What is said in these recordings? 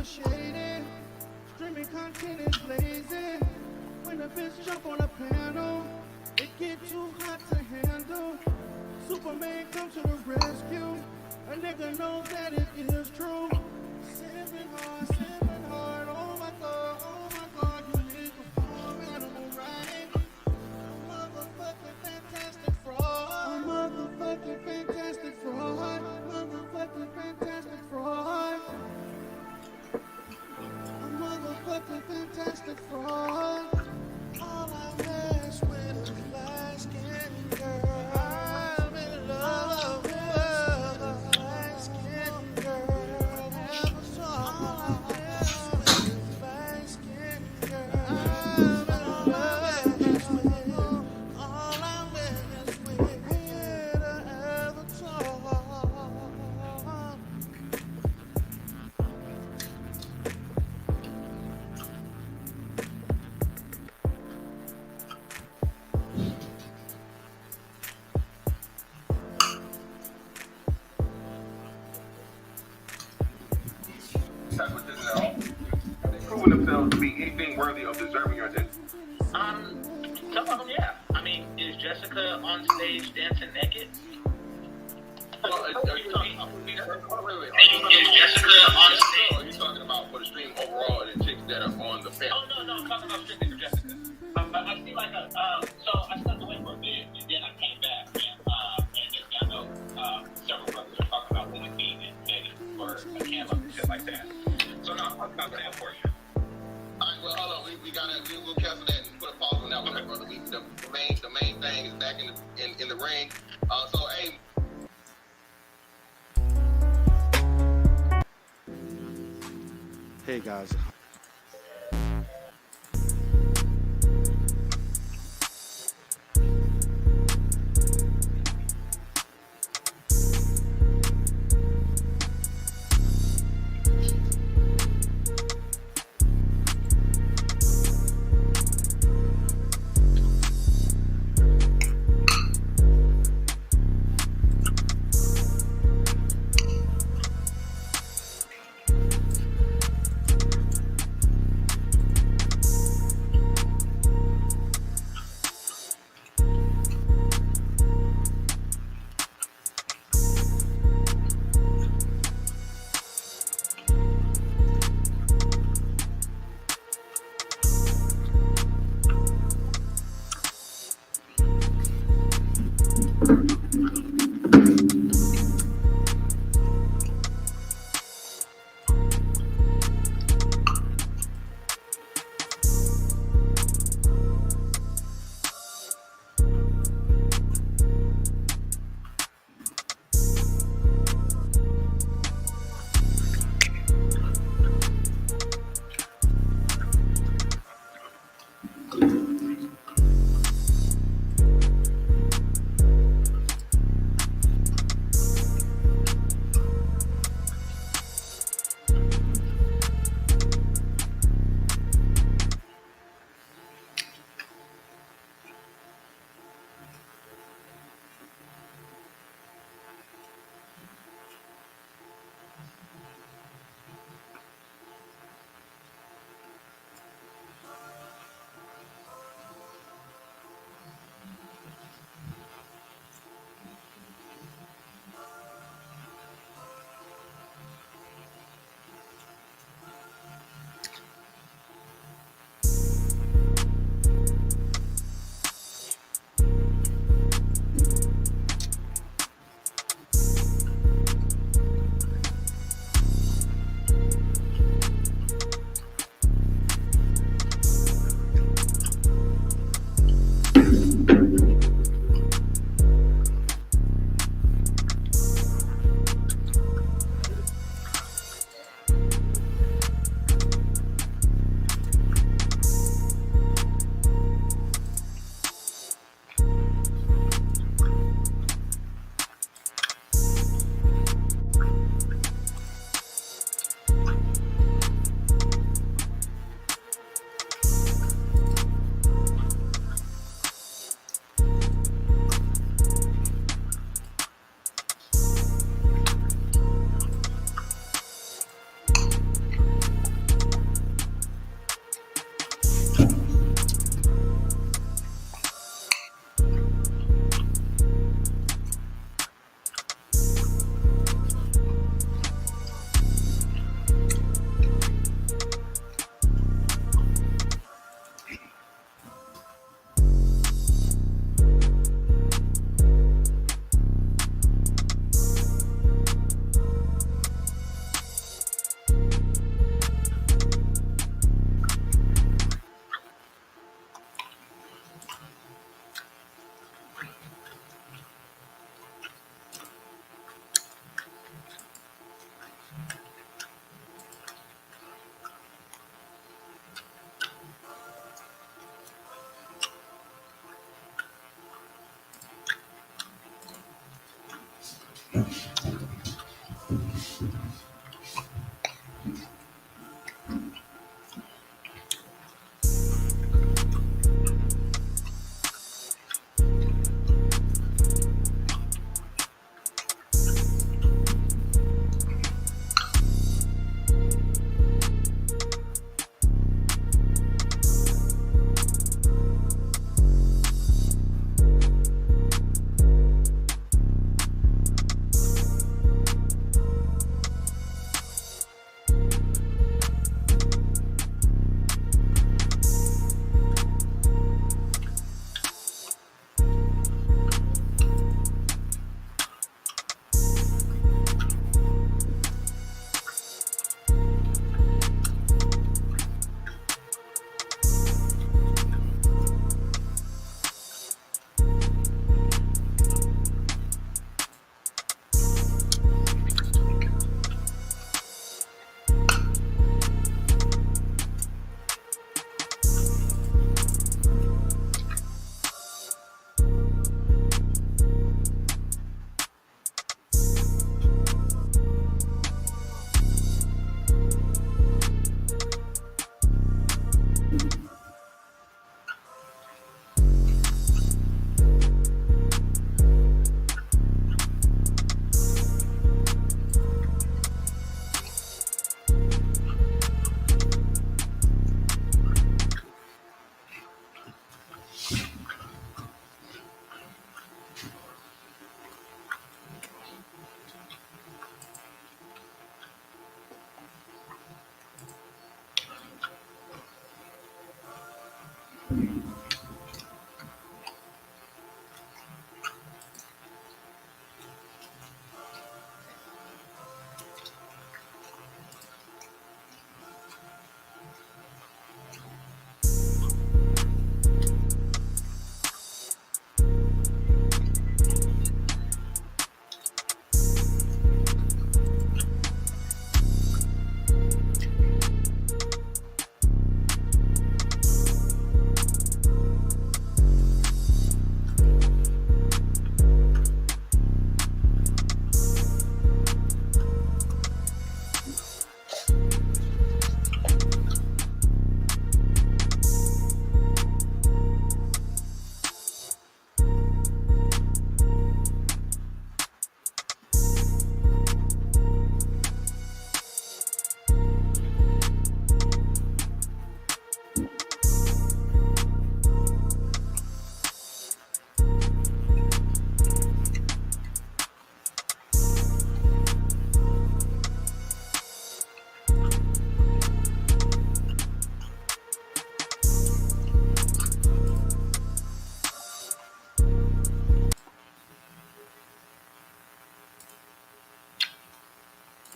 shaded. Streaming content is blazing. When a bitch jump on a panel, it get too hot to handle. Superman come to the rescue. A nigga knows that it is true. Sipping hard, oh my god, you nigga farm animal, right? Motherfucking fantastic fraud. A motherfucking fantastic fraud. Motherfucking fantastic fraud. A motherfucking fantastic fraud. All I mess with is light skinned girl. I'm in love with a light skinned girl. Never saw all I mess with is light skinned girl. I'm in love with all I mess with a avatar. Have they proven themselves to be anything worthy of deserving your attention? Some of them, yeah. I mean, is Jessica on stage dancing naked? Well, are you talking about wait. Is Jessica on stage? Or are you talking about for the stream overall and the chicks that are on the panel? Oh, no, I'm talking about strictly for Jessica. I see like so I stepped away for a bit, and then I came back, and just got several brothers are talking about women being naked for a camera and shit like that. So no, I'm talking about that portion. Alright, well, hold on. We'll cancel that and put a pause on that one, brother. The main thing is back in the ring. So, hey. Hey guys.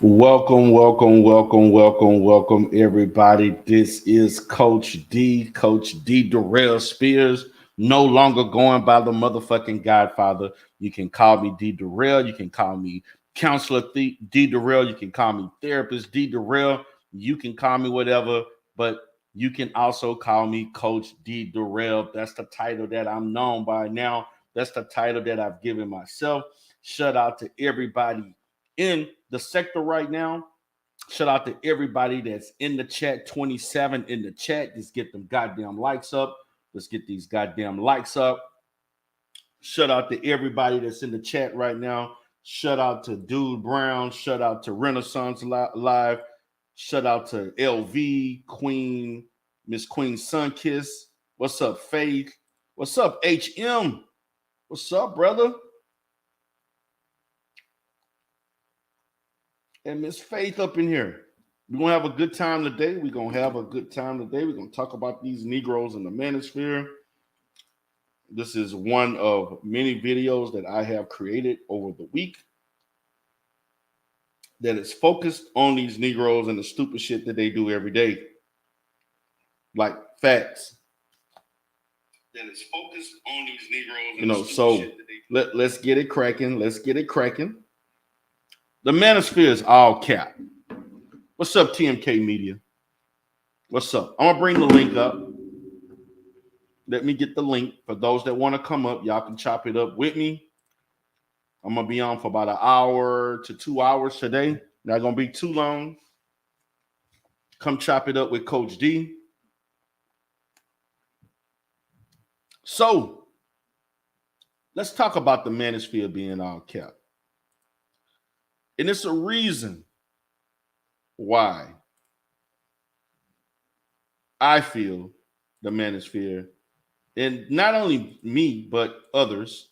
Welcome, everybody. This is Coach D Darrell Spears, no longer going by the motherfucking Godfather. You can call me D Darrell. You can call me Counselor D Darrell. You can call me Therapist D Darrell. You can call me whatever, but you can also call me Coach D Darrell. That's the title that I'm known by now. That's the title that I've given myself. Shout out to everybody in the sector right now. Shout out to everybody that's in the chat, 27 in the chat. Let's get them goddamn likes up. Let's get these goddamn likes up. Shout out to everybody that's in the chat right now. Shout out to Dude Brown. Shout out to Renaissance Live. Shout out to LV, Queen, Miss Queen Sunkiss. What's up, Faith? What's up, HM? What's up, brother? And Miss Faith up in here. We're going to have a good time today. We're going to talk about these Negroes in the Manosphere. This is one of many videos that I have created over the week that is focused on these Negroes and the stupid shit that they do every day. Like facts. That is focused on these Negroes and the stupid shit that they do. Let's get it cracking. The Manosphere is all cap. What's up, TMK Media? What's up? I'm going to bring the link up. Let me get the link. For those that want to come up, y'all can chop it up with me. I'm going to be on for about an hour to 2 hours today. Not going to be too long. Come chop it up with Coach D. So, let's talk about the Manosphere being all cap. And it's a reason why I feel the Manosphere, and not only me, but others,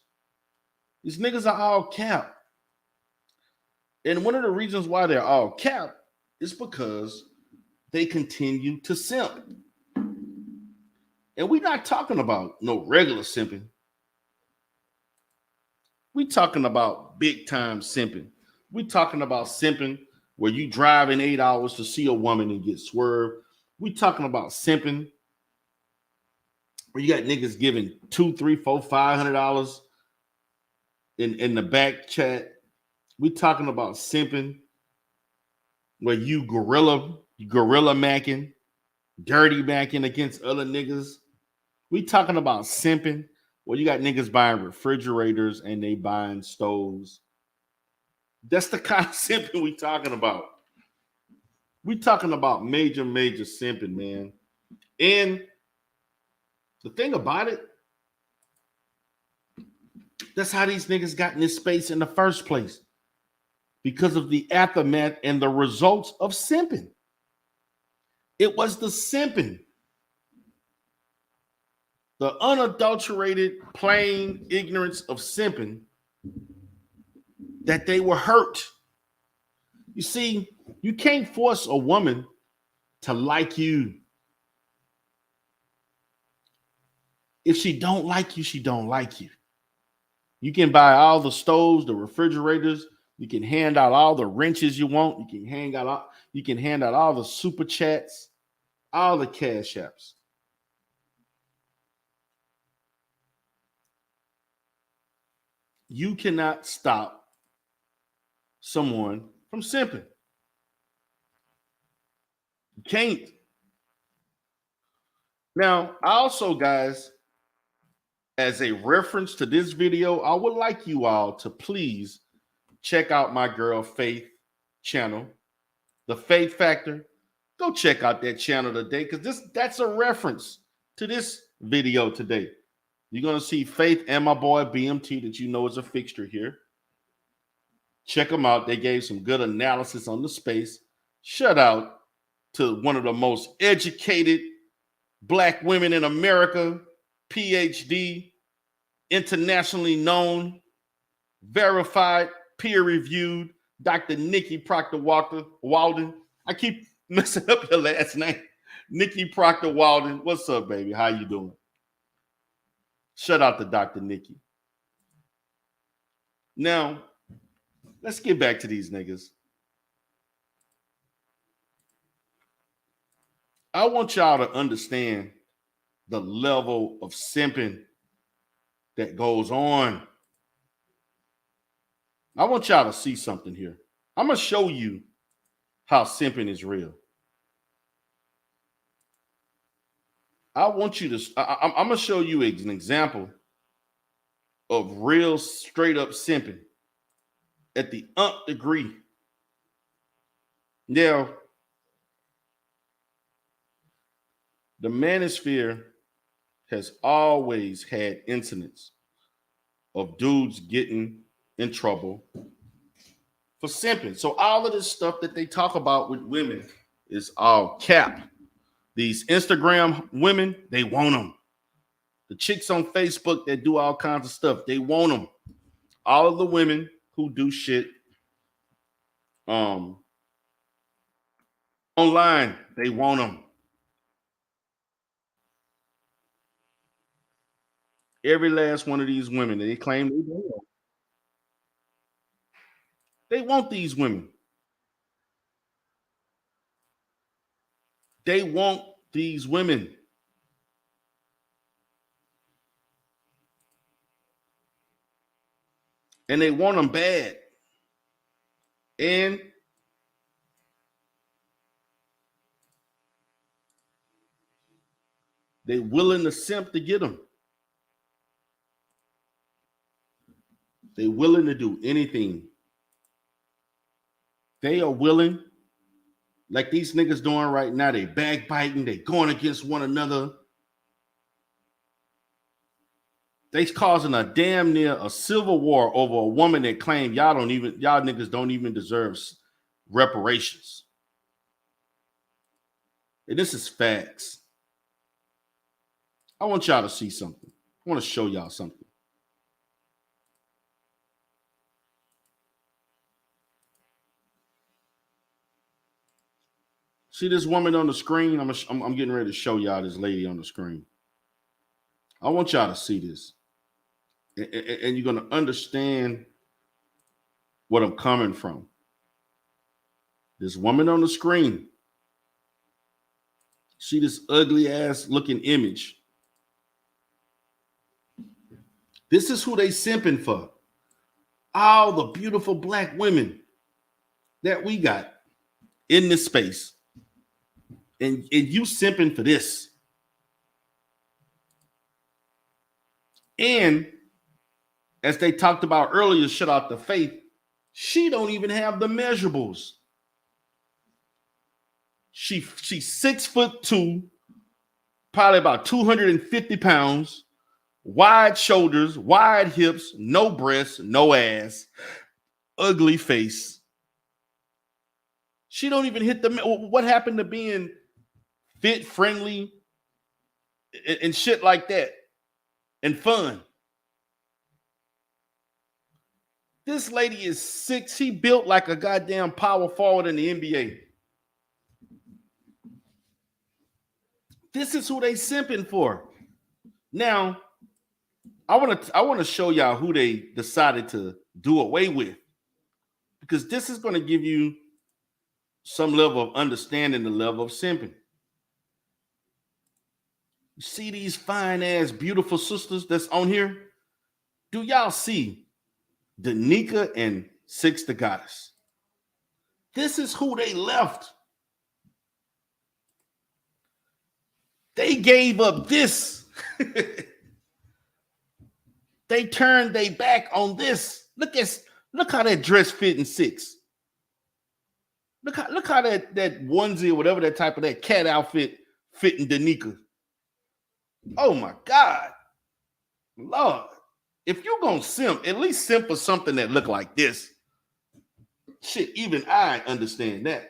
these niggas are all cap. And one of the reasons why they're all cap is because they continue to simp. And we're not talking about no regular simping. We're talking about big time simping. We're talking about simping where you drive in 8 hours to see a woman and get swerved. We're talking about simping where you got niggas giving $200, $300, $400, $500 in the back chat. We're talking about simping where you gorilla macking, dirty macking against other niggas. We talking about simping where you got niggas buying refrigerators and they buying stoves. That's the kind of simping we talking about. We talking about major simping, man. And the thing about it, that's how these niggas got in this space in the first place. Because of the aftermath and the results of simping. It was the simping. The unadulterated, plain ignorance of simping that they were hurt. You see, you can't force a woman to like you. If she don't like you, she don't like you. You can buy all the stoves, the refrigerators. You can hand out all the wrenches you want. You can hand out all the super chats, all the cash apps. You cannot stop someone from simping. You can't. Now, also, guys, as a reference to this video, I would like you all to please check out my girl Faith channel, The Faith Factor. Go check out that channel today, because that's a reference to this video today. You're going to see Faith and my boy BMT, that you know is a fixture here. Check them out. They gave some good analysis on the space. Shout out to one of the most educated Black women in America, PhD, internationally known, verified, peer-reviewed, Dr. Nikki Proctor Walden. I keep messing up your last name. Nikki Proctor Walden. What's up, baby? How you doing? Shout out to Dr. Nikki. Now, let's get back to these niggas. I want y'all to understand the level of simping that goes on. I want y'all to see something here. I'm going to show you how simping is real. I want you to, I'm going to show you an example of real straight up simping at the nth degree. Now, the manosphere has always had incidents of dudes getting in trouble for simping. So all of this stuff that they talk about with women is all cap. These Instagram women, they want them. The chicks on Facebook that do all kinds of stuff, they want them. All of the women who do shit online, they want them. Every last one of these women, they claim they want. They want these women. They want these women. And they want them bad. And they willing to simp to get them. They willing to do anything. They are willing, like these niggas doing right now. They backbiting. They going against one another. They causing a damn near a civil war over a woman that claimed y'all niggas don't even deserve reparations. And this is facts. I want y'all to see something. I want to show y'all something. See this woman on the screen? I'm getting ready to show y'all this lady on the screen. I want y'all to see this. And you're going to understand what I'm coming from. This woman on the screen. See this ugly ass looking image. This is who they simping for. All the beautiful Black women that we got in this space. And you simping for this. And as they talked about earlier, shout out to Faith, she don't even have the measurables. She's 6'2", probably about 250 pounds, wide shoulders, wide hips, no breasts, no ass, ugly face. She don't even hit the. What happened to being fit, friendly, and shit like that, and fun? This lady is 6. She built like a goddamn power forward in the NBA. This is who they simping for. Now, I want to show y'all who they decided to do away with, because this is going to give you some level of understanding the level of simping. You see these fine ass beautiful sisters that's on here? Do y'all see Danica and Six the Goddess? This is who they left. They gave up this. They turned their back on this. Look how that dress fit in Six. Look how that onesie or whatever that type of that cat outfit fit in Danica. Oh my God. Lord. If you're gonna simp, at least simp for something that look like this. Shit, even I understand that.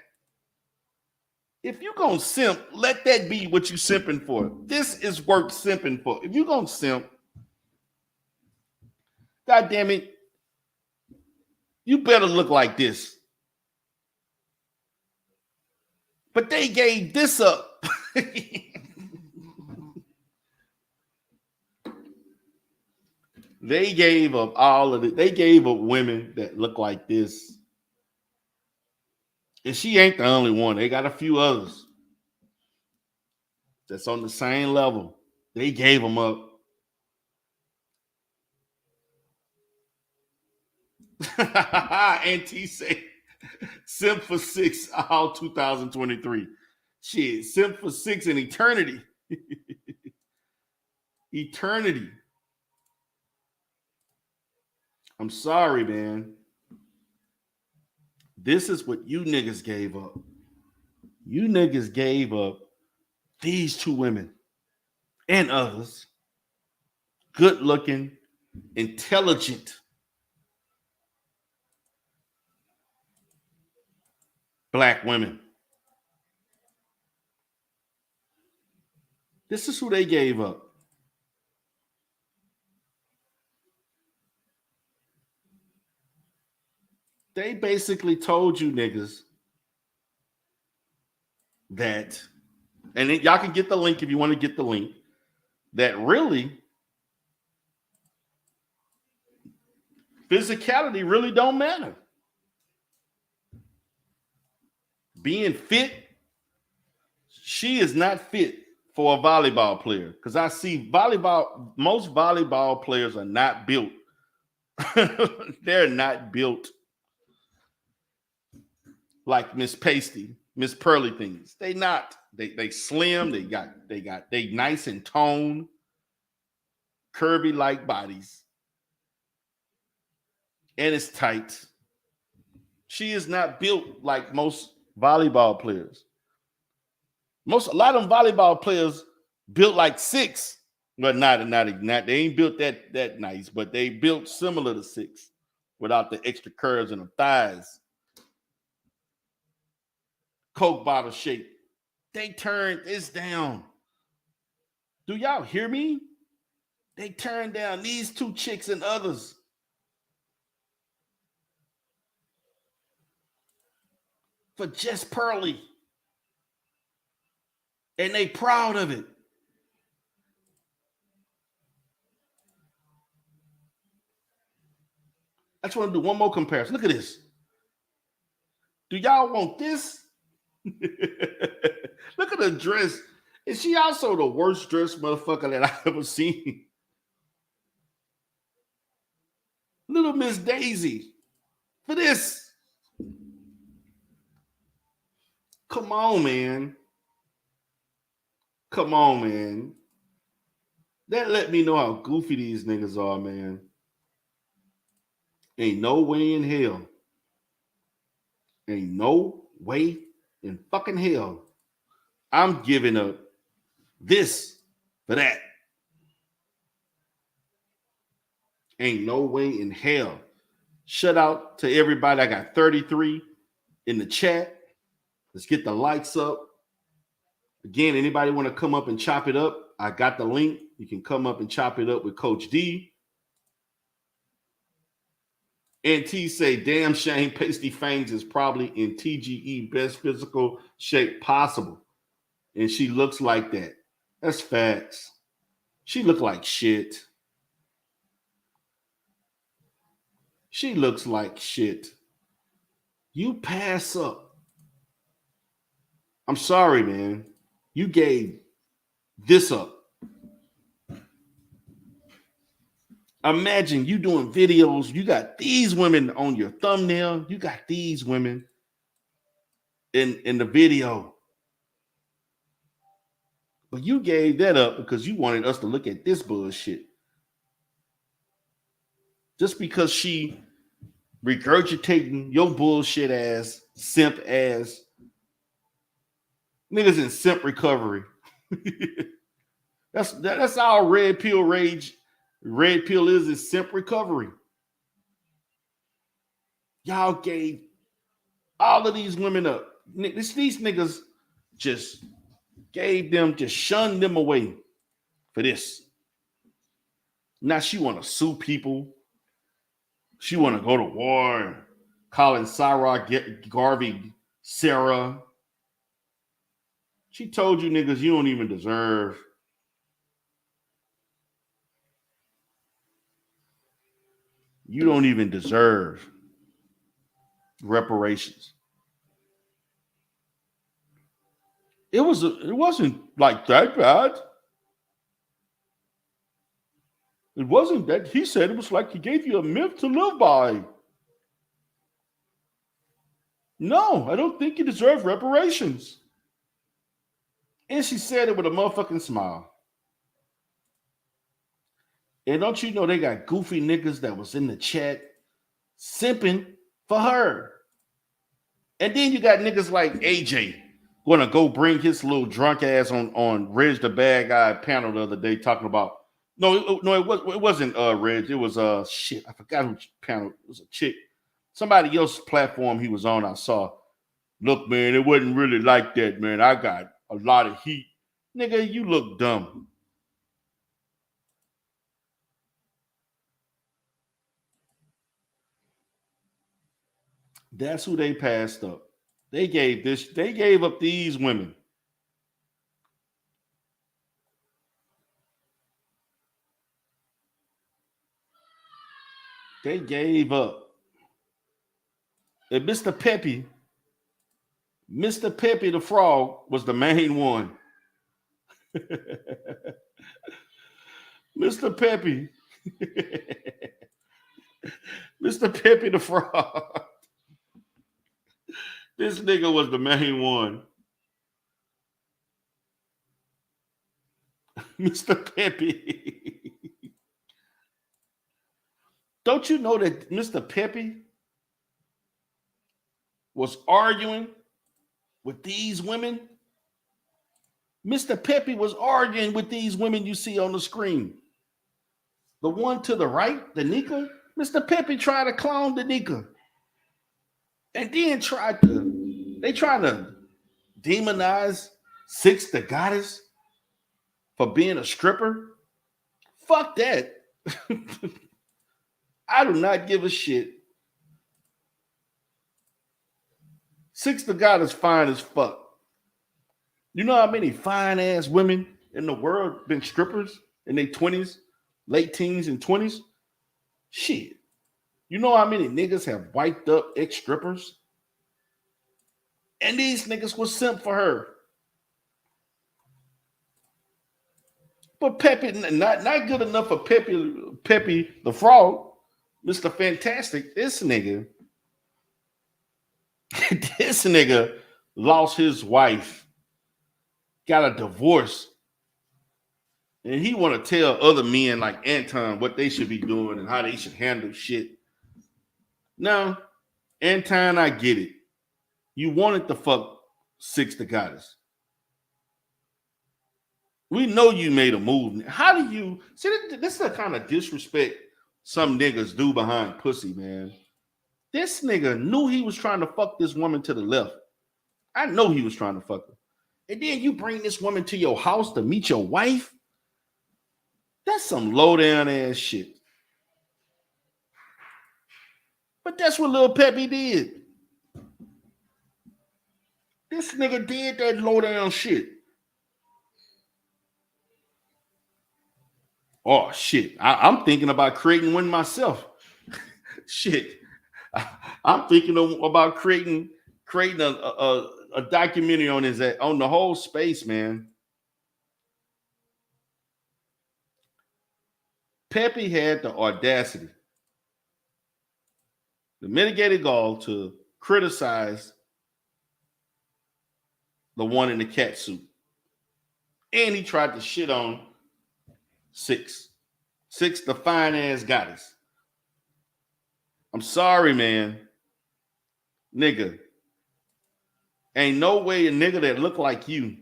If you're gonna simp, let that be what you simping for. This is worth simping for. If you're gonna simp, God damn it, you better look like this. But they gave this up. They gave up all of it. They gave up women that look like this. And she ain't the only one. They got a few others that's on the same level. They gave them up. Auntie say, simp for 6 all 2023. Shit, simp for 6 in eternity. Eternity. I'm sorry, man. This is what you niggas gave up. You niggas gave up these 2 women and others. Good looking, intelligent, Black women. This is who they gave up. They basically told you niggas that, and y'all can get the link if you want to get the link, that really physicality really don't matter. Being fit, she is not fit for a volleyball player, because I see most volleyball players are not built. They're not built like Miss Pasty, Miss Pearly things. They not. They slim. They nice and toned, curvy like bodies, and it's tight. She is not built like most volleyball players. A lot of them volleyball players built like 6. Well, not. They ain't built that nice, but they built similar to 6 without the extra curves in the thighs. Coke bottle shape. They turned this down. Do y'all hear me? They turned down these 2 chicks and others. For just Pearly. And they proud of it. I just want to do one more comparison. Look at this. Do y'all want this? Look at the dress. Is she also the worst dressed motherfucker that I've ever seen? Little Miss Daisy. For this. Come on, man. Come on, man. That let me know how goofy these niggas are, man. Ain't no way in hell. Ain't no way in fucking hell I'm giving up this for that. Ain't no way in hell. Shout out to everybody. I got 33 in the chat. Let's get the likes up. Again, anybody want to come up and chop it up? I got the link. You can come up and chop it up with Coach D. NT say, damn shame Pasty Fangs is probably in TGE best physical shape possible. And she looks like that. That's facts. She look like shit. She looks like shit. You pass up. I'm sorry, man. You gave this up. Imagine you doing videos. You got these women on your thumbnail. You got these women in the video. But you gave that up because you wanted us to look at this bullshit. Just because she regurgitating your bullshit ass, simp ass. Niggas in simp recovery. That's our red pill rage. Red pill is simp recovery. Y'all gave all of these women up. These niggas just shunned them away for this. Now she want to sue people. She want to go to war, calling Sarah Garvey Sarah. She told you niggas you don't even deserve. You don't even deserve reparations. It wasn't like that bad. It wasn't that. He said it was like he gave you a myth to live by. No, I don't think you deserve reparations. And she said it with a motherfucking smile. And don't you know they got goofy niggas that was in the chat simping for her. And then you got niggas like AJ gonna go bring his little drunk ass on Reg the Bad Guy panel the other day talking about it wasn't Reg. It was shit. I forgot who panel. It was a chick. Somebody else's platform he was on. I saw. Look, man, it wasn't really like that, man. I got a lot of heat. Nigga, you look dumb. That's who they passed up. They gave up these women. They gave up. And Mr. Peppy the Frog was the main one. Mr. Peppy. Mr. Peppy the Frog. This nigga was the main one. Mr. Peppy. Don't you know that Mr. Peppy was arguing with these women? Mr. Peppy was arguing with these women you see on the screen. The one to the right, the Nika, Mr. Peppy tried to clone the Nika. And then they tried to demonize Six the Goddess for being a stripper. Fuck that. I do not give a shit. Six the Goddess fine as fuck. You know how many fine ass women in the world been strippers in their 20s, late teens and 20s? Shit. You know how many niggas have wiped up ex-strippers? And these niggas was simp for her. But Peppy, not good enough for Peppy the Frog, Mr. Fantastic. This nigga lost his wife, got a divorce, and he want to tell other men like Anton what they should be doing and how they should handle shit. Now, Anton, I get it. You wanted to fuck Six the Goddess. We know you made a move. How do you see? This is the kind of disrespect some niggas do behind pussy, man. This nigga knew he was trying to fuck this woman to the left. I know he was trying to fuck her. And then you bring this woman to your house to meet your wife? That's some low down ass shit. But that's what Lil Peppy did. This nigga did that low down shit. Oh shit. I'm thinking about creating one myself. Shit. I'm thinking about creating a documentary on the whole space, man. Pepe had the audacity, the mitigated gall to criticize the one in the cat suit. And he tried to shit on Six, the fine ass goddess. I'm sorry, man. Nigga. Ain't no way a nigga that look like you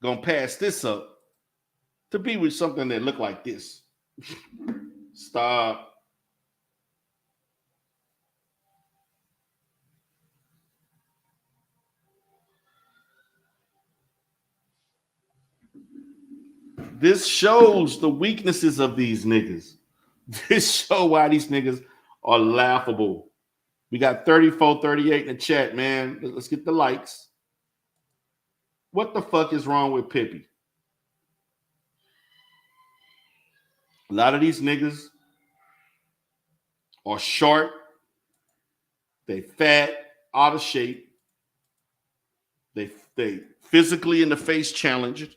gonna pass this up to be with something that look like this. Stop. This shows the weaknesses of these niggas. This show why these niggas are laughable. We got 34, 38 in the chat, man. Let's get the likes. What the fuck is wrong with Pippi? A lot of these niggas are short. They fat, out of shape. They physically in the face challenged.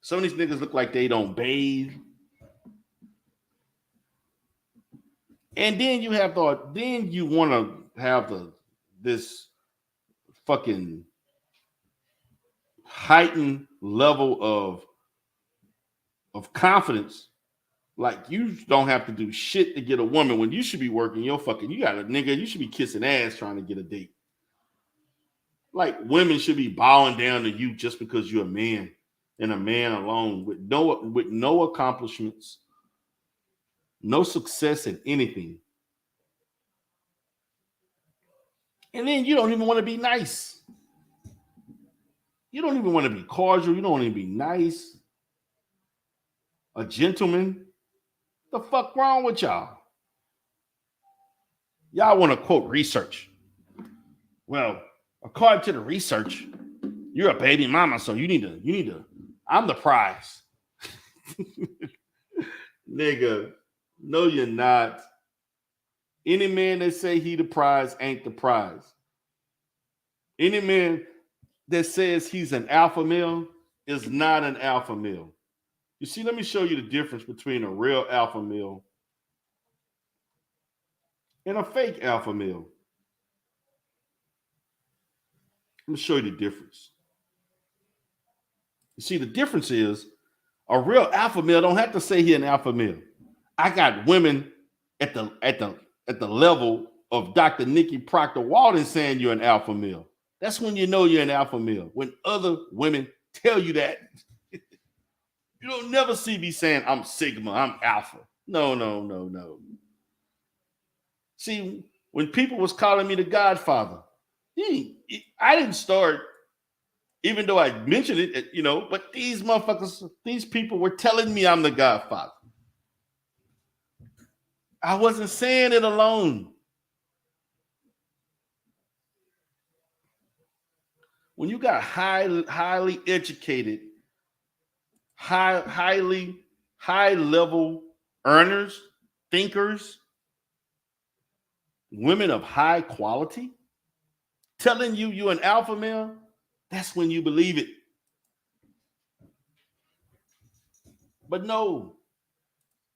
Some of these niggas look like they don't bathe. And then you have you want to have this fucking heightened level of confidence. Like you don't have to do shit to get a woman when you should be working your fucking, you got a nigga, you should be kissing ass trying to get a date. Like women should be bowing down to you just because you're a man and a man alone with no accomplishments, no success in anything. And then you don't even want to be nice. You don't even want to be cordial. You don't want to be nice. A gentleman. The fuck wrong with y'all? Y'all want to quote research. Well, according to the research, you're a baby mama, so you need to, I'm the prize. Nigga, no, you're not. Any man that say he the prize ain't the prize. Any man that says he's an alpha male is not an alpha male. You see, let me show you the difference between a real alpha male and a fake alpha male. Let me show you the difference. You see, the difference is a real alpha male don't have to say he an alpha male. I got women at the level of Dr. Nikki Proctor Walden saying you're an alpha male. That's when you know you're an alpha male. When other women tell you that. You don't never see me saying I'm Sigma, I'm Alpha. No. See, when people was calling me the Godfather, I didn't start, even though I mentioned it, but these motherfuckers, these people were telling me I'm the Godfather. I wasn't saying it alone. When you got highly educated, high level earners, thinkers, women of high quality, telling you're an alpha male, that's when you believe it. But no,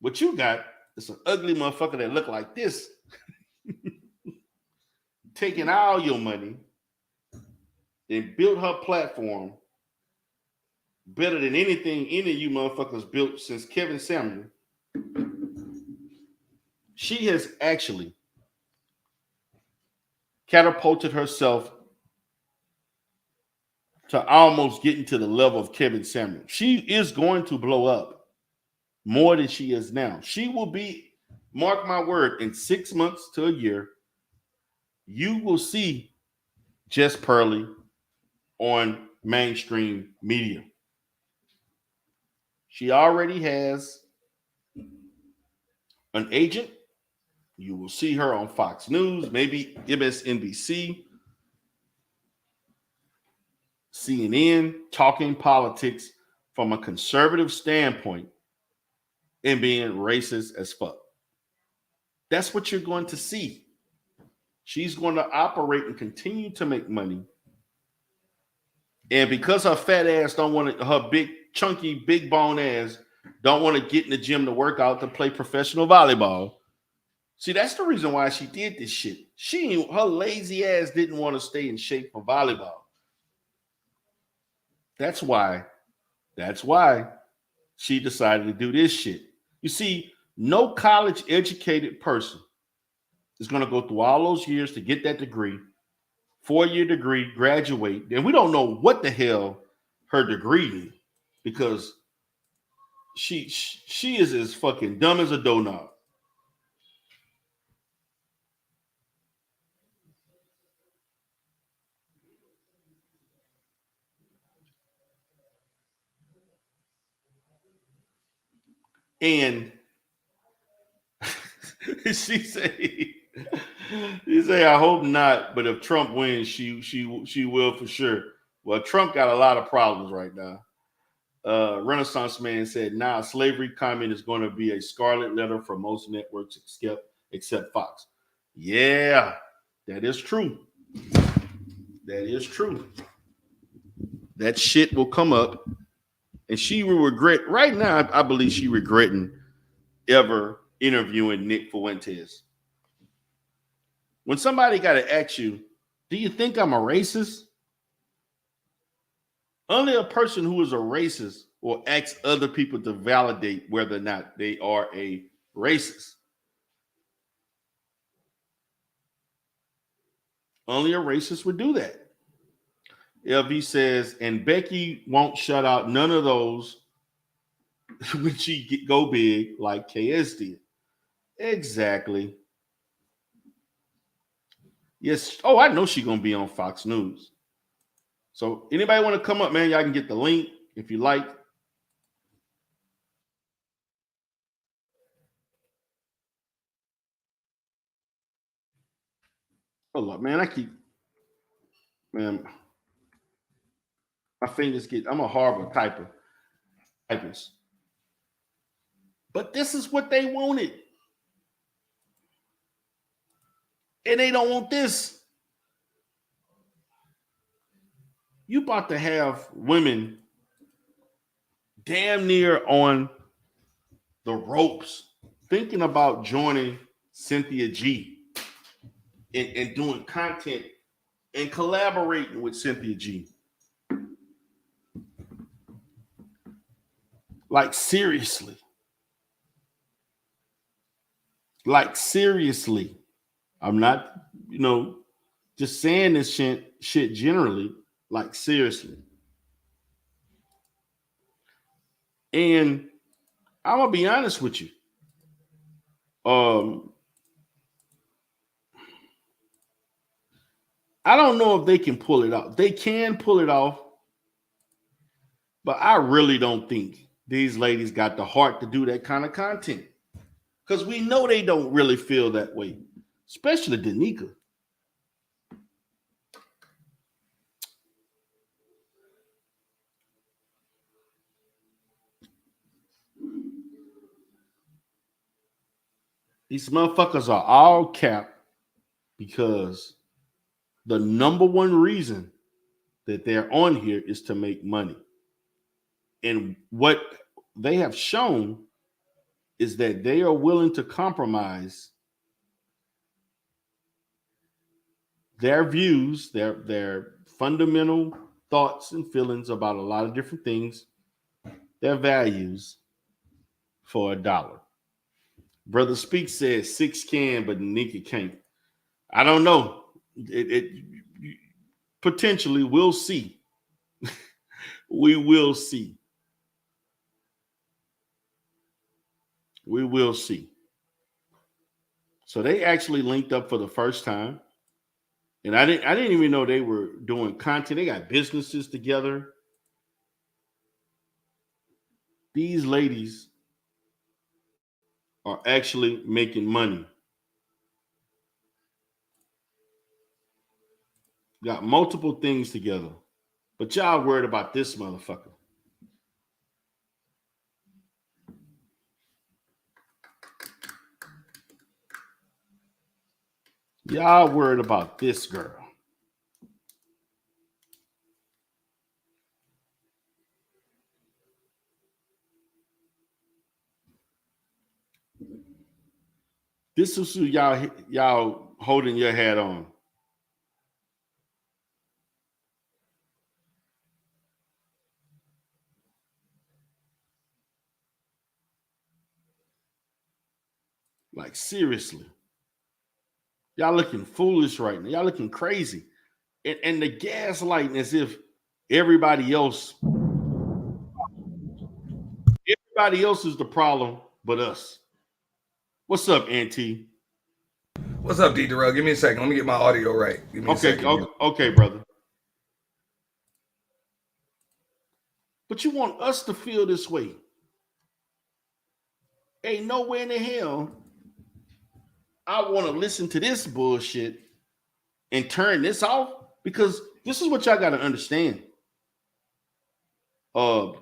what you got is an ugly motherfucker that look like this, taking all your money and built her platform better than anything any of you motherfuckers built since Kevin Samuel. She has actually catapulted herself to almost getting to the level of Kevin Samuels. She is going to blow up more than she is now. She will be, mark my word, in 6 months to a year, you will see Jess Pearly on mainstream media. She already has an agent. You will see her on Fox News, maybe MSNBC, CNN, talking politics from a conservative standpoint and being racist as fuck. That's what you're going to see. She's going to operate and continue to make money. And because her fat ass don't want to, her big, chunky, big bone ass don't want to get in the gym to work out to play professional volleyball. See, that's the reason why she did this shit. Her lazy ass didn't want to stay in shape for volleyball. That's why she decided to do this shit. You see, no college educated person is going to go through all those years to get that degree, 4-year degree, graduate. And we don't know what the hell her degree is because she is as fucking dumb as a doorknob. And she say, I hope not, but if Trump wins, she will for sure. Well, Trump got a lot of problems right now. Renaissance Man said, slavery comment is going to be a scarlet letter for most networks except Fox. Yeah, that is true. That is true. That shit will come up. And she will regret, right now, I believe she regretting ever interviewing Nick Fuentes. When somebody got to ask you, do you think I'm a racist? Only a person who is a racist will ask other people to validate whether or not they are a racist. Only a racist would do that. LV says, and Becky won't shut out none of those when she go big like KS did. Exactly. Yes. Oh, I know she's going to be on Fox News. So anybody want to come up, man, y'all can get the link if you like. Hold up, man. My fingers I'm a horrible typist. But this is what they wanted. And they don't want this. You about to have women damn near on the ropes thinking about joining Cynthia G and doing content and collaborating with Cynthia G. Like seriously. I'm not, just saying this shit generally, like seriously. And I'm gonna be honest with you. I don't know if they can pull it off. They can pull it off, but I really don't think these ladies got the heart to do that kind of content. Because we know they don't really feel that way, especially Danica. These motherfuckers are all cap because the number one reason that they're on here is to make money. And what they have shown is that they are willing to compromise their views, their fundamental thoughts and feelings about a lot of different things, their values for $1. Brother Speak says 6 can, but Nika can't. I don't know. It potentially we'll see. We will see. We will see. So they actually linked up for the first time. And I didn't even know they were doing content. They got businesses together. These ladies are actually making money. Got multiple things together. But y'all worried about this motherfucker. Y'all worried about this girl. This is who y'all holding your hat on. Like seriously. Y'all looking foolish right now. Y'all looking crazy. And the gaslighting as if everybody else is the problem but us. What's up, Auntie? What's up, D. Darrell? Give me a second. Let me get my audio right. Give me a second. Okay, brother. But you want us to feel this way. Ain't no way in the hell I want to listen to this bullshit and turn this off, because this is what y'all got to understand.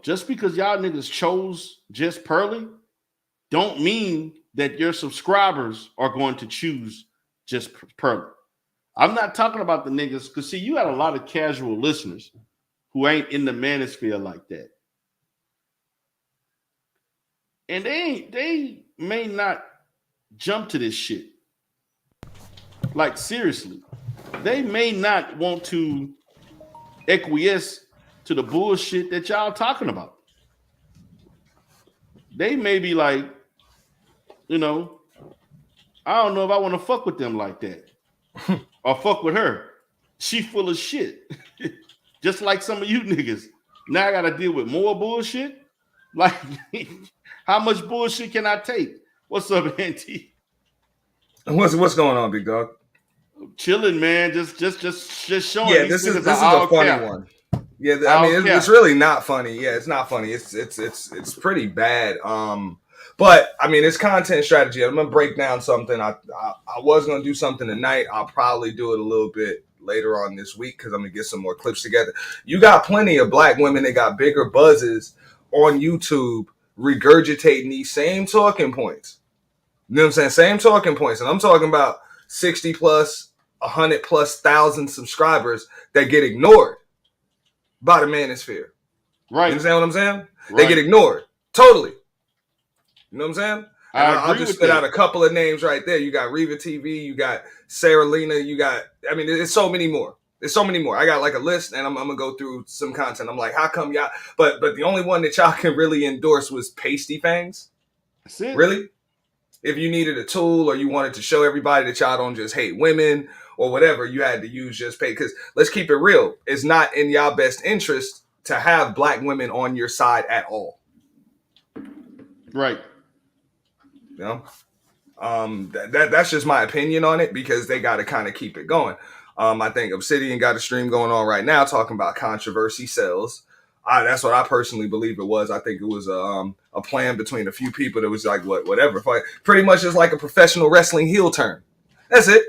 Just because y'all niggas chose just Pearly don't mean that your subscribers are going to choose just Pearly. I'm not talking about the niggas, because see, you got a lot of casual listeners who ain't in the manosphere like that. And they may not jump to this shit. Like seriously. They may not want to acquiesce to the bullshit that y'all talking about. They may be like, I don't know if I want to fuck with them like that. Or fuck with her. She full of shit. Just like some of you niggas. Now I gotta deal with more bullshit. Like, how much bullshit can I take? What's up, Auntie? What's going on, big dog? Chilling, man. Just showing. Yeah, this is a funny one. Yeah, I mean, it's really not funny. Yeah, it's not funny. It's pretty bad. But I mean, it's content strategy. I'm gonna break down something. I was gonna do something tonight. I'll probably do it a little bit later on this week because I'm gonna get some more clips together. You got plenty of black women that got bigger buzzes on YouTube regurgitating these same talking points. You know what I'm saying? Same talking points. And I'm talking about 60 plus, 100 plus thousand subscribers that get ignored by the manosphere. Right. You understand what I'm saying? Right. They get ignored. Totally. You know what I'm saying? I'll just spit out a couple of names right there. You got Reva TV, you got Sarah Lena, there's so many more. There's so many more. I got like a list, and I'm gonna go through some content. I'm like, how come y'all? But the only one that y'all can really endorse was Pasty Fangs. That's it. Really? If you needed a tool or you wanted to show everybody that y'all don't just hate women or whatever, you had to use just pay. Because let's keep it real. It's not in y'all best interest to have black women on your side at all. Right. You know? That's just my opinion on it because they got to kind of keep it going. I think Obsidian got a stream going on right now talking about controversy sells. That's what I personally believe it was. I think it was a plan between a few people that was like, whatever. Pretty much just like a professional wrestling heel turn. That's it.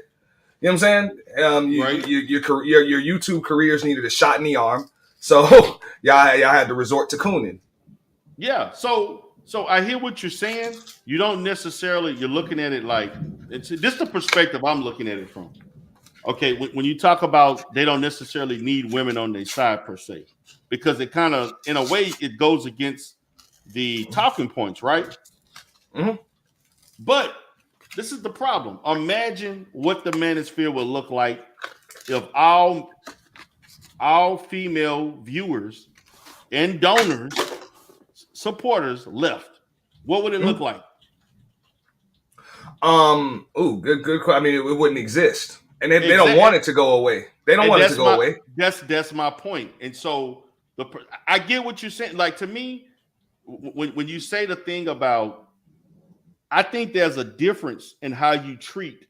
You know what I'm saying? Right. Your YouTube careers needed a shot in the arm. So y'all had to resort to cooning. Yeah. So I hear what you're saying. You don't necessarily, you're looking at it like, this is the perspective I'm looking at it from. Okay, when you talk about they don't necessarily need women on their side per se, because it kind of, in a way, it goes against the talking points, right? Mm-hmm. But this is the problem. Imagine what the manosphere would look like if all female viewers and donors, supporters left. What would it look like? Good. I mean, it wouldn't exist. And they don't want it to go away. They don't want it to go away. That's my point. And so I get what you're saying. Like to me, when you say the thing about, I think there's a difference in how you treat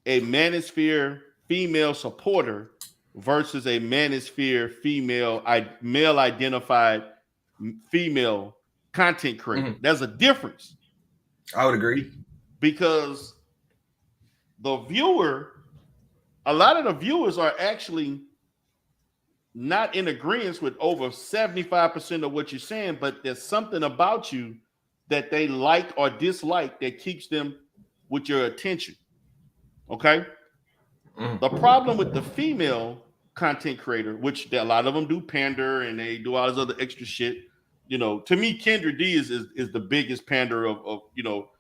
a Manosphere female supporter versus a Manosphere male identified female content creator. Mm-hmm. There's a difference. I would agree. Because a lot of the viewers are actually not in agreement with over 75% of what you're saying, but there's something about you that they like or dislike that keeps them with your attention. Okay? Mm-hmm. The problem with the female content creator, which a lot of them do pander and they do all this other extra shit. You know, to me, Kendra D is the biggest pander of you know,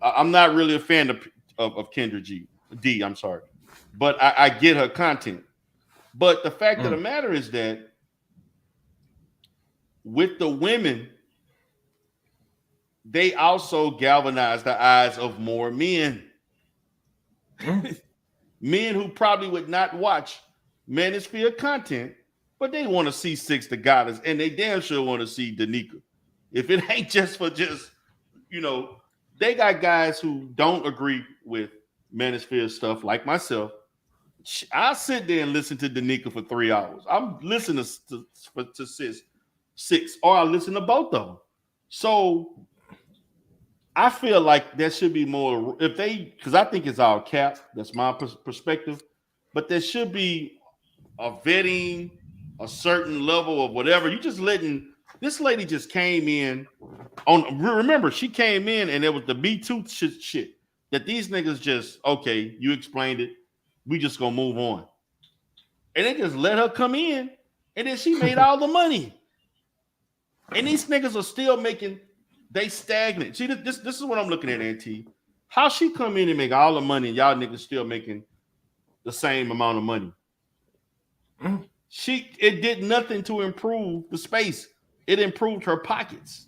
I'm not really a fan of Kendra D. I'm sorry. But I get her content. But the fact of the matter is that with the women, they also galvanize the eyes of more men. Men who probably would not watch Manosphere content, but they want to see Six the Goddess, and they damn sure want to see Danica. If it ain't just for you know, they got guys who don't agree with Manosphere stuff, like myself. I'll sit there and listen to Danica for 3 hours. I'm listening to six, or I'll listen to both of them. So I feel like there should be more, because I think it's all cap. That's my perspective. But there should be a vetting, a certain level of whatever. You just letting, this lady just came in remember, she came in and there was the Me Too shit that these niggas just, okay, you explained it. We just gonna move on. And they just let her come in, and then she made all the money. And these niggas are still making, they stagnant. See, this is what I'm looking at, Auntie. How she come in and make all the money, and y'all niggas still making the same amount of money. It did nothing to improve the space. It improved her pockets.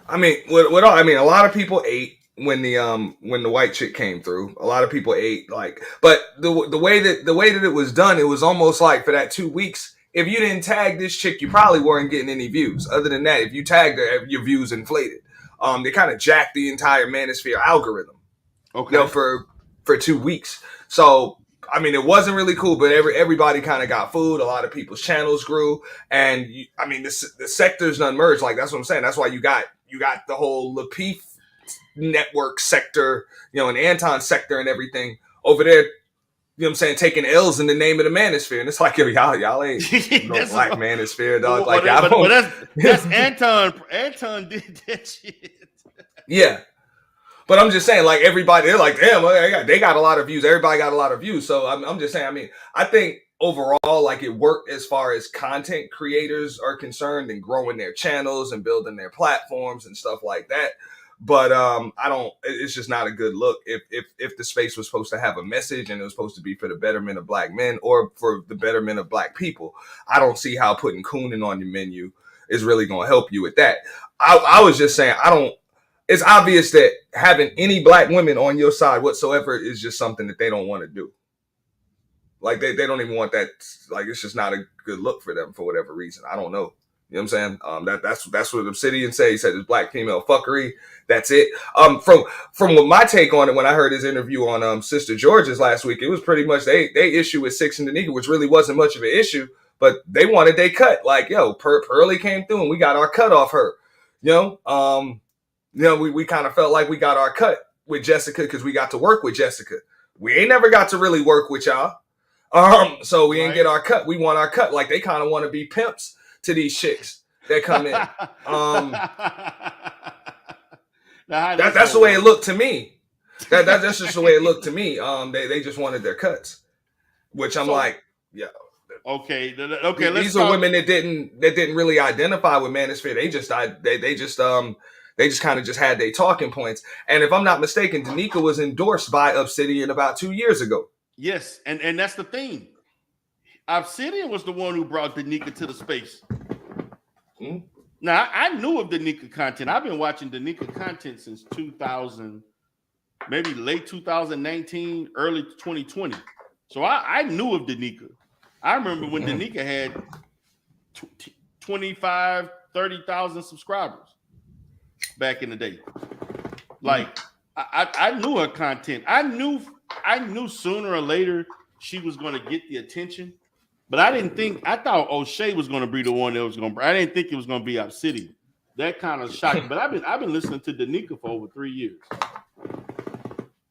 I mean, a lot of people ate when the white chick came through. A lot of people ate, like, but the way that it was done, it was almost like for that 2 weeks, if you didn't tag this chick, you probably weren't getting any views. Other than that, if you tagged her, your views inflated. They kind of jacked the entire Manosphere algorithm. Okay. You know, for 2 weeks. So I mean, it wasn't really cool, but everybody kind of got food. A lot of people's channels grew, and the sectors done merged. Like, that's what I'm saying. That's why you got the whole Lapeef network sector, you know, and Anton sector and everything over there. You know what I'm saying? Taking L's in the name of the Manosphere, and it's like, yo, y'all ain't no black Manosphere, dog. Like, but that's Anton. Anton did that shit. Yeah. But I'm just saying, like, everybody, they're like, damn, they got a lot of views. Everybody got a lot of views. So I'm just saying, I mean, I think overall, like, it worked as far as content creators are concerned and growing their channels and building their platforms and stuff like that. But it's just not a good look if the space was supposed to have a message and it was supposed to be for the betterment of black men or for the betterment of black people. I don't see how putting cooning on your menu is really going to help you with that. I was just saying, it's obvious that having any black women on your side whatsoever is just something that they don't want to do. Like, they don't even want that. Like, it's just not a good look for them for whatever reason. I don't know. You know what I'm saying? That's what Obsidian said. He said it's black female fuckery. That's it. From what my take on it, when I heard his interview on Sister George's last week, it was pretty much they issue with Six and Danica, which really wasn't much of an issue, but they wanted their cut. Like, yo, Pearly came through and we got our cut off her. You know, we kind of felt like we got our cut with Jessica because we got to work with Jessica. We ain't never got to really work with y'all. So we ain't get our cut. We want our cut. Like, they kind of want to be pimps to these chicks that come in. That's the way it looked to me. That's just the way it looked to me. They just wanted their cuts, which I'm like, yeah. Okay. These are women that didn't really identify with Manosphere. They just kind of just had their talking points. And if I'm not mistaken, Danica was endorsed by Obsidian about 2 years ago. Yes, and that's the thing. Obsidian was the one who brought Danica to the space. Mm-hmm. Now, I knew of Danica content. I've been watching Danica content since 2000, maybe late 2019, early 2020. So I knew of Danica. I remember when Danica had 25, 30,000 subscribers back in the day. Like I knew her content. I knew sooner or later she was going to get the attention, but I thought O'Shea was going to be the one that was going to. I didn't think it was going to be Obsidian. That kind of shocked me. But I've been listening to Danica for over 3 years.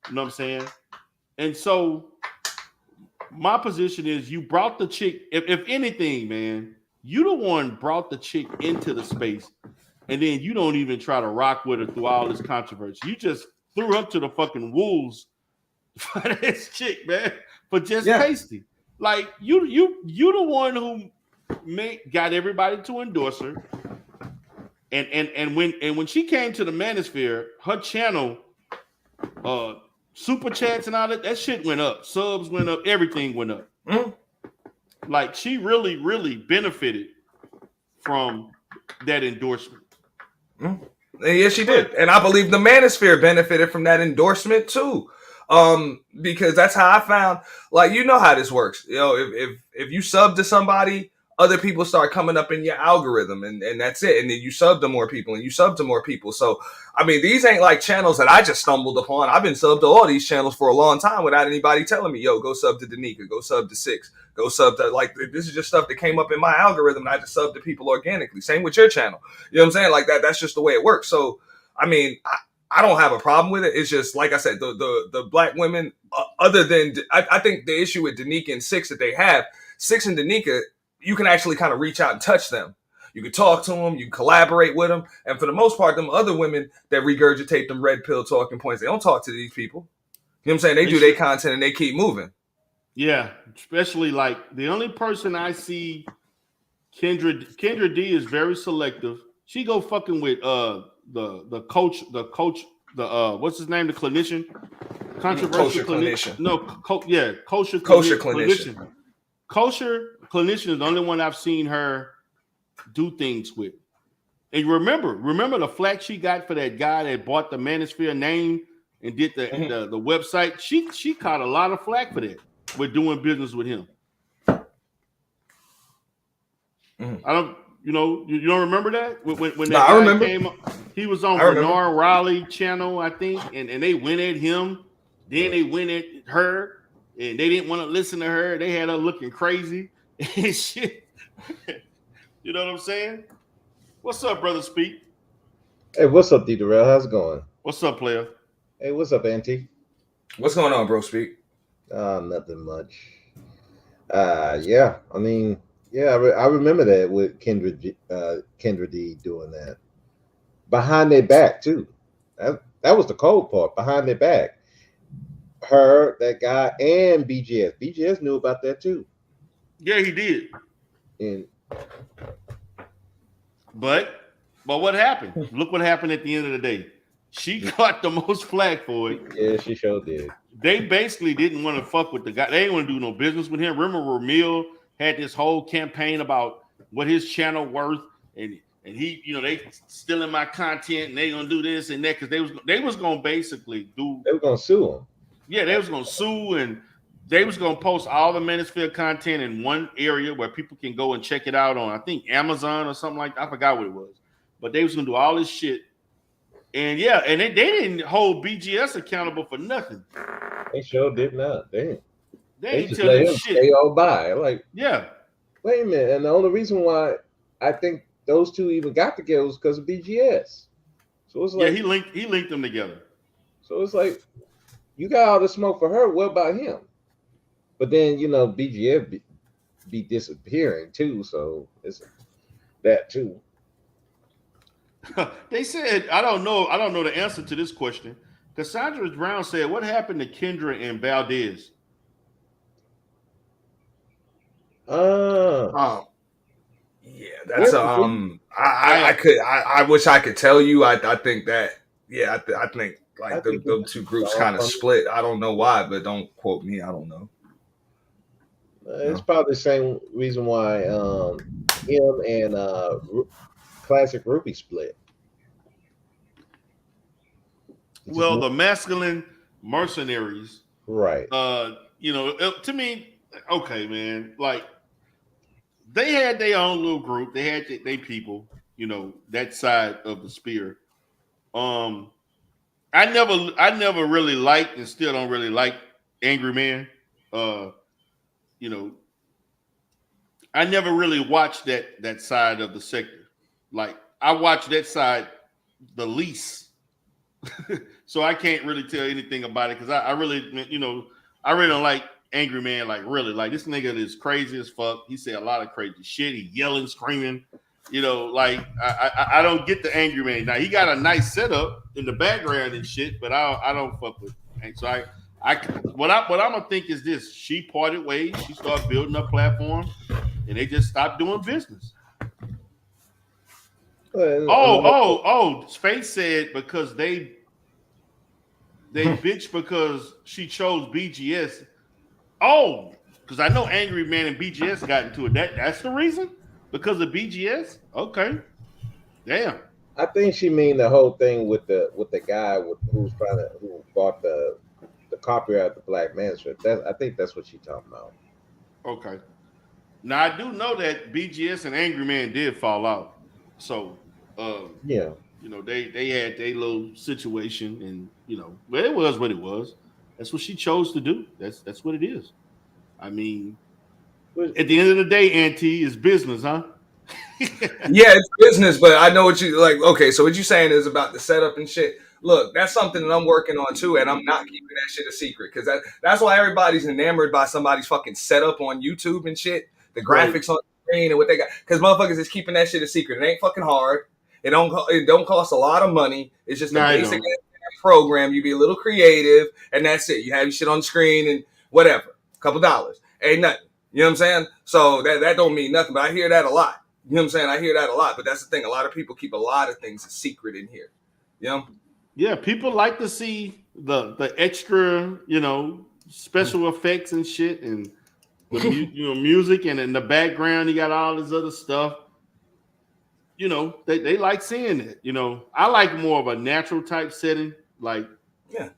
You know what I'm saying? And so my position is you brought the chick, if anything, man, you the one brought the chick into the space, and then you don't even try to rock with her through all this controversy. You just threw her to the fucking wolves for this chick, man, for just pasty. Like you the one who got everybody to endorse her. And when she came to the Manosphere, her channel, super chats and all that shit went up. Subs went up. Everything went up. Like she really, really benefited from that endorsement. Yes, she did. And I believe the Manosphere benefited from that endorsement too. Because that's how I found, like, you know how this works. You know, if you sub to somebody, other people start coming up in your algorithm, and that's it. And then you sub to more people, and you sub to more people. So, I mean, these ain't like channels that I just stumbled upon. I've been subbed to all these channels for a long time without anybody telling me, yo, go sub to Danica, go sub to Six, go sub to, like, this is just stuff that came up in my algorithm, and I just subbed to people organically. Same with your channel. You know what I'm saying? Like, that's just the way it works. So, I mean, I don't have a problem with it. It's just, like I said, the black women, other than, I think the issue with Danica and Six that they have, Six and Danica, you can actually kind of reach out and touch them. You can talk to them, you can collaborate with them. And for the most part, them other women that regurgitate them red pill talking points, they don't talk to these people. You know what I'm saying? They do their content and they keep moving. Yeah, especially like the only person I see, Kendra D is very selective. She go fucking with the coach, what's his name? The clinician, controversial clinician. No, kosher clinician. Kosher clinician is the only one I've seen her do things with. And you remember the flack she got for that guy that bought the Manosphere name and did the website. She caught a lot of flack for that. With doing business with him. I don't, you don't remember that when that guy came up, he was on Bernard Raleigh channel, I think, and they went at him. Then they went at her, and they didn't want to listen to her. They had her looking crazy and shit. You know what I'm saying? What's up, brother? Speak. Hey, what's up, D Darrell? How's it going? What's up, player? Hey, what's up, Auntie? What's going on, bro? Speak. Nothing much. Yeah. I mean, yeah, I remember that with Kendra D doing that behind their back too. That was the cold part. Behind their back. Her, that guy, and BGS. BGS knew about that too. Yeah, he did. And but what happened? Look what happened at the end of the day. She got the most flack for it. Yeah, she sure did. They basically didn't want to fuck with the guy. They didn't want to do no business with him. Remember, Ramil had this whole campaign about what his channel worth, and he, they stealing my content, and they gonna do this and that because they was gonna basically do. They were gonna sue him. Yeah, they was gonna sue, and they was gonna post all the Manosphere content in one area where people can go and check it out on, I think, Amazon or something like that. I forgot what it was, but they was gonna do all this shit. And yeah, and they didn't hold BGS accountable for nothing. They sure did not. They didn't tell him shit. They all by. Like, yeah. Wait a minute. And the only reason why I think those two even got together was because of BGS. So it's like, yeah, he linked them together. So it's like, you got all the smoke for her. What about him? But then BGS be disappearing too. So it's that too. They said, I don't know the answer to this question. Cassandra Brown said, what happened to Kendra and Valdez? Yeah, that's I wish I could tell you. I think that, yeah, I think like them two groups kind of split. I don't know why, but don't quote me. I don't know. It's probably the same reason why him and Classic Ruby split. Well, the masculine mercenaries, right? To me, okay, man. Like they had their own little group. They had their people, that side of the spear. I never really liked and still don't really like Angry Man. Uh, you know, I never really watched that side of the sector. Like I watched that side the least, so I can't really tell anything about it because I really, I really don't like Angry Man. Like really, like this nigga is crazy as fuck. He said a lot of crazy shit. He yelling, screaming. Like I don't get the Angry Man. Now he got a nice setup in the background and shit, but I don't fuck with. And so what I'm gonna think is this: she parted ways. She started building a platform, and they just stopped doing business. Space said because they bitch because she chose BGS. Oh, because I know Angry Man and BGS got into it. That's the reason? Because of BGS? Okay. Damn. I think she mean the whole thing with the guy who bought the copyright of the Black Manuscript. I think that's what she talking about. Okay. Now I do know that BGS and Angry Man did fall out. So yeah. They had their little situation, and well, it was what it was. That's what she chose to do. That's what it is. I mean, at the end of the day, Auntie, is business, huh? Yeah, it's business, but I know what you like. Okay, so what you saying is about the setup and shit. Look, that's something that I'm working on too, and I'm not keeping that shit a secret because that's why everybody's enamored by somebody's fucking setup on YouTube and shit. The graphics on the screen and what they got, because motherfuckers is keeping that shit a secret. It ain't fucking hard. It don't cost a lot of money. It's just a basic program. You be a little creative, and that's it. You have your shit on the screen and whatever, a couple dollars, ain't nothing. You know what I'm saying? So that don't mean nothing, but I hear that a lot. You know what I'm saying? I hear that a lot, but that's the thing. A lot of people keep a lot of things a secret in here. You know? Yeah, people like to see the extra, special effects and shit, and the music, and in the background you got all this other stuff. They like seeing it. I like more of a natural type setting. Like, yeah,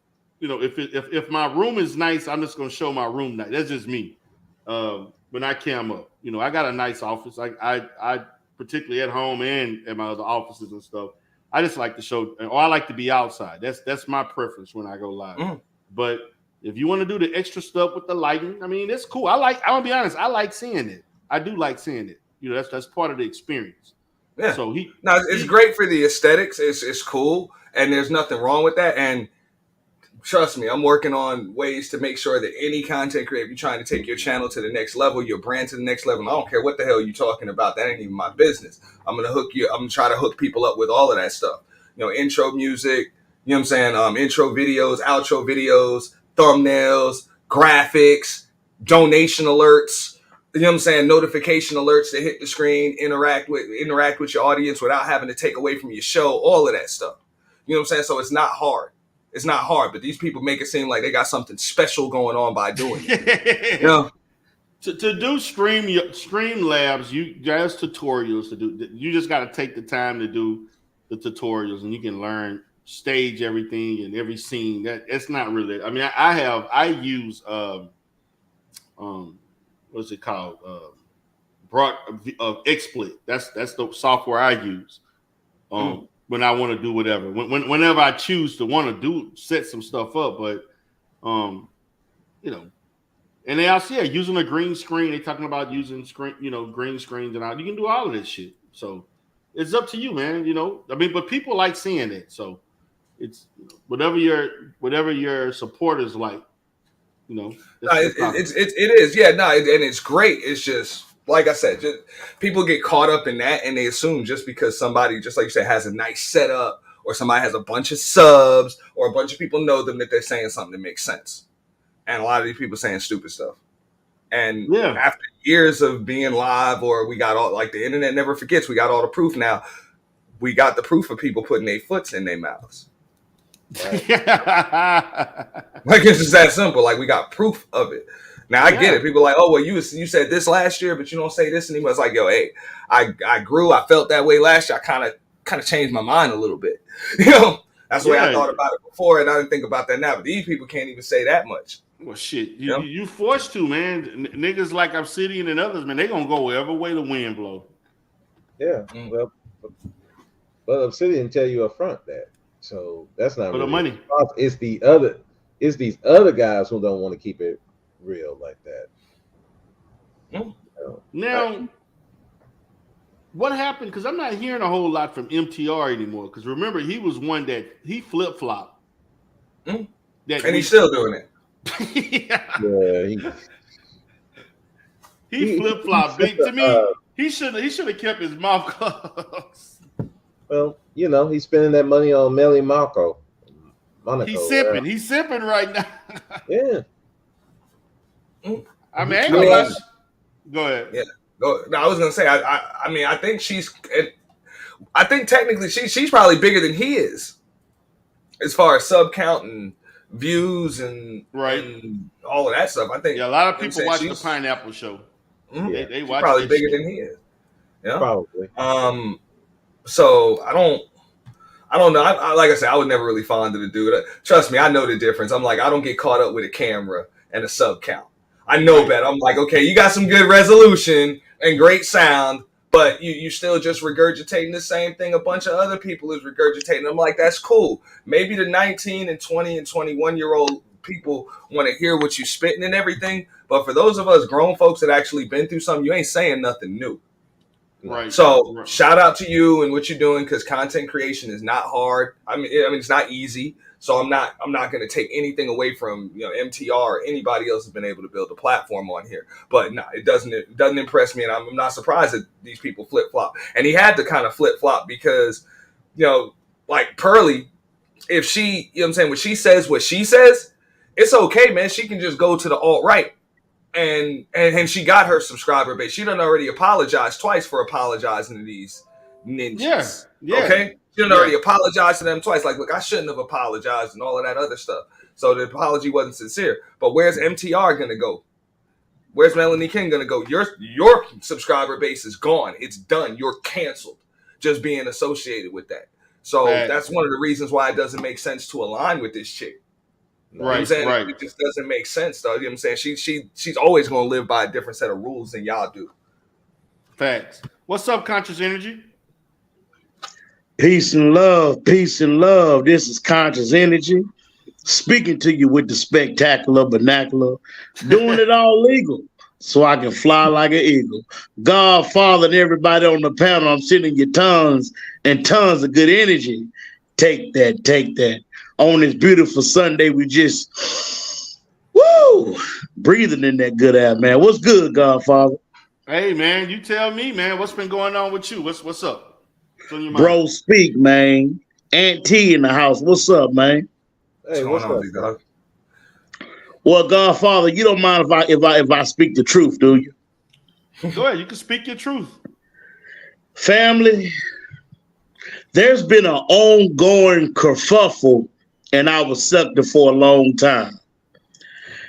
if my room is nice, I'm just gonna show my room nice. That's just me. When I cam up, I got a nice office. I particularly at home and at my other offices and stuff. I just like to show, or I like to be outside. That's my preference when I go live. Mm. But if you want to do the extra stuff with the lighting, I mean, it's cool. I'm gonna be honest. I like seeing it. I do like seeing it. That's part of the experience. Yeah. So it's great for the aesthetics. It's cool, and there's nothing wrong with that. And trust me, I'm working on ways to make sure that any content creator, if you're trying to take your channel to the next level, your brand to the next level, I don't care what the hell you're talking about. That ain't even my business. I'm going to try to hook people up with all of that stuff. Intro music, you know what I'm saying? Intro videos, outro videos, thumbnails, graphics, donation alerts, you know what I'm saying? Notification alerts to hit the screen, interact with your audience without having to take away from your show, all of that stuff. You know what I'm saying? So it's not hard. It's not hard, but these people make it seem like they got something special going on by doing it. To do stream labs, there's tutorials to do. You just got to take the time to do the tutorials, and you can learn stage everything and every scene. It's not really. I mean, I use what's it called? XSplit. That's the software I use. When I want to do whatever, whenever I choose to want to set some stuff up, but and they also using a green screen. They're talking about using green screens and all. You can do all of this shit. So it's up to you, man. I mean, but people like seeing it. So it's whatever your supporters like. It is. Yeah, no, and it's great. It's just. Like I said, just people get caught up in that and they assume just because somebody, just like you said, has a nice setup or somebody has a bunch of subs or a bunch of people know them that they're saying something that makes sense. And a lot of these people saying stupid stuff. And after years of being live, or we got all, like the internet never forgets, we got all the proof now. We got the proof of people putting their foots in their mouths. Right? Like it's just that simple. Like we got proof of it. Now I get it. People are like, oh well, you said this last year, but you don't say this anymore. It's like, yo, hey, I grew. I felt that way last year. I kind of changed my mind a little bit. That's the way I thought about it before, and I didn't think about that now. But these people can't even say that much. Well, shit, you forced to, man. Niggas like Obsidian and others, man, they gonna go wherever way the wind blow. Yeah, well, but Obsidian tell you up front that, so that's not for really the money. It's these other guys who don't want to keep it real like that. Now, what happened? Because I'm not hearing a whole lot from MTR anymore. Because remember, he was one that he flip flopped, and he's still doing it. Yeah, he flip flopped big. To me, he should have kept his mouth closed. Well, he's spending that money on Melly Monaco. He's sipping. He's sipping right now. Yeah. I mean, ain't no rush. Go ahead. Yeah. No, I was gonna say. I mean, I think I think technically she's probably bigger than he is, as far as sub count and views and all of that stuff. I think a lot of people watch the Pineapple Show. Mm-hmm. They watch probably bigger than he is. Yeah, probably. So I don't know. Like I said, I was never really fond of the dude. Trust me, I know the difference. I'm like, I don't get caught up with a camera and a sub count. I know better. I'm like, okay, you got some good resolution and great sound, but you still just regurgitating the same thing a bunch of other people is regurgitating. I'm like, that's cool. Maybe the 19 and 20 and 21-year-old people want to hear what you spitting and everything, but for those of us grown folks that actually been through something, you ain't saying nothing new. Right. So shout out to you and what you're doing, because content creation is not hard. I mean, it's not easy. So I'm not going to take anything away from MTR or anybody else has been able to build a platform on here. But no, it doesn't impress me, and I'm not surprised that these people flip flop. And he had to kind of flip flop because like Pearly, if she when she says what she says, it's okay, man. She can just go to the alt-right. And she got her subscriber base. She done already apologized twice for apologizing to these ninjas. Yeah. Okay? She done already apologized to them twice. Like, look, I shouldn't have apologized and all of that other stuff. So the apology wasn't sincere. But where's MTR going to go? Where's Melanie King going to go? Your subscriber base is gone. It's done. You're canceled just being associated with that. So that's one of the reasons why it doesn't make sense to align with this chick. You know what I'm saying? It just doesn't make sense, though. You know what I'm saying? She's always going to live by a different set of rules than y'all do. Facts. What's up, Conscious Energy? Peace and love. Peace and love. This is Conscious Energy speaking to you with the spectacular vernacular, doing it all legal so I can fly like an eagle. God, Father, and everybody on the panel, I'm sending you tons and tons of good energy. Take that. Take that. On this beautiful Sunday, we just, breathing in that good air, man. What's good, Godfather? Hey, man, you tell me, man. What's been going on with you? What's up? Bro, speak, man. Aunt T in the house. What's up, man? Hey, what's up, dog? Well, Godfather, you don't mind if I speak the truth, do you? Go ahead. You can speak your truth. Family, there's been an ongoing kerfuffle in our sector for a long time.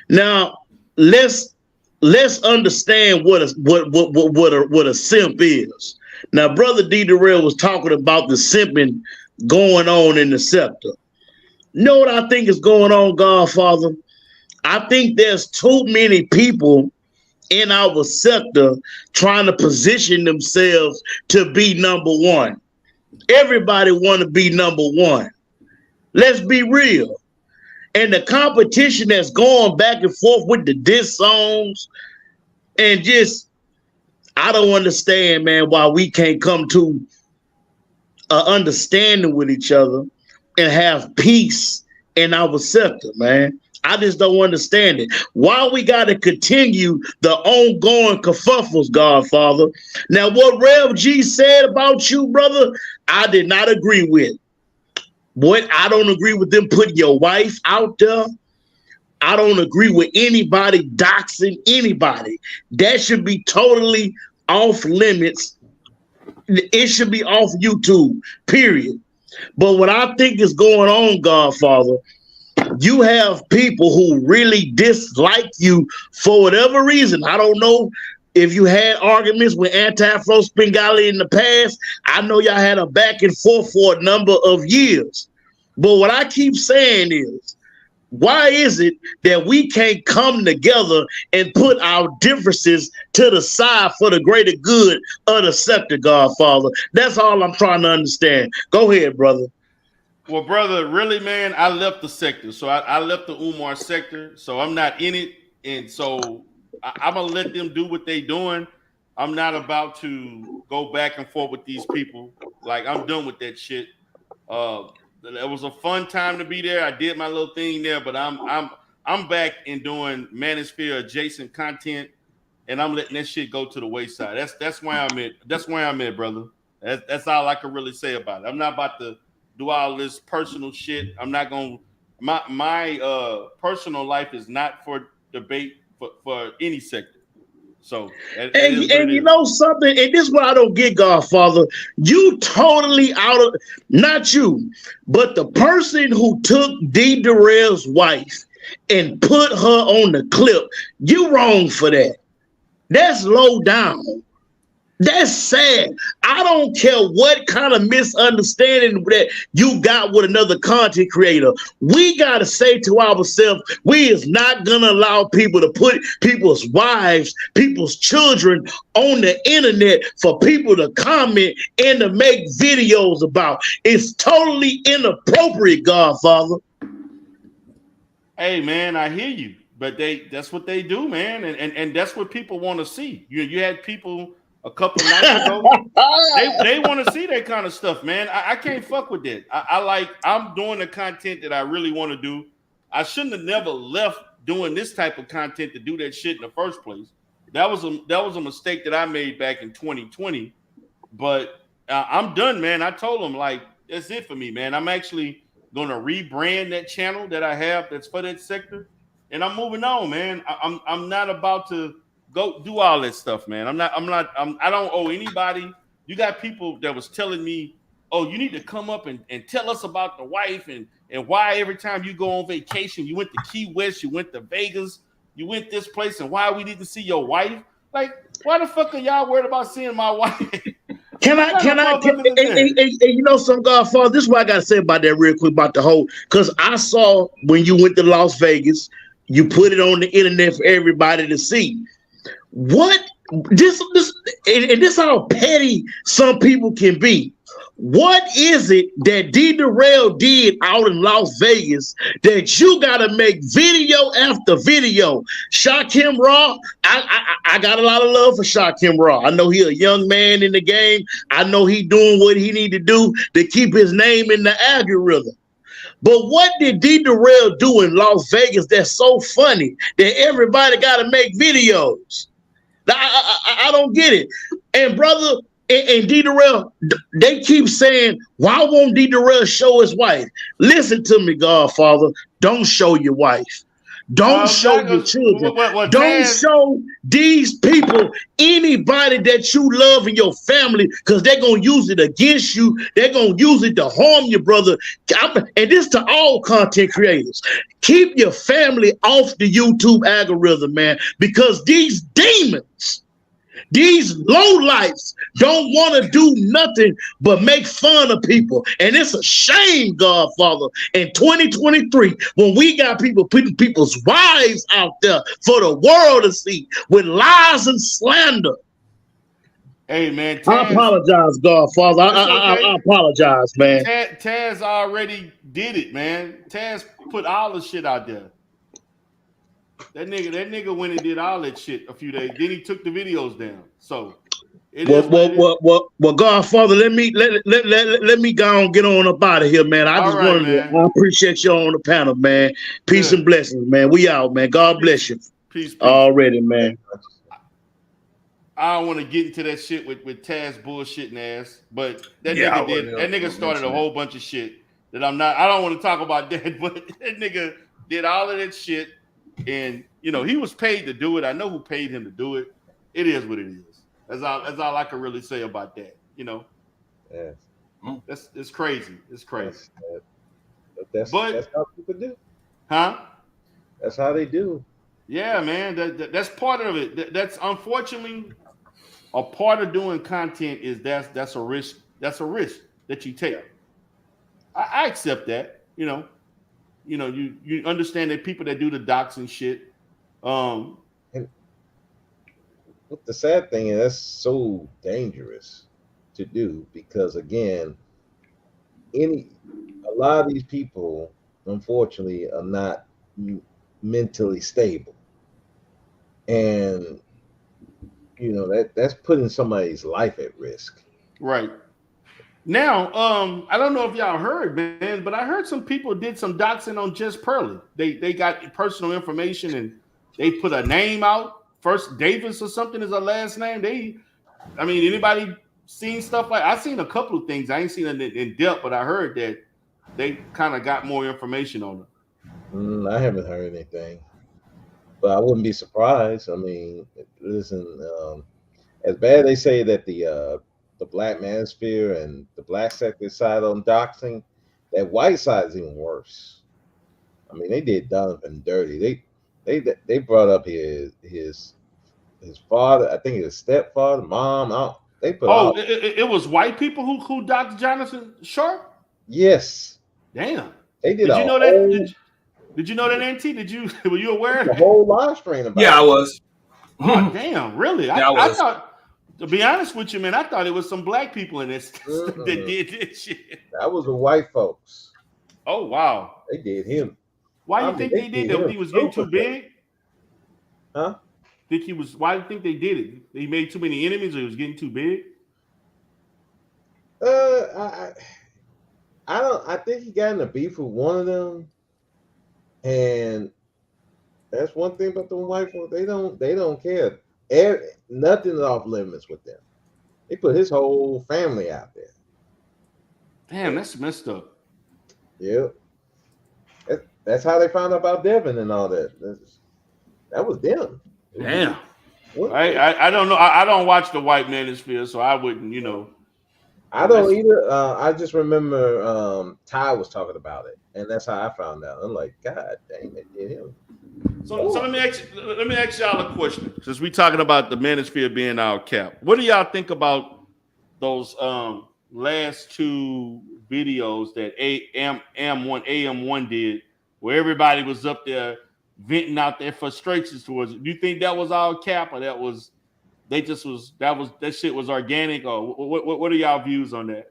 Now, let's understand what a simp is. Now, Brother D. Darrell was talking about the simping going on in the sector. You know what I think is going on, Godfather? I think there's too many people in our sector trying to position themselves to be number one. Everybody want to be number one. Let's be real. And the competition that's going back and forth with the diss songs and just, I don't understand, man, why we can't come to an understanding with each other and have peace in our sector, man. I just don't understand it. Why we got to continue the ongoing kerfuffles, Godfather? Now, what Rev G said about you, brother, I did not agree with. Boy, I don't agree with them putting your wife out there. I don't agree with anybody doxing anybody. That should be totally off limits. It should be off YouTube, period. But what I think is going on, Godfather, you have people who really dislike you for whatever reason. I don't know if you had arguments with Anti-Fro Spengali in the past. I know y'all had a back and forth for a number of years. But what I keep saying is, Why is it that we can't come together and put our differences to the side for the greater good of the sector, Godfather? That's all I'm trying to understand. Go ahead, brother. Well, brother, really, man, I left the sector. So I left the Umar sector. So I'm not in it. And so I'm going to let them do what they doing. I'm not about to go back and forth with these people. Like, I'm done with that shit. It was a fun time to be there. I did my little thing there, but I'm back and doing Manosphere adjacent content, and I'm letting that shit go to the wayside. That's where I'm at. That's where I'm at, brother. That's all I can really say about it. I'm not about to do all this personal shit. I'm not gonna. My personal life is not for debate for any sector. So and you know something, and this is what I don't get, Godfather. You totally out of, not you, but the person who took D. Darrell's wife and put her on the clip. You wrong for that. That's low down. That's sad. I don't care what kind of misunderstanding that you got with another content creator. We got to say to ourselves, we is not going to allow people to put people's wives, people's children on the internet for people to comment and to make videos about. It's totally inappropriate, Godfather. Hey, man, I hear you. But that's what they do, man. And that's what people want to see. You had people a couple nights ago. they want to see that kind of stuff, man. I can't fuck with that. I'm doing the content that I really want to do. I shouldn't have never left doing this type of content to do that shit in the first place. That was a mistake that I made back in 2020. But I'm done, man. I told them, like, that's it for me, man. I'm actually going to rebrand that channel that I have that's for that sector, and I'm moving on, man. I'm not about to go do all that stuff, man. I don't owe anybody. You got people that was telling me, oh, you need to come up and tell us about the wife and why every time you go on vacation, you went to Key West, you went to Vegas, you went this place, and why we need to see your wife. Like, why the fuck are y'all worried about seeing my wife? Can I, you know some, Godfather, this is what I got to say about that real quick about the whole, because I saw when you went to Las Vegas, you put it on the internet for everybody to see. What this and this how petty some people can be. What is it that D. Darrell did out in Las Vegas that you gotta make video after video? Shakim Raw, I got a lot of love for Shakim Raw. I know he a young man in the game. I know he doing what he need to do to keep his name in the algorithm. But what did D. Darrell do in Las Vegas that's so funny that everybody got to make videos? I don't get it. And brother, and D. Darrell, they keep saying, why won't D. Darrell show his wife? Listen to me, Godfather. Don't show your wife. Don't show your children. Don't show these people anybody that you love in your family, because they're going to use it against you. They're going to use it to harm you, brother. And this to all content creators. Keep your family off the YouTube algorithm, man, because these demons, these lowlifes don't want to do nothing but make fun of people. And it's a shame, Godfather, in 2023, when we got people putting people's wives out there for the world to see with lies and slander. Hey, man. Taz, I apologize, Godfather. I apologize, man. Taz already did it, man. Taz put all the shit out there. That nigga went and did all that shit a few days. Then he took the videos down. So well, Godfather, let me go and get on up out of here, man. I appreciate you on the panel, man. Peace and blessings, man. We out, man. God bless you. Peace. Already, man. I don't want to get into that shit with Taz bullshitting ass, but that nigga started a whole bunch of shit that I don't want to talk about that, but that nigga did all of that shit. And you know, he was paid to do it. I know who paid him to do it. It is what it is. That's all I can really say about that. You know, it's crazy. It's crazy. That's how people do. Huh? That's how they do. Yeah, man. That's part of it. That's unfortunately a part of doing content. Is that's a risk. That's a risk that you take. I accept that. You know. you understand that people that do the doxing shit. And what the sad thing is, that's so dangerous to do because again, a lot of these people, unfortunately, are not mentally stable, and that's putting somebody's life at risk. Right. Now, I don't know if y'all heard, man, but I heard some people did some doxing on Just Pearly. They got personal information and they put a name out. First Davis or something is her last name. Anybody seen stuff like? I seen a couple of things. I ain't seen it in depth, but I heard that they kind of got more information on her. I haven't heard anything, but I wouldn't be surprised. I mean, listen, as bad they say that the Black Manosphere and the Black sector side on doxing, that white side is even worse. I mean, they did Donovan dirty. They brought up his father, I think his stepfather, mom. They put it was white people who doxed Jonathan Sharp? Yes. Damn. They did. Did you know that? Did you know that, Auntie? Were you aware? The whole live stream about. Yeah, I was. Oh, damn, really? Yeah, I thought. To be honest with you, man, I thought it was some black people in this that did this shit. That was the white folks. Oh wow, they did him. Why do you think they did that? He was getting too big? Huh? Why do you think they did it? He made too many enemies, or he was getting too big? I think he got in a beef with one of them, and that's one thing about the white folks. They don't care. Nothing is off limits with them. They put his whole family out there. Damn, that's messed up. Yep. That's how they found out about Devin and all that. That was them. Damn. I don't know. I don't watch the White Manosphere, so I wouldn't, I don't either. I just remember Ty was talking about it, and that's how I found out. I'm like, God dang it, did him. So let me ask y'all a question. Since we talking about the Manosphere being our cap, what do y'all think about those last two videos that AM1 did, where everybody was up there venting out their frustrations towards it? Do you think that was all cap, or that shit was organic, or what are y'all views on that?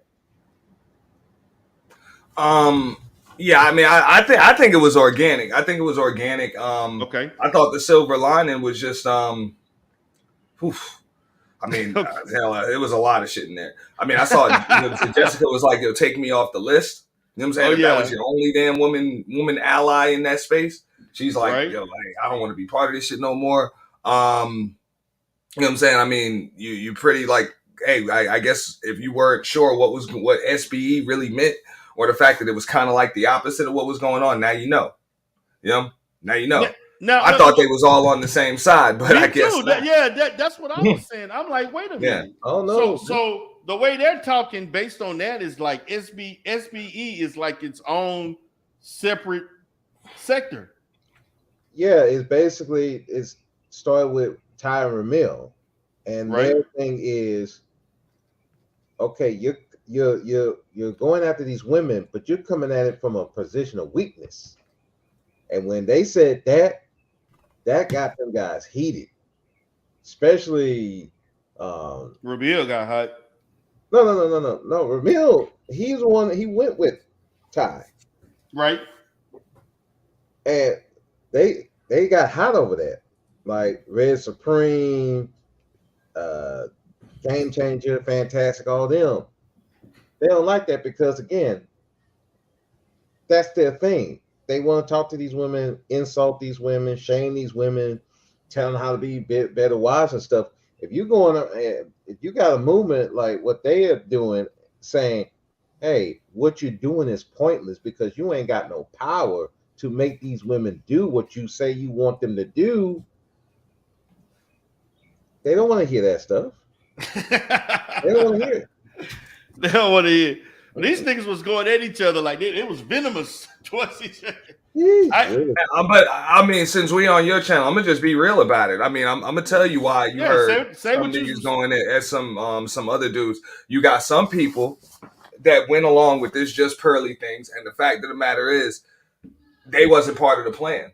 Yeah, I mean, I think it was organic. I think it was organic. Okay. I thought the silver lining was just hell, it was a lot of shit in there. I mean, I saw Jessica was like, "Yo, take me off the list." You know what I'm saying? That was your only damn woman ally in that space. She's like, right. Yo, I don't want to be part of this shit no more. You know what I'm saying? I mean, you pretty like, hey, I guess if you weren't sure what SBE really meant, or the fact that it was kind of like the opposite of what was going on, now you know. Now you know. I thought they was all on the same side, but I guess that's what I was saying. I'm like, wait a minute. Oh no. So the way they're talking based on that is like SBE is like its own separate sector. Yeah, it's started with Ty and Ramil, and their thing is, okay, you're going after these women, but you're coming at it from a position of weakness. And when they said that got them guys heated, especially Ramil got hot. No. Ramil, he's the one that he went with Ty, right? And they got hot over that, like Red Supreme, Game Changer, Fantastic, all them. They don't like that because, again, that's their thing. They want to talk to these women, insult these women, shame these women, tell them how to be better wives and stuff. If you got a movement like what they are doing, saying, hey, what you're doing is pointless because you ain't got no power to make these women do what you say you want them to do, they don't want to hear that stuff. They don't want to hear it. They don't want to hear. These niggas was going at each other like it was venomous towards each other. But I mean, since we on your channel, I'm gonna just be real about it. I mean, I'm gonna tell you why you heard some niggas going at some other dudes. You got some people that went along with this Just Pearly things, and the fact of the matter is, they wasn't part of the plan.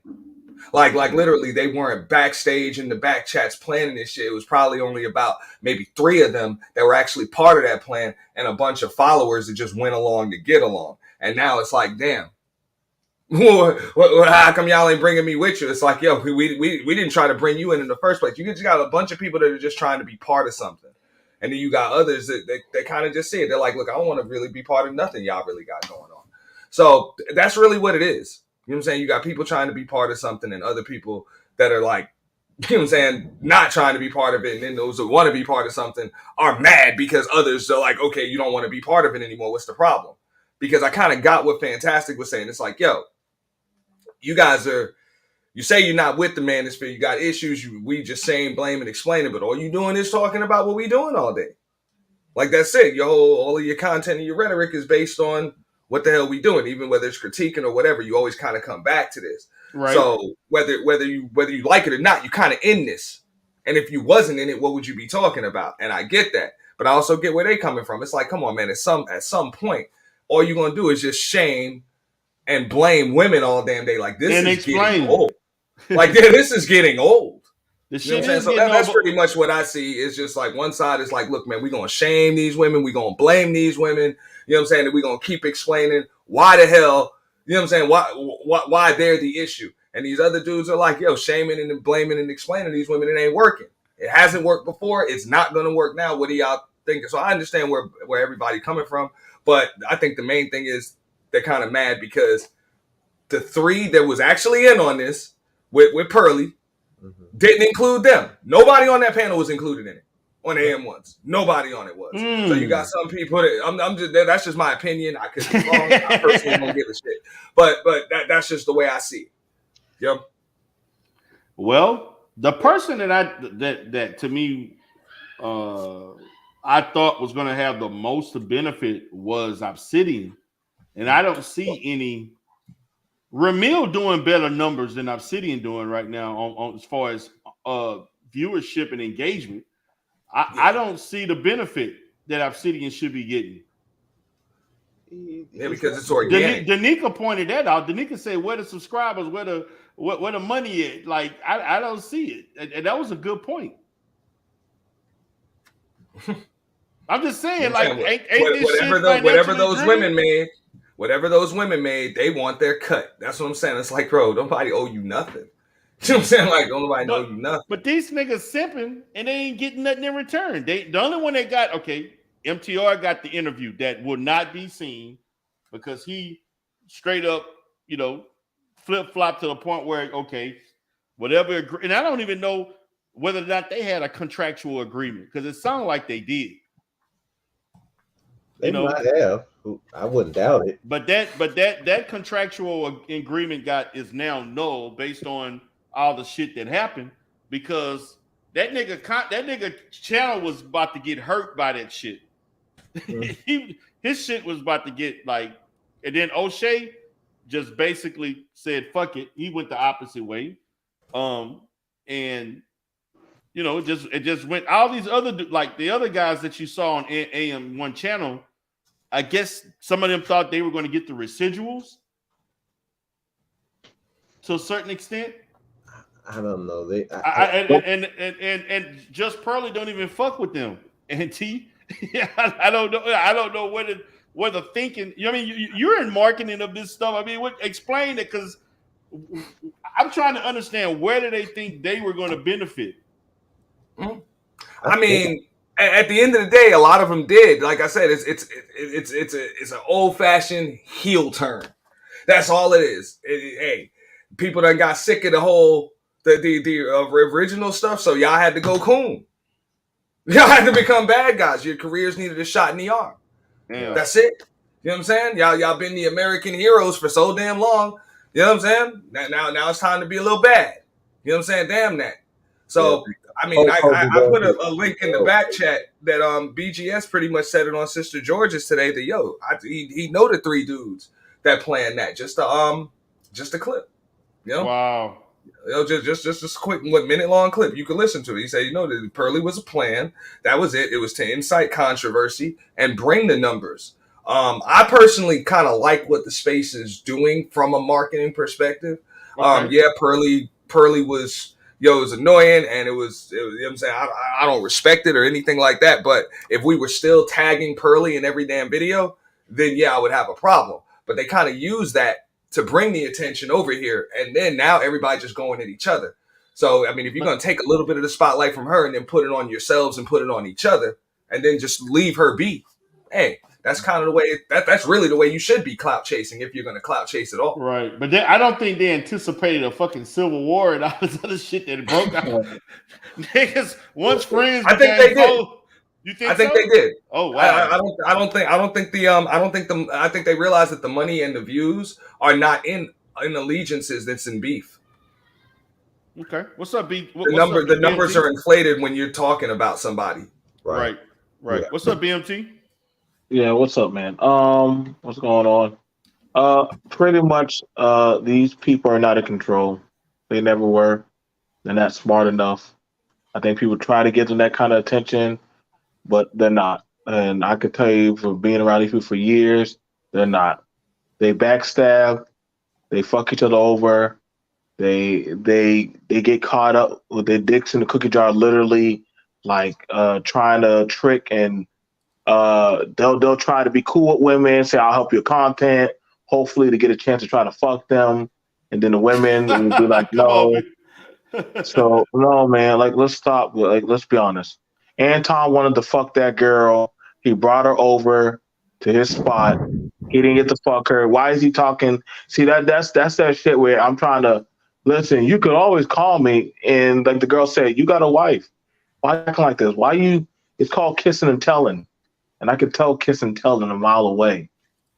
Like literally, they weren't backstage in the back chats planning this shit. It was probably only about maybe 3 of them that were actually part of that plan, and a bunch of followers that just went along to get along. And now it's like, damn, how come y'all ain't bringing me with you? It's like, yo, we didn't try to bring you in the first place. You just got a bunch of people that are just trying to be part of something. And then you got others that they kind of just see it. They're like, look, I don't want to really be part of nothing y'all really got going on. So that's really what it is. You know what I'm saying? You got people trying to be part of something and other people that are like, you know what I'm saying, not trying to be part of it. And then those who want to be part of something are mad because others are like, okay, you don't want to be part of it anymore. What's the problem? Because I kind of got what Fantastic was saying. It's like, yo, you guys are, you say you're not with the manosphere. You got issues. We just saying, blame and explaining, but all you doing is talking about what we doing all day. Like that's it. All of your content and your rhetoric is based on what the hell we doing, even whether it's critiquing or whatever. You always kind of come back to this. Right. So whether you like it or not, you kind of in this. And if you wasn't in it, what would you be talking about? And I get that, but I also get where they coming from. It's like, come on, man. At some point, all you're gonna do is just shame and blame women all damn day. Like this is getting old. Like this is getting old. You know what I'm saying? So that's pretty much what I see. Is just like one side is like, look, man, we're gonna shame these women, we're gonna blame these women. You know what I'm saying? And we're gonna keep explaining why the hell, you know what I'm saying, why they're the issue. And these other dudes are like, yo, shaming and blaming and explaining these women, it ain't working. It hasn't worked before, it's not gonna work now. What do y'all think? So I understand where everybody coming from, but I think the main thing is they're kind of mad because the 3 that was actually in on this with Pearly didn't include them. Nobody on that panel was included in it. On AM1s, nobody on it was. So you got some people that I'm just, that's just my opinion. I could be wrong. I personally don't give a shit. But that's just the way I see it. Yep. Well, the person that to me I thought was going to have the most benefit was Obsidian, and I don't see any Ramil doing better numbers than Obsidian doing right now on as far as viewership and engagement. I don't see the benefit that Obsidian should be getting. Yeah, because it's organic. Danica pointed that out. Danica said, "Where the subscribers? Where the money at?" Like I don't see it, and that was a good point. I'm just saying, like, ain't this whatever those women made, they want their cut. That's what I'm saying. It's like, bro, nobody owe you nothing. You know what I'm saying? Like, nobody know you nothing. But these niggas simping and they ain't getting nothing in return. The only one they got, okay, MTR got the interview that will not be seen because he straight up, flip-flop to the point where, okay, whatever. And I don't even know whether or not they had a contractual agreement because it sounded like they did. They might have. I wouldn't doubt it. But that contractual agreement is now null based on all the shit that happened because that nigga channel was about to get hurt by that shit. His shit was about to get like, and then O'Shea just basically said fuck it. He went the opposite way, and it just went. All these other like the other guys that you saw on AM1 channel. I guess some of them thought they were going to get the residuals to a certain extent. I don't know. And Just Pearly don't even fuck with them. And T, I don't know. I don't know where the thinking. I mean, you're in marketing of this stuff. I mean, explain it because I'm trying to understand where do they think they were going to benefit. I mean. At the end of the day, a lot of them did. Like I said, it's an old fashioned heel turn. That's all it is. Hey, people that got sick of the original stuff, so y'all had to go coon. Y'all had to become bad guys. Your careers needed a shot in the arm. Yeah. That's it. You know what I'm saying? Y'all been the American heroes for so damn long. You know what I'm saying? Now it's time to be a little bad. You know what I'm saying? Damn that. So. Yeah. I mean, I put a link in the back chat that BGS pretty much said it on Sister George's today that he know the 3 dudes that planned that just a clip, Wow. Just a quick minute long clip you can listen to it. He said that Pearly was a plan, that was it. It was to incite controversy and bring the numbers I personally kind of like what the space is doing from a marketing perspective. Okay. Yeah, Pearly was it was annoying, and it was you know what I'm saying, I don't respect it or anything like that. But if we were still tagging Pearly in every damn video, then yeah, I would have a problem. But they kind of use that to bring the attention over here, and then now everybody just going at each other. So I mean, if you're gonna take a little bit of the spotlight from her and then put it on yourselves and put it on each other, and then just leave her be, hey, that's kind of the way that's really the way you should be clout chasing if you're going to clout chase at all. Right, but I don't think they anticipated a fucking civil war and all this other shit that broke out. Niggas once friends. I think they did. You think? I think so? they did. Oh wow. I think they realized that the money and the views are not in allegiances. That's in beef. Okay. What's up, B? The numbers are inflated when you're talking about somebody. Right. Yeah. What's up, BMT? Yeah, what's up, man? What's going on? Pretty much, these people are not in control. They never were. They're not smart enough. I think people try to give them that kind of attention, but they're not. And I could tell you, for being around these people for years, they're not. They backstab. They fuck each other over. They get caught up with their dicks in the cookie jar, literally, like trying to trick and. They'll try to be cool with women, say I'll help your content, hopefully to get a chance to try to fuck them, and then the women will be like, no. So no, man, like let's stop. Like let's be honest. Anton wanted to fuck that girl. He brought her over to his spot. He didn't get to fuck her. Why is he talking? See that's that shit where I'm trying to listen. You could always call me, and like the girl said, you got a wife. Why acting like this? Why you? It's called kissing and telling. And I could tell kiss and telling a mile away.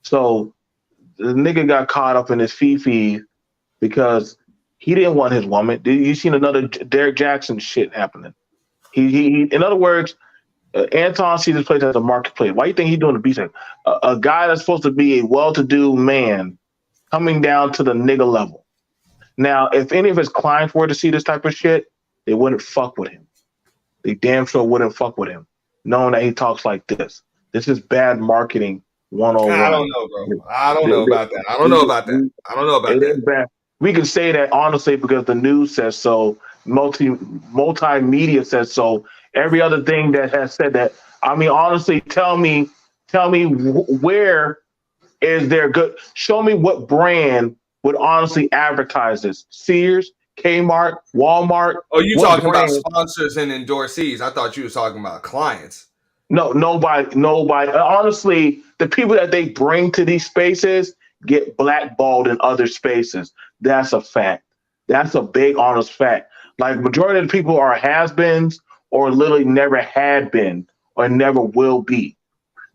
So the nigga got caught up in his fee because he didn't want his woman. You seen another Derek Jackson shit happening. He in other words, Anton sees this place as a marketplace. Why do you think he's doing the beat? A guy that's supposed to be a well-to-do man coming down to the nigga level. Now, if any of his clients were to see this type of shit, they wouldn't fuck with him. They damn sure wouldn't fuck with him, knowing that he talks like this. This is bad marketing 101. I don't know, bro. I don't know about that. We can say that honestly because the news says so, multimedia says so. Every other thing that has said that. I mean, honestly, tell me where is there good? Show me what brand would honestly advertise this. Sears, Kmart, Walmart. Oh, you talking about sponsors and endorsees? I thought you were talking about clients. No, nobody. Honestly, the people that they bring to these spaces get blackballed in other spaces. That's a fact. That's a big, honest fact. Like majority of the people are has-beens or literally never had been or never will be.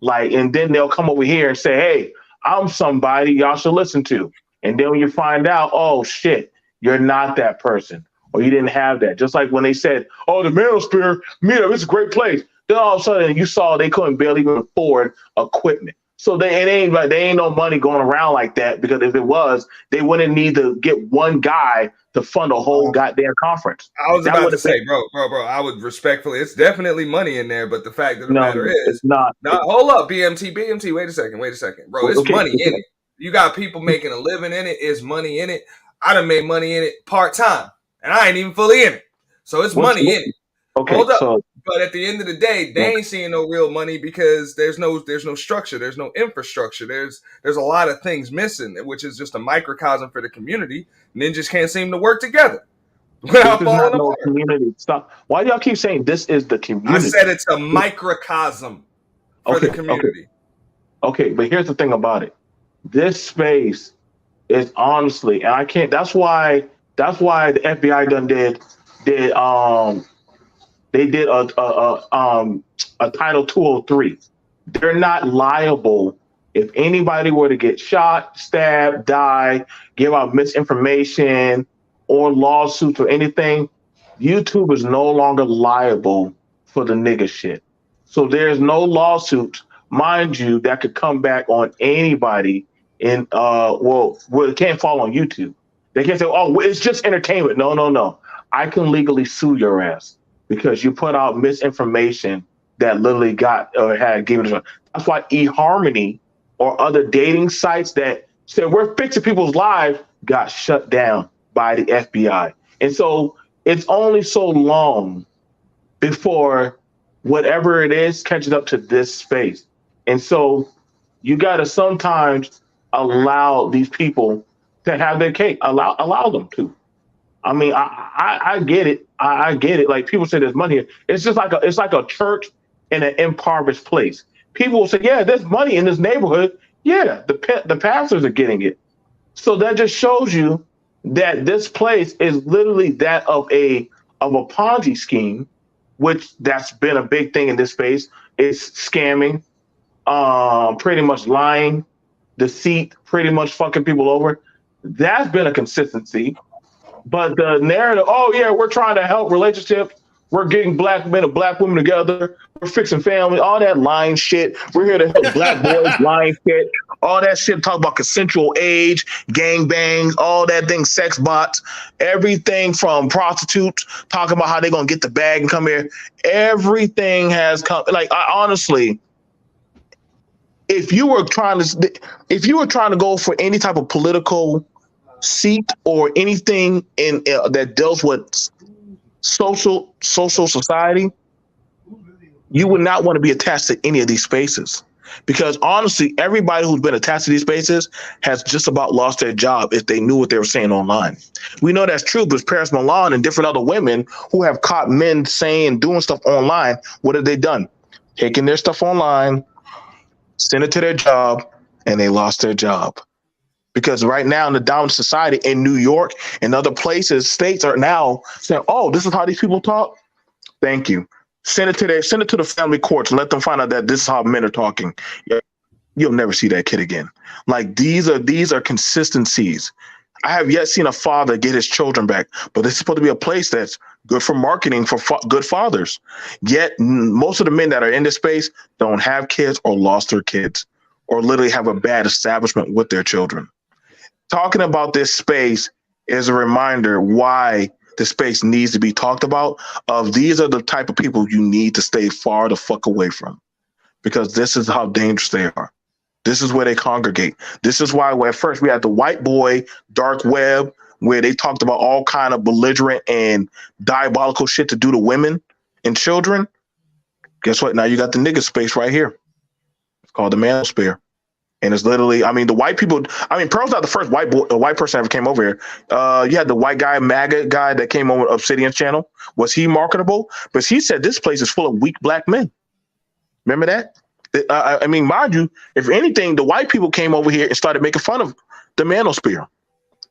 Like, and then they'll come over here and say, "Hey, I'm somebody y'all should listen to." And then when you find out, oh shit, you're not that person, or you didn't have that. Just like when they said, "Oh, the Manosphere meetup, it's a great place." Then all of a sudden you saw they couldn't barely even afford equipment. So they ain't no money going around like that, because if it was, they wouldn't need to get one guy to fund a whole goddamn conference. I was about to say, bro, I would respectfully, it's definitely money in there, but the fact of the matter is, it's not. Hold up, BMT, wait a second, bro, it's money in it. You got people making a living in it. It's money in it. I done made money in it part-time, and I ain't even fully in it. So it's money in it. Okay, hold up. But at the end of the day, they ain't seeing no real money because there's no structure, there's no infrastructure, there's a lot of things missing, which is just a microcosm for the community, and then just can't seem to work together without falling apart. Community. Stop. Why do y'all keep saying this is the community? I said it's a microcosm for the community. Okay, but here's the thing about it. This space is honestly, and I can't. That's why the FBI they did a Title 203. They're not liable if anybody were to get shot, stabbed, die, give out misinformation, or lawsuits or anything. YouTube is no longer liable for the nigga shit. So there's no lawsuit, mind you, that could come back on anybody in it can't fall on YouTube. They can't say, "Oh, it's just entertainment." No. I can legally sue your ass because you put out misinformation that literally got or had given. That's why eHarmony or other dating sites that said we're fixing people's lives got shut down by the FBI. And so it's only so long before whatever it is catches up to this space. And so you got to sometimes allow these people to have their cake. Allow them to. I mean, I get it. I get it. Like people say, there's money here. It's just like it's like a church in an impoverished place. People will say, yeah, there's money in this neighborhood. Yeah, the pastors are getting it. So that just shows you that this place is literally that of a Ponzi scheme, which that's been a big thing in this space. It's scamming, pretty much lying, deceit, pretty much fucking people over. That's been a consistency. But the narrative, oh yeah, we're trying to help relationships. We're getting black men and black women together. We're fixing family. All that lying shit. We're here to help black boys. Lying shit. All that shit. Talk about consensual age, gang bangs, all that thing, sex bots, everything from prostitutes talking about how they're gonna get the bag and come here. Everything has come. Like honestly, if you were trying to go for any type of political seat or anything in that deals with social society, you would not want to be attached to any of these spaces, because honestly, everybody who's been attached to these spaces has just about lost their job if they knew what they were saying online. We know that's true, because Paris Milan and different other women who have caught men saying, doing stuff online, what have they done? Taking their stuff online, send it to their job, and they lost their job. Because right now in the dominant society in New York and other places, states are now saying, "Oh, this is how these people talk." Thank you. Send it to the family courts and let them find out that this is how men are talking. You'll never see that kid again. Like these are consistencies. I have yet seen a father get his children back, but it's supposed to be a place that's good for marketing for good fathers. Yet most of the men that are in this space don't have kids or lost their kids or literally have a bad establishment with their children. Talking about this space is a reminder why the space needs to be talked about. These are the type of people you need to stay far the fuck away from, because this is how dangerous they are. This is where they congregate. This is why at first we had the white boy dark web, where they talked about all kind of belligerent and diabolical shit to do to women and children. Guess what? Now you got the nigga space right here. It's called the Manosphere. And it's literally, I mean, the white people, I mean, Pearl's not the first white person ever came over here. You had the white guy, MAGA guy that came over Obsidian's channel. Was he marketable? But he said this place is full of weak black men. Remember that? I mean, mind you, if anything, the white people came over here and started making fun of the Manosphere.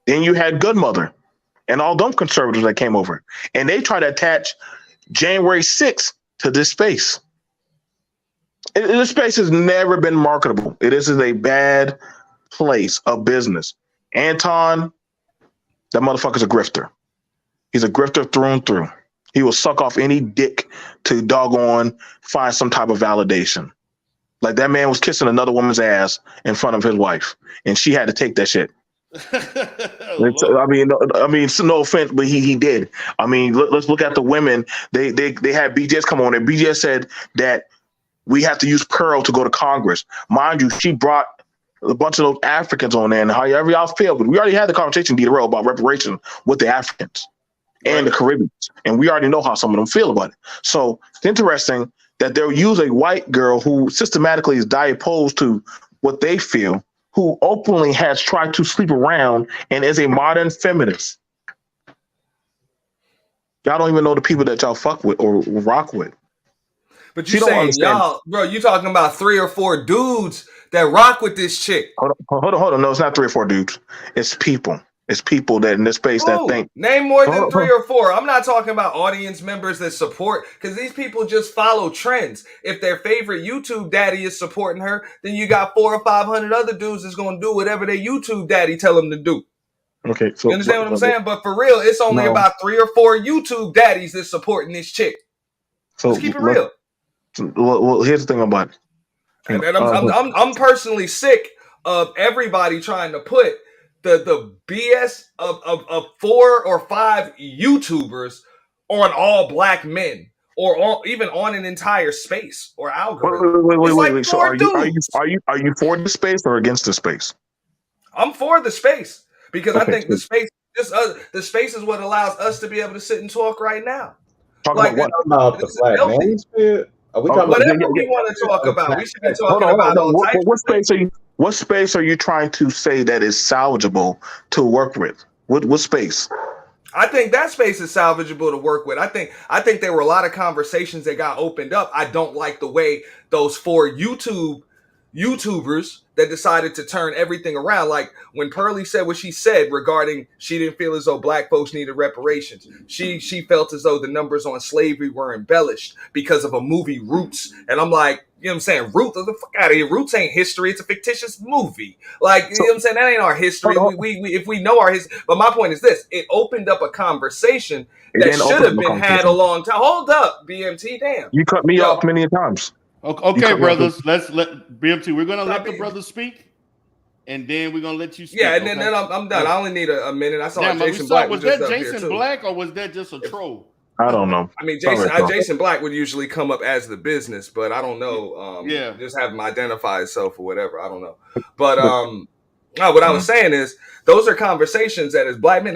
Then you had Goodmother and all them conservatives that came over. And they tried to attach January 6th to this space. This space has never been marketable. This is a bad place of business. Anton, that motherfucker's a grifter. He's a grifter through and through. He will suck off any dick to doggone find some type of validation. Like that man was kissing another woman's ass in front of his wife, and she had to take that shit. I mean, so no offense, but he did. I mean, let's look at the women. They had BJS come on, and BJS said that we have to use Pearl to go to Congress. Mind you, she brought a bunch of those Africans on there, and however y'all feel, but we already had the conversation, D-Row, about reparations with the Africans and the Caribbeans, and we already know how some of them feel about it. So it's interesting that they'll use a white girl who systematically is opposed to what they feel, who openly has tried to sleep around and is a modern feminist. Y'all don't even know the people that y'all fuck with or rock with. But you saying y'all, bro, you talking about 3 or 4 dudes that rock with this chick. Hold on. No, it's not 3 or 4 dudes. It's people. It's people that in this space that think. Name more than 3 or 4. I'm not talking about audience members that support, because these people just follow trends. If their favorite YouTube daddy is supporting her, then you got 400 or 500 other dudes that's going to do whatever their YouTube daddy tell them to do. Okay, so you understand what I'm saying? But for real, it's only about 3 or 4 YouTube daddies that's supporting this chick. So let's keep it real. Well, here's the thing about it. And I'm personally sick of everybody trying to put the BS of 4 or 5 YouTubers on all black men, or even on an entire space or algorithm. Wait. So are you for the space or against the space? I'm for the space because I think so the space is what allows us to be able to sit and talk right now. Talk about what? About the Black Manosphere? Are we talking whatever about we want to talk about? We should be talking about all types what of space things. are you? What space are you trying to say that is salvageable to work with? What space? I think that space is salvageable to work with. I think there were a lot of conversations that got opened up. I don't like the way those 4 YouTubers that decided to turn everything around. Like when Pearly said what she said regarding she didn't feel as though black folks needed reparations. She felt as though the numbers on slavery were embellished because of a movie, Roots. And I'm like, you know what I'm saying? Roots, the fuck out of here. Roots ain't history. It's a fictitious movie. Like, you know what I'm saying? That ain't our history. We if we know our history. But my point is this. It opened up a conversation that should have been had a long time. Hold up, BMT, damn. You cut me off many times. Okay, brothers. Let's let BMT. We're gonna let the brothers speak, and then we're gonna let you speak. Yeah, and then I'm done. I only need a minute. I saw Jason Black. Was that Jason Black or was that just a troll? I don't know. I mean, Jason Black would usually come up as the business, but I don't know. Just have him identify himself or whatever. I don't know. But no, what I was saying is those are conversations that as black men,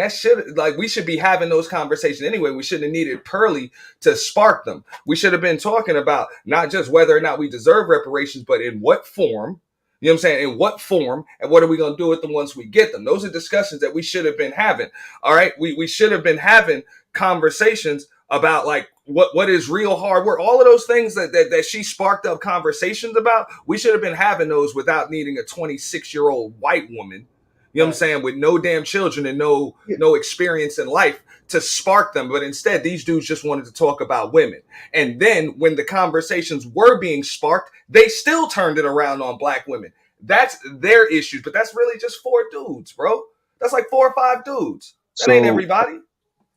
we should be having those conversations anyway. We shouldn't have needed Pearly to spark them. We should have been talking about not just whether or not we deserve reparations, but in what form. You know what I'm saying? In what form, and what are we going to do with them once we get them? Those are discussions that we should have been having. All right, we should have been having conversations about like what is real hard work. All of those things that she sparked up conversations about, we should have been having those without needing a 26-year-old white woman, you know what I'm saying, with no damn children and no experience in life to spark them. But instead, these dudes just wanted to talk about women. And then when the conversations were being sparked, they still turned it around on black women. That's their issues. But that's really just 4 dudes, bro. That's like 4 or 5 dudes. That ain't everybody.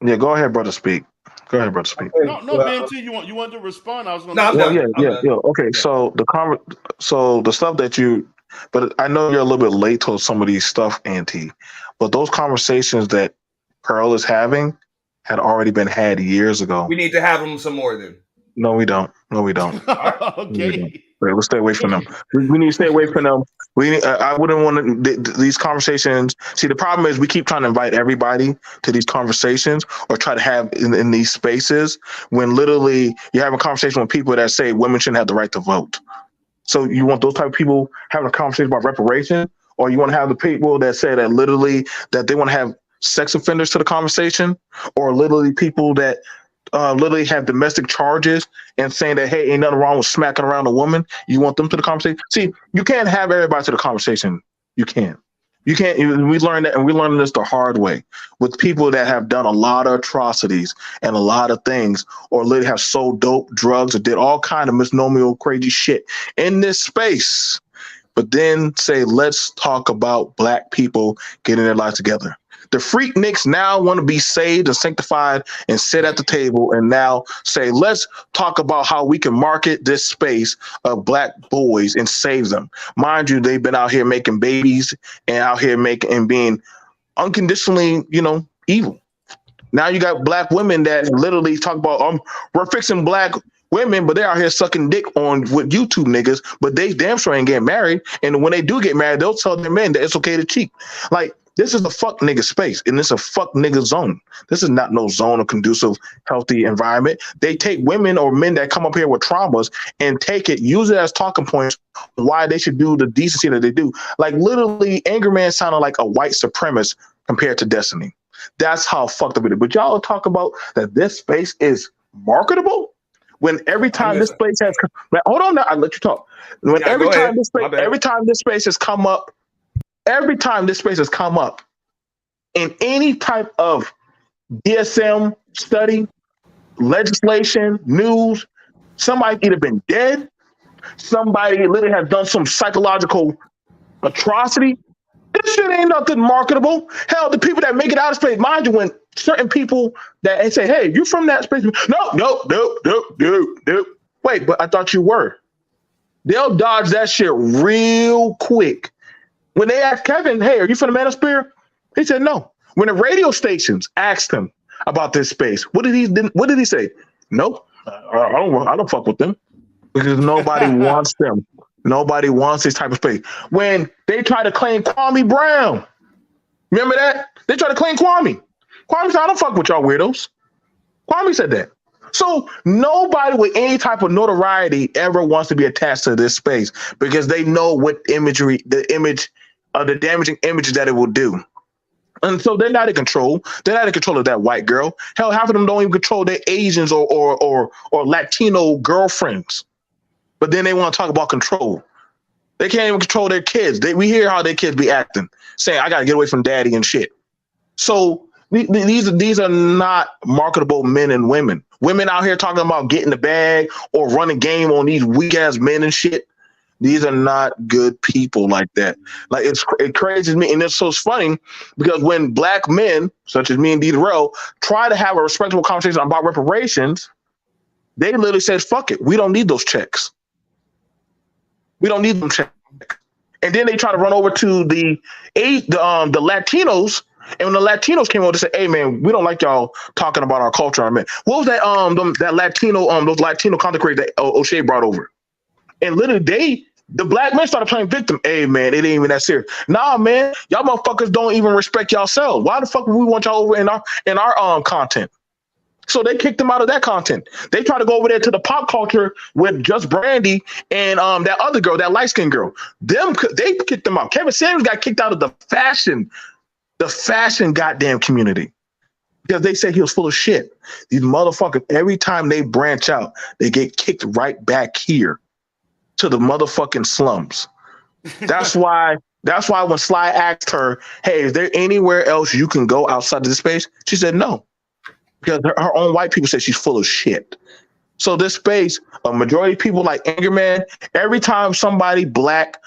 Yeah, go ahead, brother. Speak. Go ahead, brother. Speak. No, BMT. You want to respond? I was going to. No, I'm done. Yeah. Okay, so the stuff that you, but I know you're a little bit late to some of these stuff, Auntie. But those conversations that Pearl is having had already been had years ago. We need to have them some more then. No, we don't. Okay. Let's stay away from them. We need to stay away from them. I wouldn't want these conversations. See, the problem is we keep trying to invite everybody to these conversations or try to have in these spaces when literally you're having a conversation with people that say women shouldn't have the right to vote. So you want those type of people having a conversation about reparation, or you want to have the people that say that literally that they want to have sex offenders to the conversation, or literally people that literally have domestic charges and saying that, hey, ain't nothing wrong with smacking around a woman. You want them to the conversation? See, you can't have everybody to the conversation. You can't. We learned that, and we learned this the hard way with people that have done a lot of atrocities and a lot of things, or literally have sold dope, drugs, or did all kind of misnomer crazy shit in this space. But then say, let's talk about black people getting their lives together. The freakniks now want to be saved and sanctified and sit at the table and now say, let's talk about how we can market this space of black boys and save them. Mind you, they've been out here making babies and out here being unconditionally, evil. Now you got black women that literally talk about, we're fixing black women, but they're out here sucking dick with YouTube niggas, but they damn sure ain't getting married. And when they do get married, they'll tell their men that it's okay to cheat. Like, this is a fuck nigga space, and it's a fuck nigga zone. This is not no zone of conducive, healthy environment. They take women or men that come up here with traumas and use it as talking points why they should do the decency that they do. Like, literally, Angry Man sounded like a white supremacist compared to Destiny. That's how fucked up it is. But y'all talk about that this space is marketable when every time this space has hold on now, I'll let you talk. When every time this space has come up, every time this space has come up in any type of DSM study, legislation, news, somebody either been dead, somebody literally has done some psychological atrocity. This shit ain't nothing marketable. Hell, the people that make it out of space, mind you, when certain people that say, hey, you from that space? No. Wait, but I thought you were. They'll dodge that shit real quick. When they asked Kevin, hey, are you from the Manosphere? He said no. When the radio stations asked him about this space, what did he say? Nope. I don't fuck with them because nobody wants them. Nobody wants this type of space. When they try to claim Kwame Brown, remember that? They try to claim Kwame. Kwame said, I don't fuck with y'all weirdos. Kwame said that. So nobody with any type of notoriety ever wants to be attached to this space because they know what imagery, the damaging images that it will do. And so they're not in control. They're not in control of that white girl. Hell, half of them don't even control their Asians or Latino girlfriends. But then they want to talk about control. They can't even control their kids. We hear how their kids be acting, saying, I got to get away from daddy and shit. So these are not marketable men and women. Women out here talking about getting the bag or running game on these weak-ass men and shit. These are not good people like that. Like it crazes me, and it's so funny because when black men, such as me and D. Darrell, try to have a respectable conversation about reparations, they literally says, fuck it. We don't need those checks. We don't need them checks. And then they try to run over to the Latinos. And when the Latinos came over, they said, hey man, we don't like y'all talking about our culture. I mean, what was that that Latino those Latino content creators that O'Shea brought over? And literally the black men started playing victim. Hey man, it ain't even that serious. Nah, man, y'all motherfuckers don't even respect yourselves. Why the fuck would we want y'all over in our content? So they kicked them out of that content. They tried to go over there to the pop culture with Just Brandy and that other girl, that light-skinned girl. They kicked them out. Kevin Samuels got kicked out of the fashion goddamn community because they said he was full of shit. These motherfuckers, every time they branch out, they get kicked right back here to the motherfucking slums. That's why when Sly asked her, hey, is there anywhere else you can go outside of this space? She said no. Because her own white people say she's full of shit. So this space, a majority of people like Angerman, every time somebody black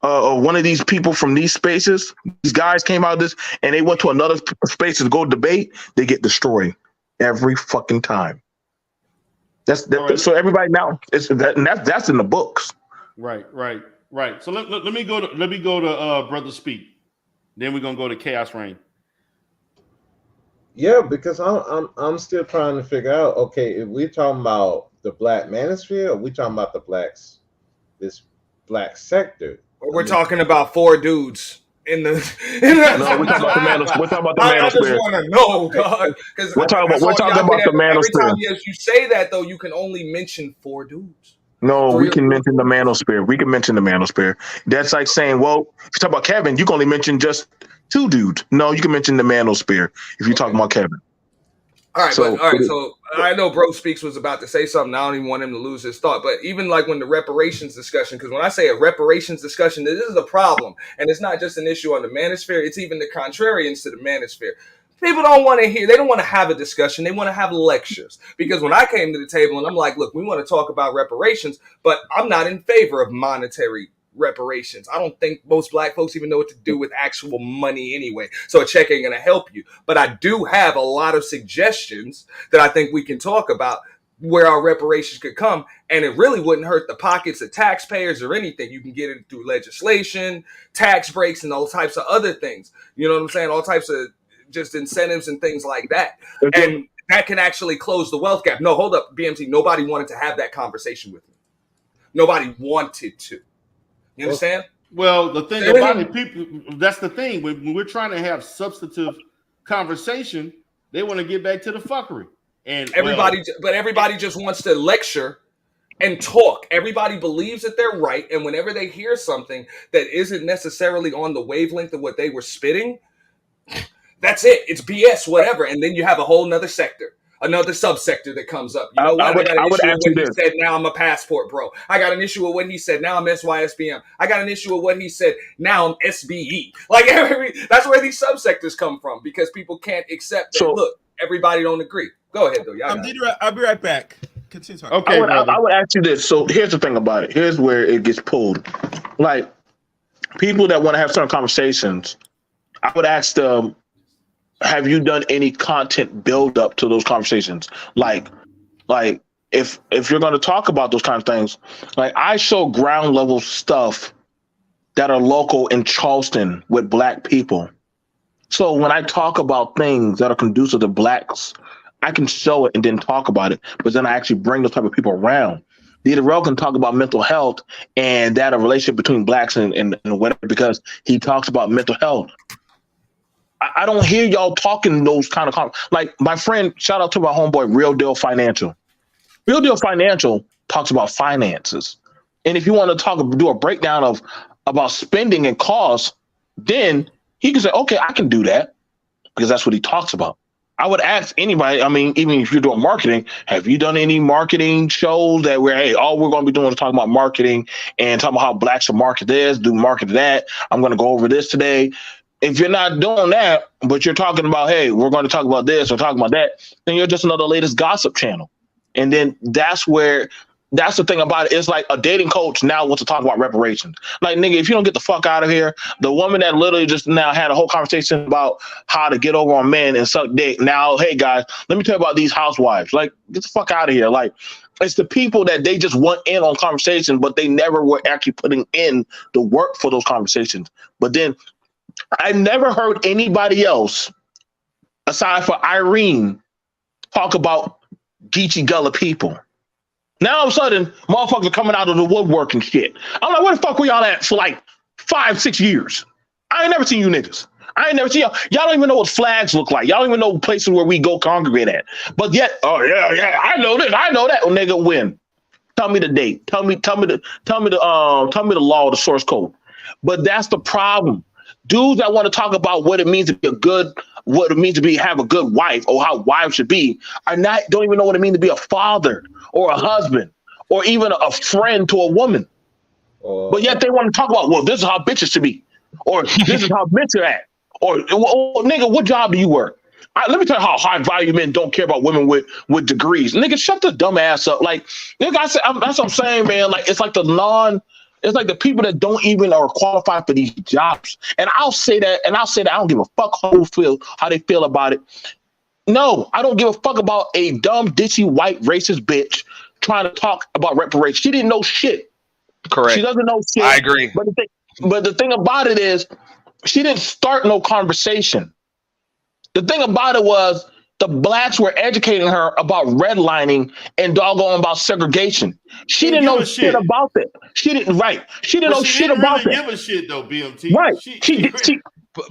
or one of these people from these spaces, these guys came out of this and they went to another space to go debate, they get destroyed every fucking time. Right. So everybody now that's in the books. Right. So let me go to Brother Speak. Then we're gonna go to Chaos Reign. Yeah, because I'm still trying to figure out. Okay, if we're talking about the black manosphere, or we talking about this black sector. We're talking about four dudes in the. No, we're talking about the manosphere. We're talking about the manosphere. I just want to know, God, because we're talking about the manosphere. Every time you say that, though, you can only mention four dudes. No, we can mention the manosphere. We can mention the manosphere. That's like saying, well, if you talk about Kevin, you can only mention just two dudes. No, you can mention the manosphere if you're talking about Kevin. All right, so I know Bro Speaks was about to say something. I don't even want him to lose his thought. But even like when the reparations discussion, because when I say a reparations discussion, this is a problem. And it's not just an issue on the manosphere. It's even the contrarians to the manosphere. People don't want to hear. They don't want to have a discussion. They want to have lectures. Because when I came to the table and I'm like, look, we want to talk about reparations, but I'm not in favor of monetary reparations. I don't think most black folks even know what to do with actual money anyway. So a check ain't going to help you. But I do have a lot of suggestions that I think we can talk about where our reparations could come. And it really wouldn't hurt the pockets of taxpayers or anything. You can get it through legislation, tax breaks, and all types of other things. You know what I'm saying? All types of just incentives and things like that. And that can actually close the wealth gap. No, hold up, BMT. Nobody wanted to have that conversation with me. Nobody wanted to. You understand? Well, the thing about it, people, that's the thing. When we're trying to have substantive conversation, they want to get back to the fuckery. And everybody just wants to lecture and talk. Everybody believes that they're right. And whenever they hear something that isn't necessarily on the wavelength of what they were spitting, that's it. It's BS, whatever. And then you have a whole nother sector. Another subsector that comes up. You know what? I got an issue with what he said. Now I'm a passport bro. I got an issue with what he said. Now I'm SYSBM. I got an issue with what he said. Now I'm SBE. Like that's where these subsectors come from because people can't accept that. Look, everybody don't agree. Go ahead, though. I'll be right back. Continue talking. Okay, I would ask you this. So here's the thing about it. Here's where it gets pulled. Like people that want to have certain conversations, I would ask them, have you done any content build up to those conversations? Like if you're going to talk about those kind of things, like I show ground level stuff that are local in Charleston with black people. So when I talk about things that are conducive to blacks I can show it and then talk about it, but then I actually bring those type of people around. Darrell can talk about mental health and that a relationship between blacks and whatever, because he talks about mental health. I don't hear y'all talking those kind of like my friend. Shout out to my homeboy, Real Deal Financial. Real Deal Financial talks about finances, and if you want to do a breakdown of about spending and costs, then he can say, okay, I can do that because that's what he talks about. I would ask anybody, I mean, even if you're doing marketing, have you done any marketing shows that where, hey, all we're going to be doing is talking about marketing and talking about how blacks should market this, do market that. I'm going to go over this today. If you're not doing that, but you're talking about, hey, we're going to talk about this or talking about that, then you're just another latest gossip channel. And then that's the thing about it. It's like a dating coach now wants to talk about reparations. Like, nigga, if you don't get the fuck out of here, the woman that literally just now had a whole conversation about how to get over on men and suck dick. Now, hey, guys, let me tell you about these housewives. Like, get the fuck out of here. Like, it's the people that they just want in on conversation, but they never were actually putting in the work for those conversations. But then I never heard anybody else, aside from Irene, talk about Geechee Gullah people. Now all of a sudden, motherfuckers are coming out of the woodwork and shit. I'm like, where the fuck were y'all at for like 5-6 years? I ain't never seen you niggas. I ain't never seen y'all. Y'all don't even know what flags look like. Y'all don't even know places where we go congregate at. But yet, oh yeah, I know this, I know that. Oh, nigga, when? Tell me the date. Tell me the law, the source code. But that's the problem. Dudes that want to talk about what it means to be have a good wife or how wives should be don't even know what it means to be a father or a husband or even a friend to a woman. But yet they want to talk about, well, this is how bitches should be, or this is how bitches act, or nigga, what job do you work? Let me tell you how high value men don't care about women with degrees. Nigga, shut the dumb ass up. Like, nigga, that's what I'm saying, man. Like, it's like the people that don't even are qualified for these jobs. And I'll say that I don't give a fuck how they feel about it. No, I don't give a fuck about a dumb, ditchy, white, racist bitch trying to talk about reparations. She didn't know shit. Correct. She doesn't know shit. I agree. But the thing about it is, she didn't start no conversation. The thing about it was, the blacks were educating her about redlining and doggone about segregation. She didn't know shit about that. She didn't know shit about that. Give a shit though, BMT. Right.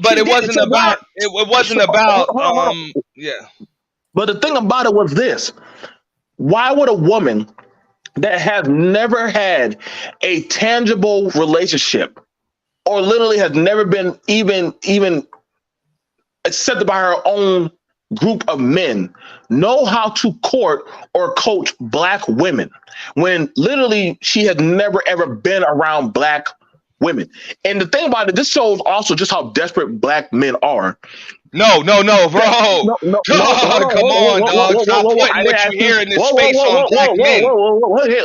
But it wasn't about. It wasn't about. Yeah. But the thing about it was this: why would a woman that has never had a tangible relationship, or literally has never been even accepted by her own group of men, know how to court or coach black women when literally she has never ever been around black women? And the thing about it, this shows also just how desperate black men are. No, bro. No, come on, dog. Stop putting what you hear in this space on black men.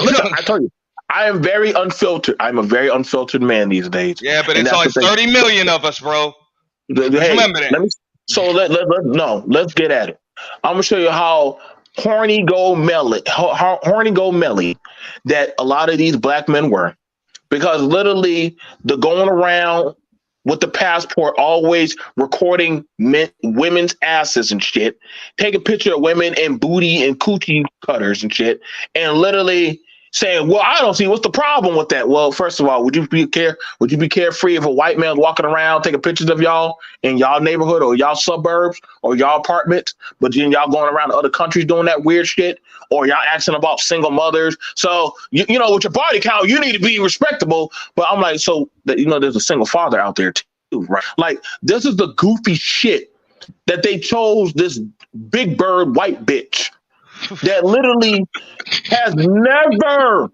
Listen, I tell you, I am very unfiltered. I'm a very unfiltered man these days. Yeah, but it's like 30 million of us, bro. Remember that. Let's get at it. I'm gonna show you how horny go melly that a lot of these black men were, because literally the going around with the passport, always recording women's asses and shit, take a picture of women and booty and coochie cutters and shit, and literally saying, well, I don't see what's the problem with that. Well, first of all, would you be carefree if a white man walking around taking pictures of y'all in y'all neighborhood or y'all suburbs or y'all apartments, but then y'all going around to other countries doing that weird shit, or y'all asking about single mothers? So you know, with your body count, you need to be respectable. But I'm like, so there's a single father out there too, right? Like, this is the goofy shit that they chose this big bird white bitch that literally has never,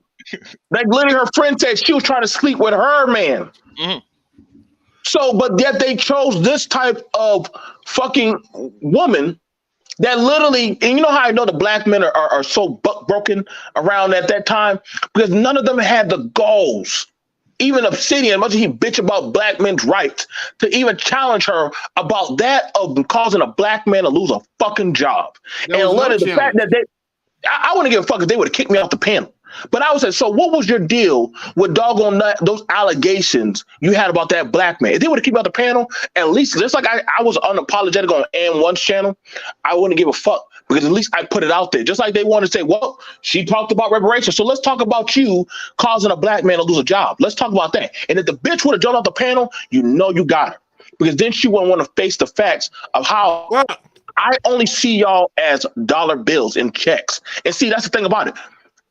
like, literally her friend said she was trying to sleep with her man. Mm-hmm. So, but yet they chose this type of fucking woman that literally, and you know how I know the black men are so broken around at that time? Because none of them had the goals. Even Obsidian, much as he bitch about black men's rights, to even challenge her about that of causing a black man to lose a fucking job. And literally the fact that I wouldn't give a fuck if they would have kicked me off the panel. But I would say, so what was your deal with doggone those allegations you had about that black man? If they would have kicked me off the panel, at least just like I was unapologetic on N1's channel, I wouldn't give a fuck, because at least I put it out there. Just like they want to say, well, she talked about reparations, so let's talk about you causing a black man to lose a job. Let's talk about that. And if the bitch would have jumped off the panel, you know you got her, because then she wouldn't want to face the facts of how I only see y'all as dollar bills and checks. And see, that's the thing about it.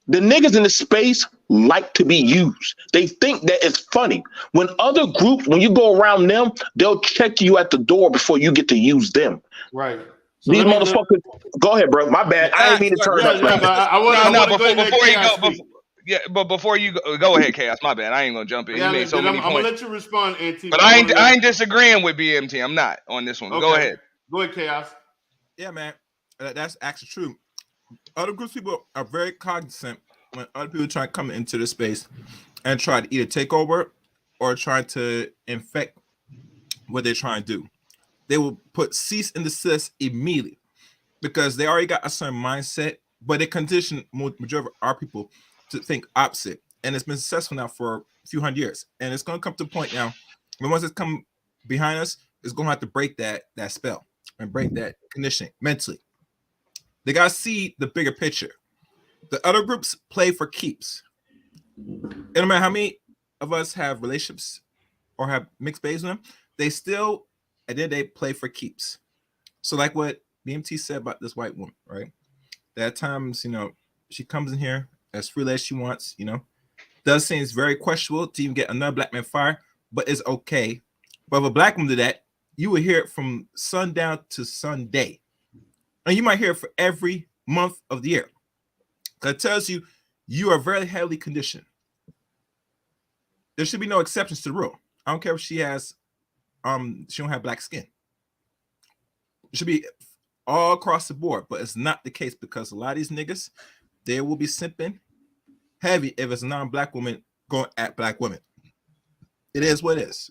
The niggas in this space like to be used. They think that it's funny. When other groups, when you go around them, they'll check you at the door before you get to use them. Right. So these motherfuckers. Go ahead, bro. My bad. I ain't mean to turn up. Before you go ahead, Chaos. My bad. I ain't gonna jump in. Yeah, you made so many points. I'm gonna let you respond, Auntie. But I ain't disagreeing with BMT. I'm not on this one. Okay. Go ahead. Go ahead, Chaos. Yeah, man. That's actually true. Other groups of people are very cognizant when other people try to come into the space and try to either take over or try to infect what they're trying to do. They will put cease and desist immediately because they already got a certain mindset, but they condition majority of our people to think opposite. And it's been successful now for a few hundred years. And it's going to come to a point now when once it's come behind us, it's going to have to break that spell and break that conditioning mentally. They got to see the bigger picture. The other groups play for keeps. And no matter how many of us have relationships or have mixed babes with them, they still, and then they play for keeps. So like what BMT said about this white woman, right? That at times, she comes in here as freely as she wants, does things very questionable to even get another black man fired, but it's okay. But if a black woman did that, you would hear it from sundown to Sunday. And you might hear it for every month of the year. That tells you you are very heavily conditioned. There should be no exceptions to the rule. I don't care if she has, she don't have black skin. It should be all across the board, but it's not the case because a lot of these niggas, they will be simping heavy if it's a non-black woman going at black women. It is what it is.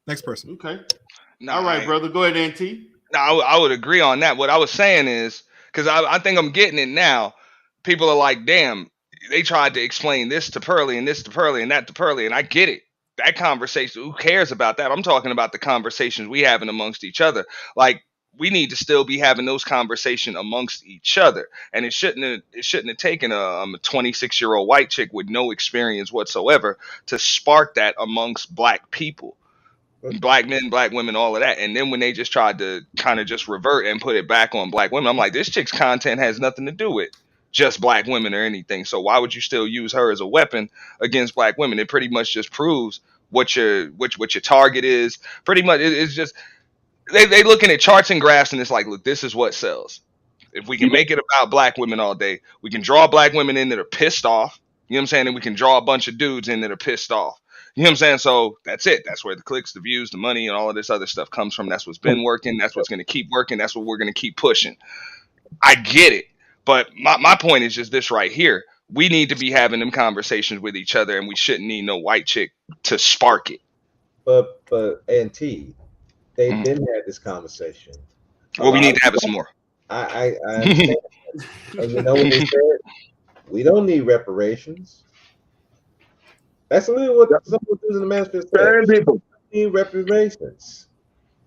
Next person. Okay. All right, brother. Go ahead, Auntie. No, I would agree on that. What I was saying is, because I think I'm getting it now, people are like, damn, they tried to explain this to Pearly and this to Pearly and that to Pearly, and I get it. That conversation, who cares about that? I'm talking about the conversations we having amongst each other. Like, we need to still be having those conversations amongst each other. And it shouldn't have taken a 26-year-old white chick with no experience whatsoever to spark that amongst black people. Black men, black women, all of that. And then when they just tried to kind of just revert and put it back on black women, I'm like, this chick's content has nothing to do with just black women or anything. So why would you still use her as a weapon against black women? It pretty much just proves what your target is. Pretty much, it's just they looking at charts and graphs, and it's like, look, this is what sells. If we can make it about black women all day, we can draw black women in that are pissed off. You know what I'm saying? And we can draw a bunch of dudes in that are pissed off. You know what I'm saying? So that's it. That's where the clicks, the views, the money, and all of this other stuff comes from. That's what's been working. That's what's going to keep working. That's what we're going to keep pushing. I get it. But my point is just this right here. We need to be having them conversations with each other, and we shouldn't need no white chick to spark it. But Auntie, they've been had this conversation. Well, we need to have it some more. I understand. And you know what they said? We don't need reparations. That's literally what some of the dudes in the Manosphere said. People need reparations.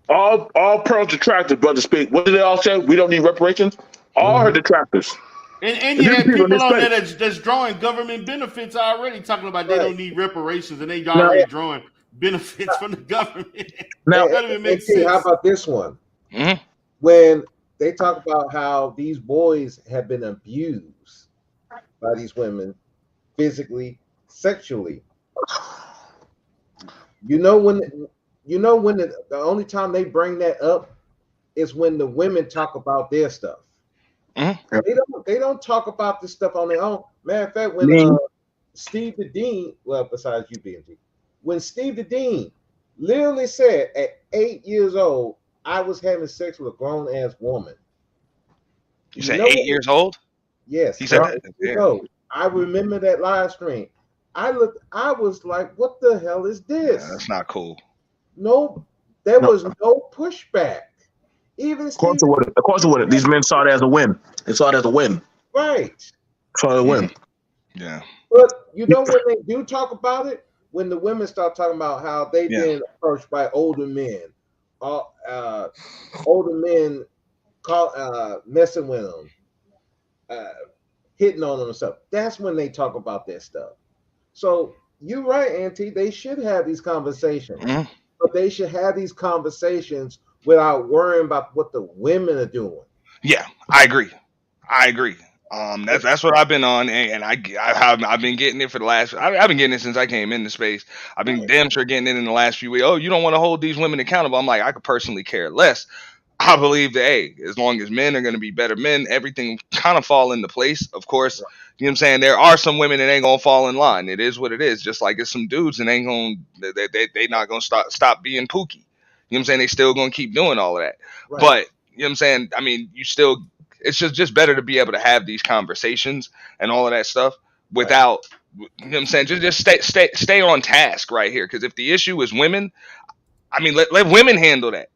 All Pearl's detractors, brother, speak. What did they all say? We don't need reparations. All her detractors. And you have people on there that's drawing government benefits already, talking about they don't need reparations, and they already drawing benefits from the government. Now, that even makes sense. How about this one? Mm-hmm. When they talk about how these boys have been abused by these women, physically, sexually. The only time they bring that up is when the women talk about their stuff. Mm-hmm. They don't talk about this stuff on their own. Matter of fact, when Steve the Dean, well, besides you being Dean, when Steve the Dean literally said at 8 years old, I was having sex with a grown ass woman. You said 8 years old? Yes. He said that. I remember that live stream. I was like, what the hell is this? Yeah, that's not cool. No, there was no pushback. Even of course it wouldn't. These men saw it as a win. They saw it as a win. Right. Saw it as a win. Yeah. But when they do talk about it, when the women start talking about how they've been approached by older men messing with them, hitting on them and stuff. That's when they talk about that stuff. So you're right, Auntie. They should have these conversations, but they should have these conversations without worrying about what the women are doing. Yeah, I agree. That's what I've been on, and I've been getting it for the last. I've been getting it since I came into space. I've been damn sure getting it in the last few weeks. Oh, you don't want to hold these women accountable? I'm like, I could personally care less. I believe that, hey, as long as men are going to be better men, everything kind of fall into place. Of course, you know what I'm saying? There are some women that ain't going to fall in line. It is what it is. Just like it's some dudes that ain't going to, they not going to stop being pookie. You know what I'm saying? They still going to keep doing all of that. Right. But, you know what I'm saying? I mean, it's just better to be able to have these conversations and all of that stuff without, you know what I'm saying? Just stay on task right here. Because if the issue is women, I mean, let women handle that.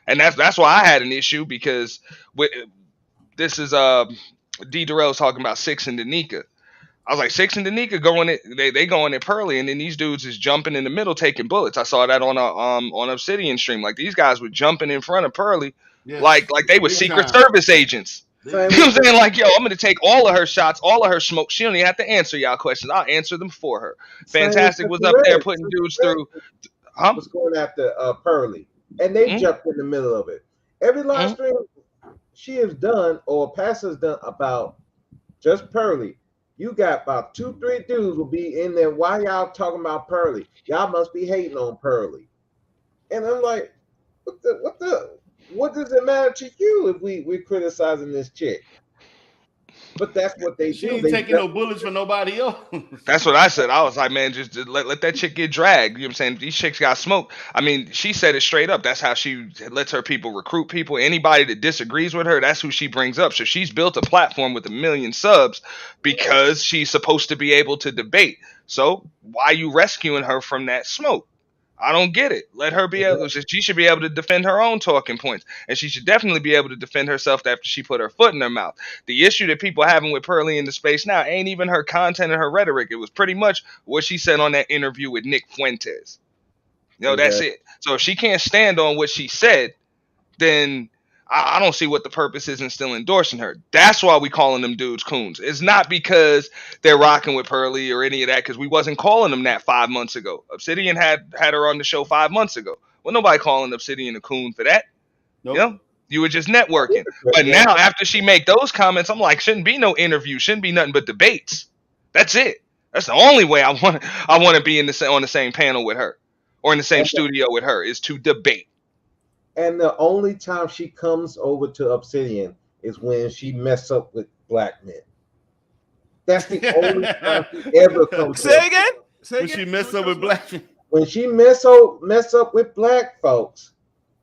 And that's why I had an issue, because this is D Durrell's talking about Six and Danica. I was like, Six and Danica going it, they going it Pearly, and then these dudes is jumping in the middle taking bullets. I saw that on Obsidian stream. Like, these guys were jumping in front of Pearly, like they were Secret Service agents. You know what I'm saying? Like, yo, I'm gonna take all of her shots, all of her smoke. She don't even have to answer y'all questions. I'll answer them for her. Fantastic was up there putting dudes through. Was going after Pearly, and they jumped in the middle of it. Every live stream she has done or Pastor's done about just Pearly, you got about 2-3 dudes will be in there. Why y'all talking about Pearly? Y'all must be hating on Pearly. And I'm like, what does it matter to you if we're criticizing this chick? But that's what they she do. Ain't taking no bullets for nobody else. That's what I said. I was like, man, just let that chick get dragged. You know what I'm saying? These chicks got smoked. I mean, she said it straight up. That's how she lets her people recruit people. Anybody that disagrees with her, that's who she brings up. So she's built a platform with 1 million subs because she's supposed to be able to debate. So why you rescuing her from that smoke? I don't get it. Let her be able. She should be able to defend her own talking points, and she should definitely be able to defend herself after she put her foot in her mouth. The issue that people are having with Pearly in the space now ain't even her content and her rhetoric. It was pretty much what she said on that interview with Nick Fuentes. You know, that's it. So if she can't stand on what she said, then I don't see what the purpose is in still endorsing her. That's why we calling them dudes coons. It's not because they're rocking with Pearly or any of that, because we wasn't calling them that 5 months ago. Obsidian had her on the show 5 months ago. Well, nobody calling Obsidian a coon for that. Nope. You know, you were just networking. But now after she make those comments, I'm like, shouldn't be no interview, shouldn't be nothing but debates. That's it. That's the only way I want to be on the same panel with her or in the same studio with her, is to debate. And the only time she comes over to Obsidian is when she mess up with black men. That's the only time she ever comes. Say again? When she mess up with black men. When she mess up with black folks,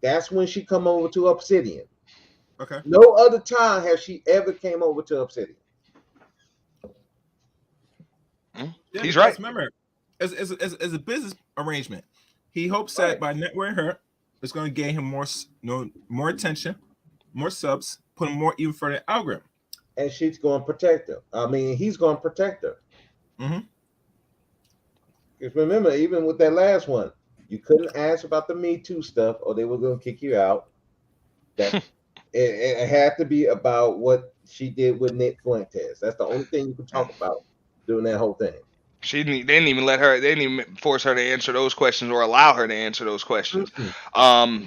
that's when she come over to Obsidian. Okay. No other time has she ever came over to Obsidian. Yeah, he's right. Remember, as a business arrangement, he hopes that by networking her, it's going to gain him more attention, more subs, put him more even further in the algorithm. And she's going to protect her. I mean, he's going to protect her. Because remember, even with that last one, you couldn't ask about the Me Too stuff, or they were going to kick you out. That it had to be about what she did with Nick Fuentes. That's the only thing you could talk about during that whole thing. They didn't even let her. They didn't even force her to answer those questions or allow her to answer those questions.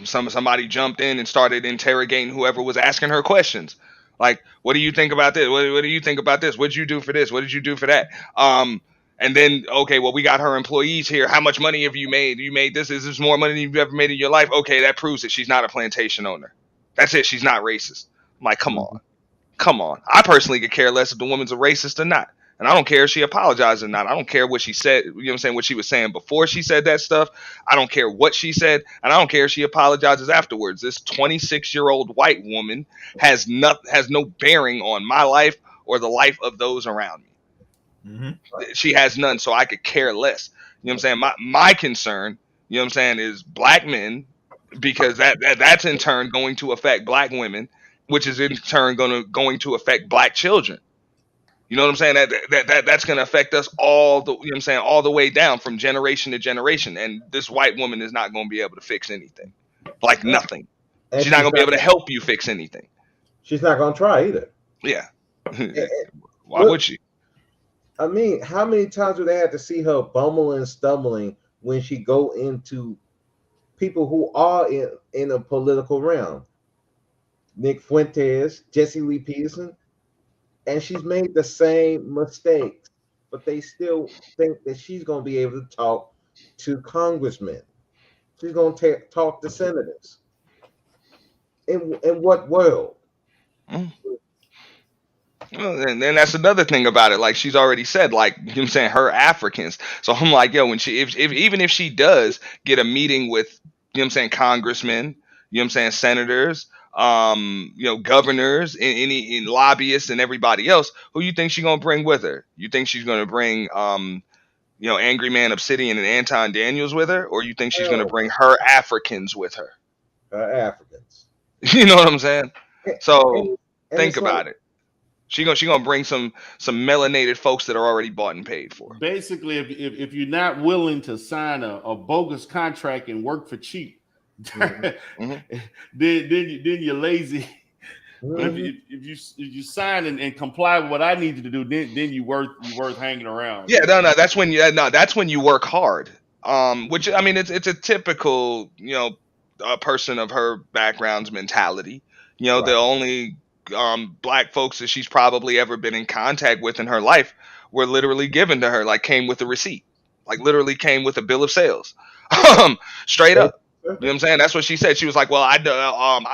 Somebody jumped in and started interrogating whoever was asking her questions. Like, what do you think about this? What do you think about this? What did you do for this? What did you do for that? And then, okay, well, we got her employees here. How much money have you made? You made this. Is this more money than you've ever made in your life? Okay, that proves that she's not a plantation owner. That's it. She's not racist. I'm like, come on. I personally could care less if the woman's a racist or not. And I don't care if she apologized or not. I don't care what she said, you know what I'm saying, what she was saying before she said that stuff. I don't care what she said, and I don't care if she apologizes afterwards. This 26-year-old white woman has no bearing on my life or the life of those around me. She has none, so I could care less. You know what I'm saying? My concern, you know what I'm saying, is black men, because that's in turn going to affect black women, which is in turn going to affect black children. You know what I'm saying? That's going to affect us all the, you know what I'm saying, all the way down from generation to generation. And this white woman is not going to be able to fix anything. Like nothing. She's not going to be able to help you fix anything. She's not gonna try either. Yeah. And- Why would she? I mean, how many times would they have to see her bumbling and stumbling when she go into people who are in a political realm? Nick Fuentes, Jesse Lee Peterson, and she's made the same mistakes, but they still think that she's going to be able to talk to congressmen. She's going to talk to senators. In what world? Well, and then that's another thing about it. Like she's already said, like, you know what I'm saying, her Africans. So I'm like, yo, when she, if even if she does get a meeting with, you know what I'm saying, congressmen, you know what I'm saying, senators, governors, and any lobbyists and everybody else, who you think she's gonna bring with her? You think she's gonna bring, Angry Man Obsidian and Anton Daniels with her, or you think she's gonna bring her Africans with her? Africans. You know what I'm saying? So And think it's about it. She gonna bring some melanated folks that are already bought and paid for. Basically, if you're not willing to sign a bogus contract and work for cheap, then you're lazy. But if you sign and comply with what I need you to do, then you worth hanging around. Yeah, no, that's when you work hard. Which I mean, it's a typical person of her background's mentality. The only black folks that she's probably ever been in contact with in her life were literally given to her, like came with a receipt, like literally came with a bill of sales, straight up. You know what I'm saying? That's what she said. She was like, well, I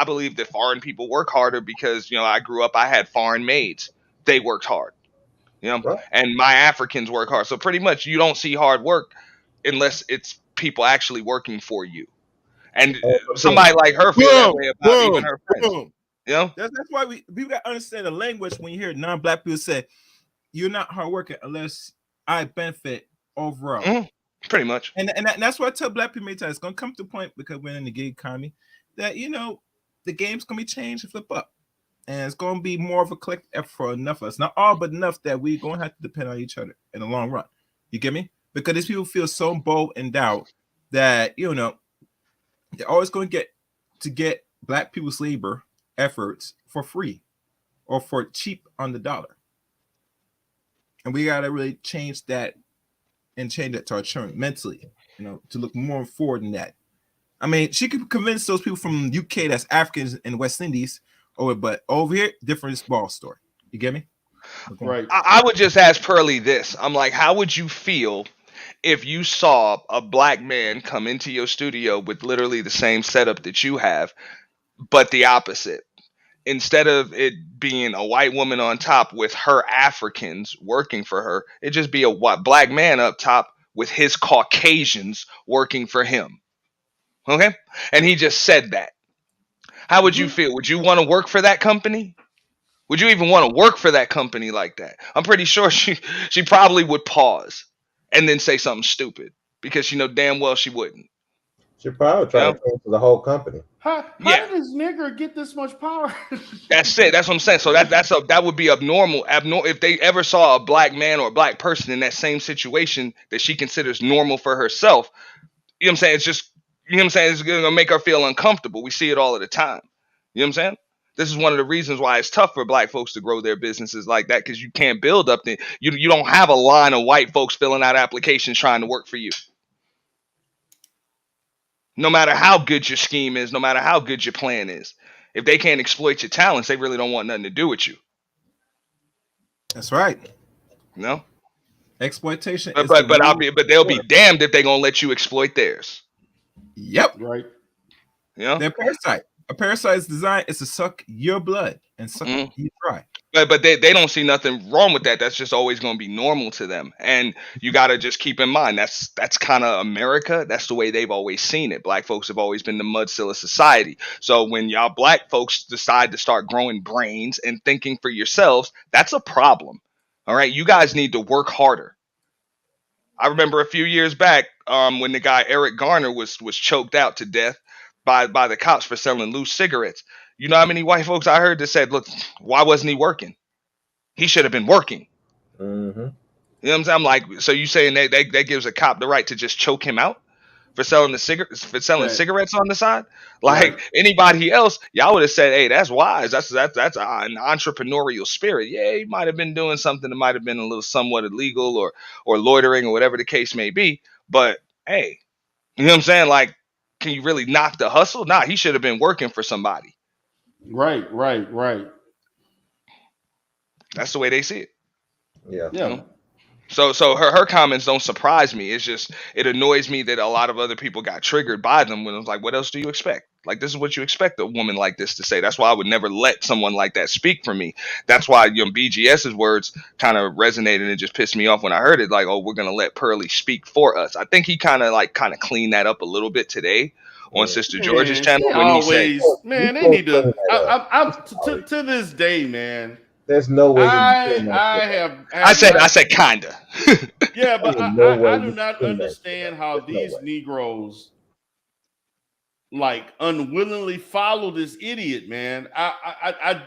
believe that foreign people work harder because, I grew up, I had foreign maids. They worked hard, and my Africans work hard. So pretty much you don't see hard work unless it's people actually working for you. And somebody like her feel that way about even her friends. That's why we got to understand the language when you hear non-black people say, you're not hard working unless I benefit overall. Pretty much. And that's why I tell black people many times, it's going to come to the point, because we're in the gig economy, that, the game's going to be changed and flip up. And it's going to be more of a collective effort for enough of us. Not all, but enough that we're going to have to depend on each other in the long run. You get me? Because these people feel so bold and doubt that, they're always going to get black people's labor efforts for free or for cheap on the dollar. And we got to really change that and change that to our children mentally, to look more forward than that. I mean, she could convince those people from the UK that's Africans and West Indies, but over here, different ball story. You get me? Okay. Right. I would just ask Pearly this. I'm like, how would you feel if you saw a black man come into your studio with literally the same setup that you have, but the opposite? Instead of it being a white woman on top with her Africans working for her, it'd just be a black man up top with his Caucasians working for him. Okay? And he just said that. How would you feel? Would you want to work for that company? Would you even want to work for that company like that? I'm pretty sure she probably would pause and then say something stupid, because she know damn well she wouldn't. She'd probably try to cancel the whole company. How did this nigger get this much power? That's it. That's what I'm saying. So that would be abnormal if they ever saw a black man or a black person in that same situation that she considers normal for herself. You know what I'm saying? It's just, it's going to make her feel uncomfortable. We see it all of the time. You know what I'm saying? This is one of the reasons why it's tough for black folks to grow their businesses like that, because you can't build up you don't have a line of white folks filling out applications trying to work for you. No matter how good your scheme is, no matter how good your plan is, if they can't exploit your talents, they really don't want nothing to do with you. That's right. No exploitation. But they'll be damned if they're gonna let you exploit theirs. Yep. Right. They're parasite. A parasite's design is to suck your blood and suck you dry. But they don't see nothing wrong with that. That's just always going to be normal to them. And you got to just keep in mind, that's kind of America. That's the way they've always seen it. Black folks have always been the mudcilla society. So when y'all black folks decide to start growing brains and thinking for yourselves, that's a problem. All right. You guys need to work harder. I remember a few years back when the guy Eric Garner was choked out to death by the cops for selling loose cigarettes. You know how many white folks I heard that said, look, why wasn't he working? He should have been working. Mm-hmm. You know what I'm saying? I'm like, so you saying that gives a cop the right to just choke him out? for selling cigarettes on the side. Like anybody else, y'all would have said, "Hey, that's wise. That's an entrepreneurial spirit." Yeah, he might have been doing something that might have been a little somewhat illegal or loitering or whatever the case may be. But hey, you know what I'm saying? Like, can you really knock the hustle? Nah, he should have been working for somebody. Right. That's the way they see it. Yeah. Yeah. You know? So her comments don't surprise me. It's just it annoys me that a lot of other people got triggered by them when it's like, what else do you expect? Like this is what you expect a woman like this to say. That's why I would never let someone like that speak for me. That's why BGS's words kind of resonated and just pissed me off when I heard it. Like, oh, we're gonna let Pearly speak for us. I think he kind of cleaned that up a little bit today on Sister George's channel when he said, "Man, they need to." To this day, man. There's no way. I said kinda. Yeah, but I do not understand how these Negroes like unwillingly follow this idiot, man. I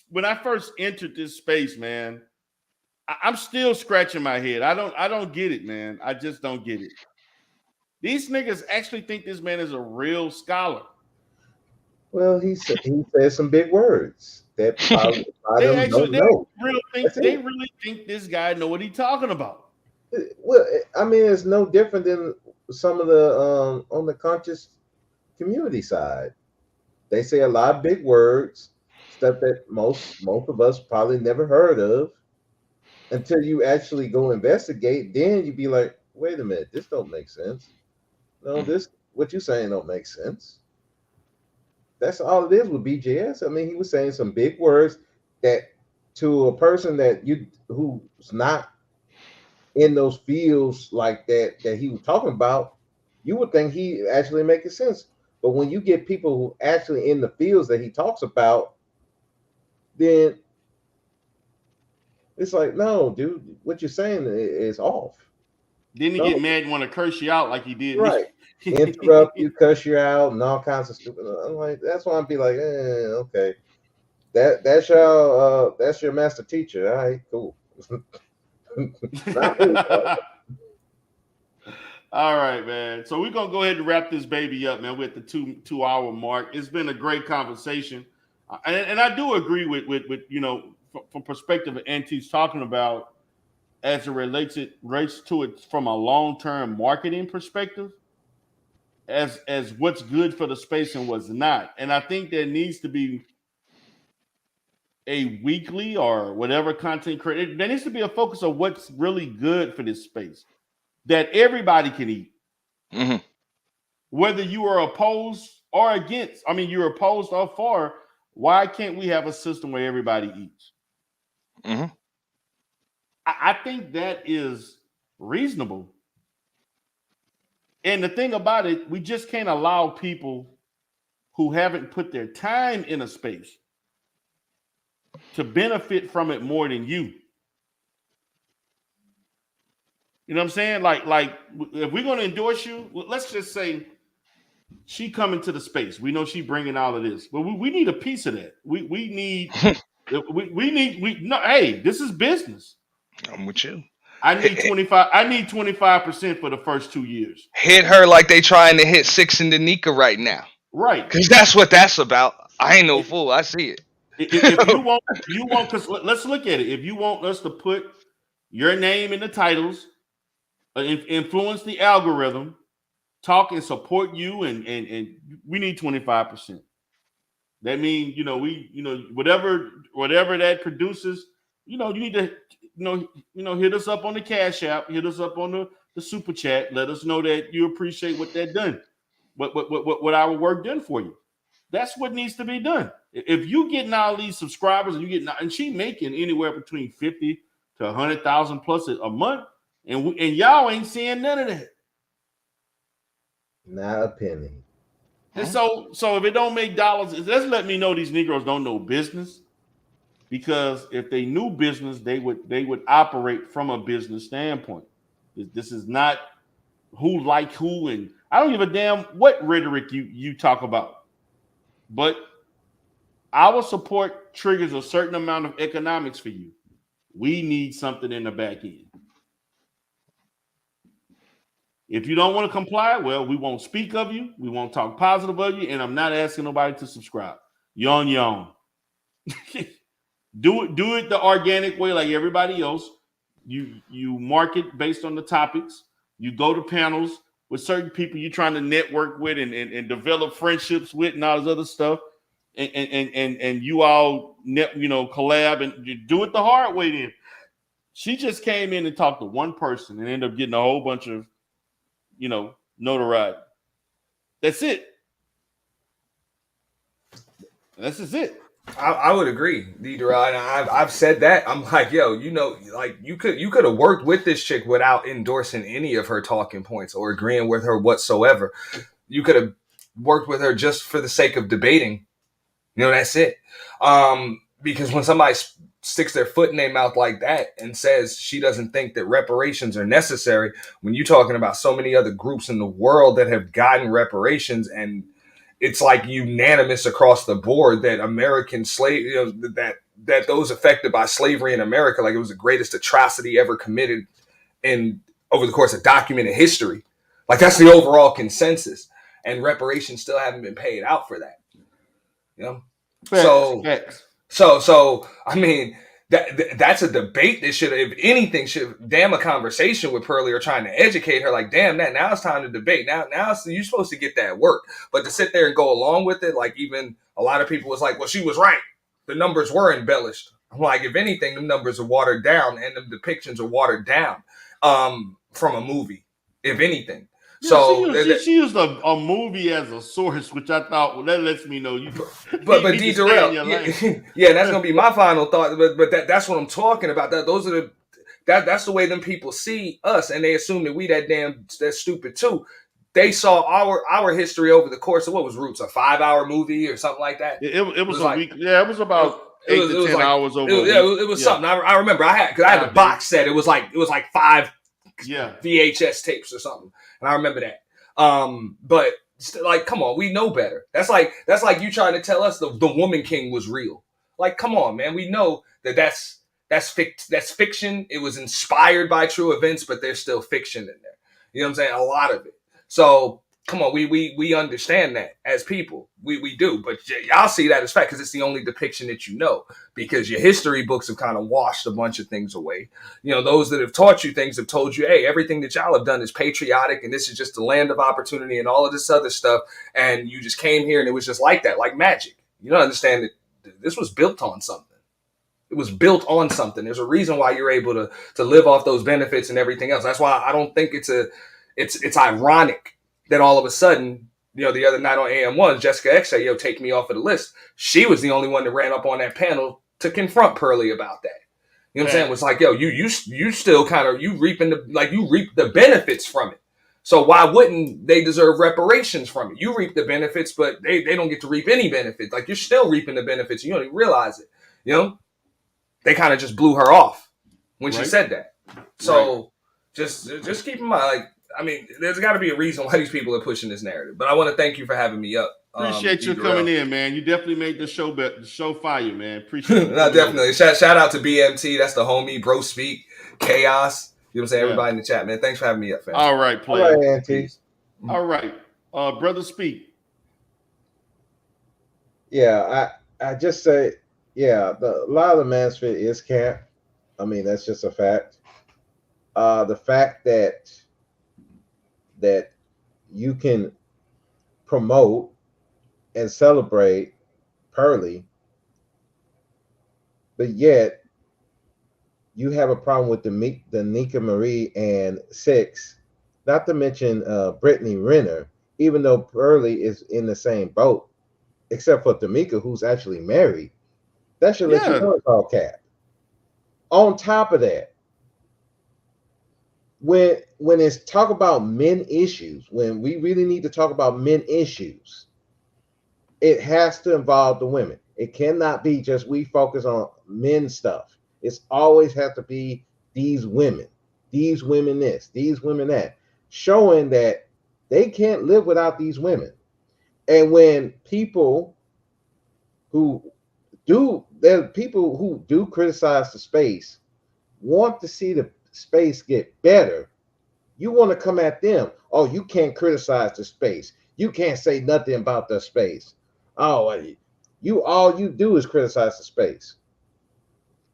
when I first entered this space, man, I'm still scratching my head. I don't get it, man. I just don't get it. These niggas actually think this man is a real scholar. Well, he says some big words that probably they really think this guy know what he's talking about. Well, I mean, it's no different than some of the on the conscious community side. They say a lot of big words, stuff that most of us probably never heard of. Until you actually go investigate, then you be like, wait a minute, this don't make sense. No, this what you saying don't make sense. That's all it is with BJS. I mean, he was saying some big words that to a person that who's not in those fields like that he was talking about, you would think he actually making sense. But when you get people who actually in the fields that he talks about, then it's like, no, dude, what you're saying is off. Then he get mad and want to curse you out like he did. Right. Interrupt you, cuss you out, and all kinds of stupid. I'm like, that's why I'd be like, okay. That's your master teacher. All right, cool. All right, man. So we're gonna go ahead and wrap this baby up, man. We're at the 2-hour mark. It's been a great conversation, and I do agree with from perspective of Auntie's talking about as it relates to it from a long-term marketing perspective, as what's good for the space and what's not. And I think there needs to be a weekly or whatever content created. There needs to be a focus of what's really good for this space that everybody can eat. Mm-hmm. Whether you are opposed or against, I mean, you're opposed or for, why can't we have a system where everybody eats? Mm-hmm. I think that is reasonable. And the thing about it, we just can't allow people who haven't put their time in a space to benefit from it more than you. You know what I'm saying? Like if we're going to endorse you, let's just say she coming to the space. We know she bringing all of this, but we need a piece of that. We need hey, this is business. I'm with you. I need 25. I need 25% for the first 2 years. Hit her like they trying to hit Six and Danica right now. Right. Because that's what that's about. I ain't no fool. I see it. If you want, because let's look at it. If you want us to put your name in the titles, influence the algorithm, talk and support you, and we need 25%. That means, whatever that produces, you need to, hit us up on the Cash App, hit us up on the Super Chat. Let us know that you appreciate what that done, what our work done for you. That's what needs to be done. If you getting all these subscribers and she making anywhere between 50 to 100,000 plus a month, and y'all ain't seeing none of that. Not a penny. And so if it don't make dollars, let's let me know these Negroes don't know business. Because if they knew business, they would operate from a business standpoint. This is not who like who, and I don't give a damn what rhetoric you talk about. But our support triggers a certain amount of economics for you. We need something in the back end. If you don't want to comply, well, we won't speak of you. We won't talk positive of you, and I'm not asking nobody to subscribe. You're on your own. Do it the organic way, like everybody else. You market based on the topics. You go to panels with certain people you're trying to network with and develop friendships with and all this other stuff. And you all collab and you do it the hard way then. She just came in and talked to one person and ended up getting a whole bunch of notoriety. That's it. That's just it. I would agree, D-Durrell, and I've said that. I'm like, yo, like you could have worked with this chick without endorsing any of her talking points or agreeing with her whatsoever. You could have worked with her just for the sake of debating. That's it. Because when somebody sticks their foot in their mouth like that and says she doesn't think that reparations are necessary, when you're talking about so many other groups in the world that have gotten reparations, and it's like unanimous across the board that American slave, that those affected by slavery in America, like it was the greatest atrocity ever committed in over the course of documented history. Like that's the overall consensus, and reparations still haven't been paid out for that. Facts. So I mean, that's a debate that should, if anything, should damn a conversation with Pearlie or trying to educate her. Like, damn, that now it's time to debate. Now you're supposed to get that work, but to sit there and go along with it, like even a lot of people was like, well, she was right. The numbers were embellished. I'm like, if anything, the numbers are watered down and the depictions are watered down from a movie, if anything. Yeah, so she used a movie as a source, which I thought, well, that lets me know you. But D-Durrell, yeah, that's gonna be my final thought. But that's what I'm talking about. That's the way them people see us, and they assume that we that's stupid too. They saw our history over the course of what was Roots, a 5-hour movie or something like that. It was a week. Yeah, it was about 8 to 10 hours over. It was something. I remember. I had the box set. It was like 5 VHS tapes or something. And I remember that. But like, come on, we know better. That's like you trying to tell us the Woman King was real. Like, come on, man. We know that's fiction. It was inspired by true events, but there's still fiction in there. You know what I'm saying? A lot of it. So come on, we understand that as people. We do, but y'all see that as fact because it's the only depiction that you know, because your history books have kind of washed a bunch of things away. Those that have taught you things have told you, hey, everything that y'all have done is patriotic and this is just the land of opportunity and all of this other stuff. And you just came here and it was just like that, like magic. You don't understand that this was built on something. It was built on something. There's a reason why you're able to live off those benefits and everything else. That's why I don't think it's ironic that all of a sudden, the other night on AM1, Jessica X said, yo, take me off of the list. She was the only one that ran up on that panel to confront Pearlie about that. You know what I'm saying? It was like, yo, you still kind of, you reap the benefits from it. So why wouldn't they deserve reparations from it? You reap the benefits, but they don't get to reap any benefits. Like, you're still reaping the benefits. You don't even realize it. They kind of just blew her off when she said that. So just keep in mind, like, I mean, there's got to be a reason why these people are pushing this narrative. But I want to thank you for having me up. Appreciate you coming in, man. You definitely made the show fire, man. Appreciate it. No, definitely. Shout out to BMT. That's the homie, Bro Speak, Chaos. You know what I'm saying? Everybody in the chat, man. Thanks for having me up, fam. All right, player. All right, Auntie. All right. Brother Speak. Yeah, I just say, yeah, a lot of the Manosphere is cap. I mean, that's just a fact. The fact that you can promote and celebrate Pearlie, but yet you have a problem with the Nika Marie and Six, not to mention Brittany Renner, even though Pearlie is in the same boat, except for Tamika, who's actually married. That should let you know it's all cap. On top of that, when it's talk about men issues, when we really need to talk about men issues, it has to involve the women. It cannot be just we focus on men stuff. It's always have to be these women this, these women that, showing that they can't live without these women. And when people who do criticize the space want to see the space get better, You want to come at them. Oh, you can't criticize the space. You can't say nothing about the space. Oh, you all you do is criticize the space.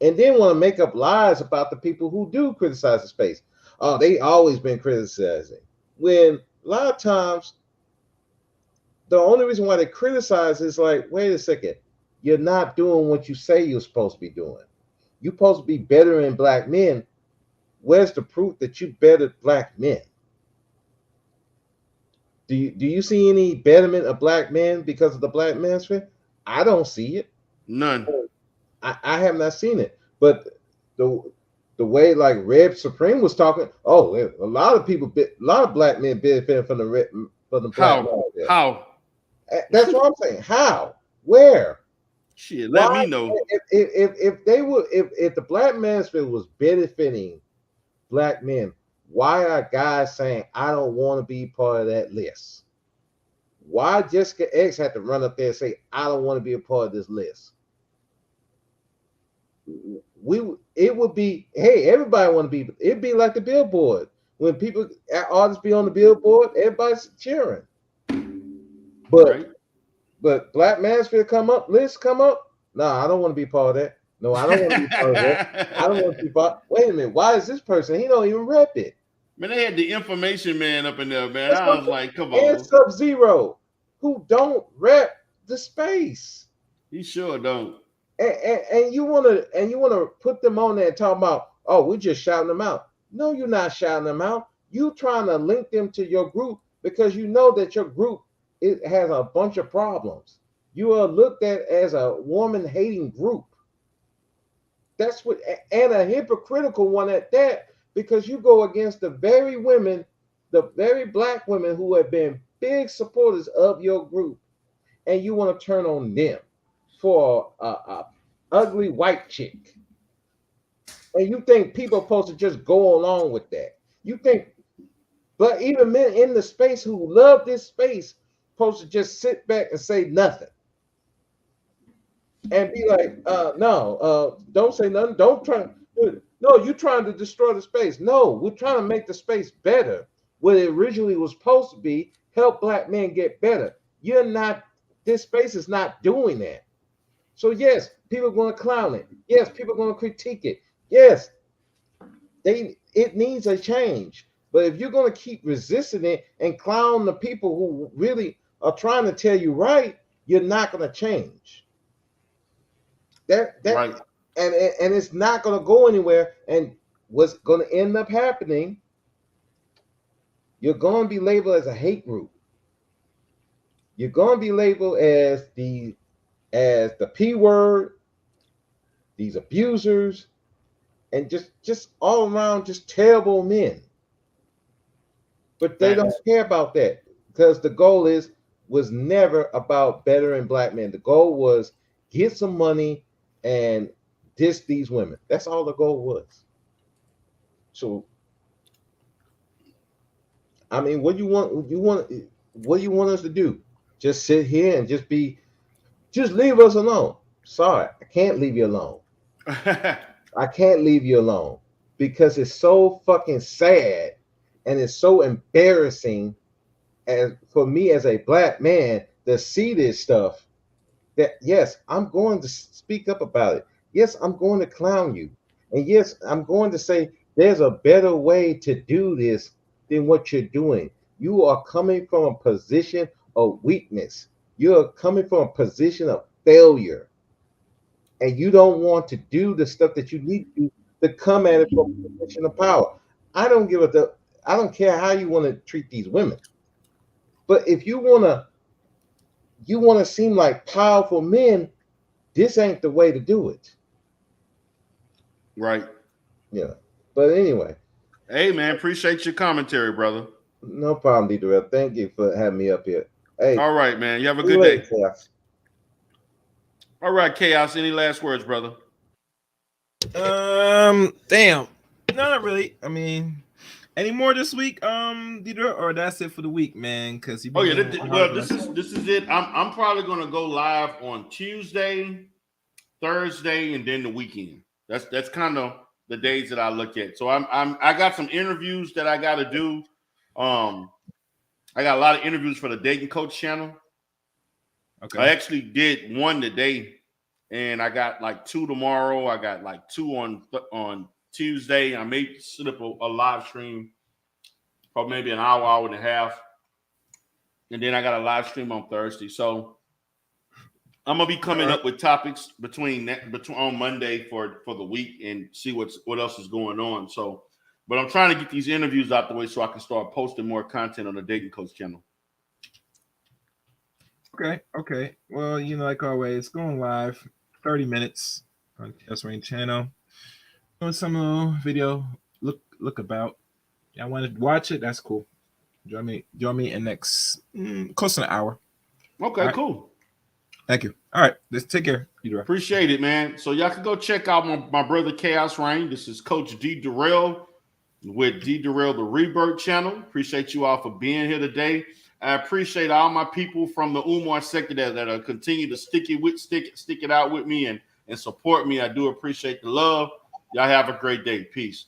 And then want to make up lies about the people who do criticize the space. Oh, they always been criticizing. When a lot of times, the only reason why they criticize is like, wait a second, you're not doing what you say you're supposed to be doing. You're supposed to be bettering black men. Where's the proof that you bettered black men? Do you see any betterment of black men because of the Black Manosphere? I don't see it. None. I have not seen it. But the way like Red Supreme was talking, oh, a lot of black men benefiting from the Black Manosphere. How? That's what I'm saying. How? Where? Shit, let me know. If the Black Manosphere was benefiting black men, why are guys saying I don't want to be part of that list? Why Jessica X had to run up there and say I don't want to be a part of this list? It would be, hey, everybody want to be. It'd be like the Billboard when artists be on the Billboard, everybody's cheering. But Black Manosphere lists come up. No, I don't want to be part of that. No, I don't want to be part of that. I don't want to be part. Wait a minute, why is this person? He don't even rep it. Man, they had the information man up in there, man. I was like, come on. And Sub-Zero, who don't rep the space. He sure don't. And you wanna put them on there and talk about, oh, we're just shouting them out. No, you're not shouting them out. You trying to link them to your group because you know that your group has a bunch of problems. You are looked at as a woman-hating group. That's what, and a hypocritical one at that, because you go against the very women, the very black women who have been big supporters of your group, and you want to turn on them for a ugly white chick. And you think people are supposed to just go along with that. You think, but even men in the space who love this space supposed to just sit back and say nothing. And be like, no, don't say nothing. Don't try. No, you're trying to destroy the space. No, we're trying to make the space better. What it originally was supposed to be, help black men get better. You're not, this space is not doing that. So yes, people are going to clown it. Yes, people are going to critique it. Yes, it needs a change. But if you're going to keep resisting it and clown the people who really are trying to tell you right, you're not going to change. Right. And it's not going to go anywhere. And what's going to end up happening, you're going to be labeled as a hate group. You're going to be labeled as the P word, these abusers, and just all around just terrible men. But they don't care about that, because the goal was never about bettering black men. The goal was get some money and diss these women. That's all the goal was. So, I mean, what do you want us to do? Just sit here and just leave us alone. Sorry, I can't leave you alone. I can't leave you alone because it's so fucking sad and it's so embarrassing as for me as a black man to see this stuff. That yes, I'm going to speak up about it. Yes, I'm going to clown you. And yes, I'm going to say there's a better way to do this than what you're doing. You are coming from a position of weakness. You're coming from a position of failure. And you don't want to do the stuff that you need to do to come at it from a position of power. I don't care how you want to treat these women. But if you want to seem like powerful men, this ain't the way to do it. Right. Yeah. But anyway. Hey, man, appreciate your commentary, brother. No problem, D-Durrell. Thank you for having me up here. Hey. All right, man. You have a good day. Chaos. All right, Chaos. Any last words, brother? Damn. No, not really. I mean, any more this week, D-Durrell, or that's it for the week, man? Because this is it. I'm probably gonna go live on Tuesday, Thursday, and then the weekend. That's kind of the days that I look at. So I got some interviews that I got to do. I got a lot of interviews for the Dating Coach channel. Okay. I actually did one today, and I got like 2 tomorrow. I got like 2 on Tuesday. I may slip a live stream, probably maybe an hour and a half, and then I got a live stream on Thursday. So I'm gonna be coming up with topics between on Monday for the week and see what else is going on. So, but I'm trying to get these interviews out the way so I can start posting more content on the Dating Coach channel. Okay. Well, like always, going live 30 minutes on Chaos Rain channel. Doing some video look about. I want to watch it. That's cool. Join me in next close to an hour. Okay, right. Cool. Thank you. All right, let's take care. Appreciate it, man. So y'all can go check out my brother Chaos Rain. This is Coach D Durrell with D Durrell the Rebirth channel. Appreciate you all for being here today. I appreciate all my people from the Umar sector that are continue to stick it out with me and support me. I do appreciate the love. Y'all have a great day. Peace.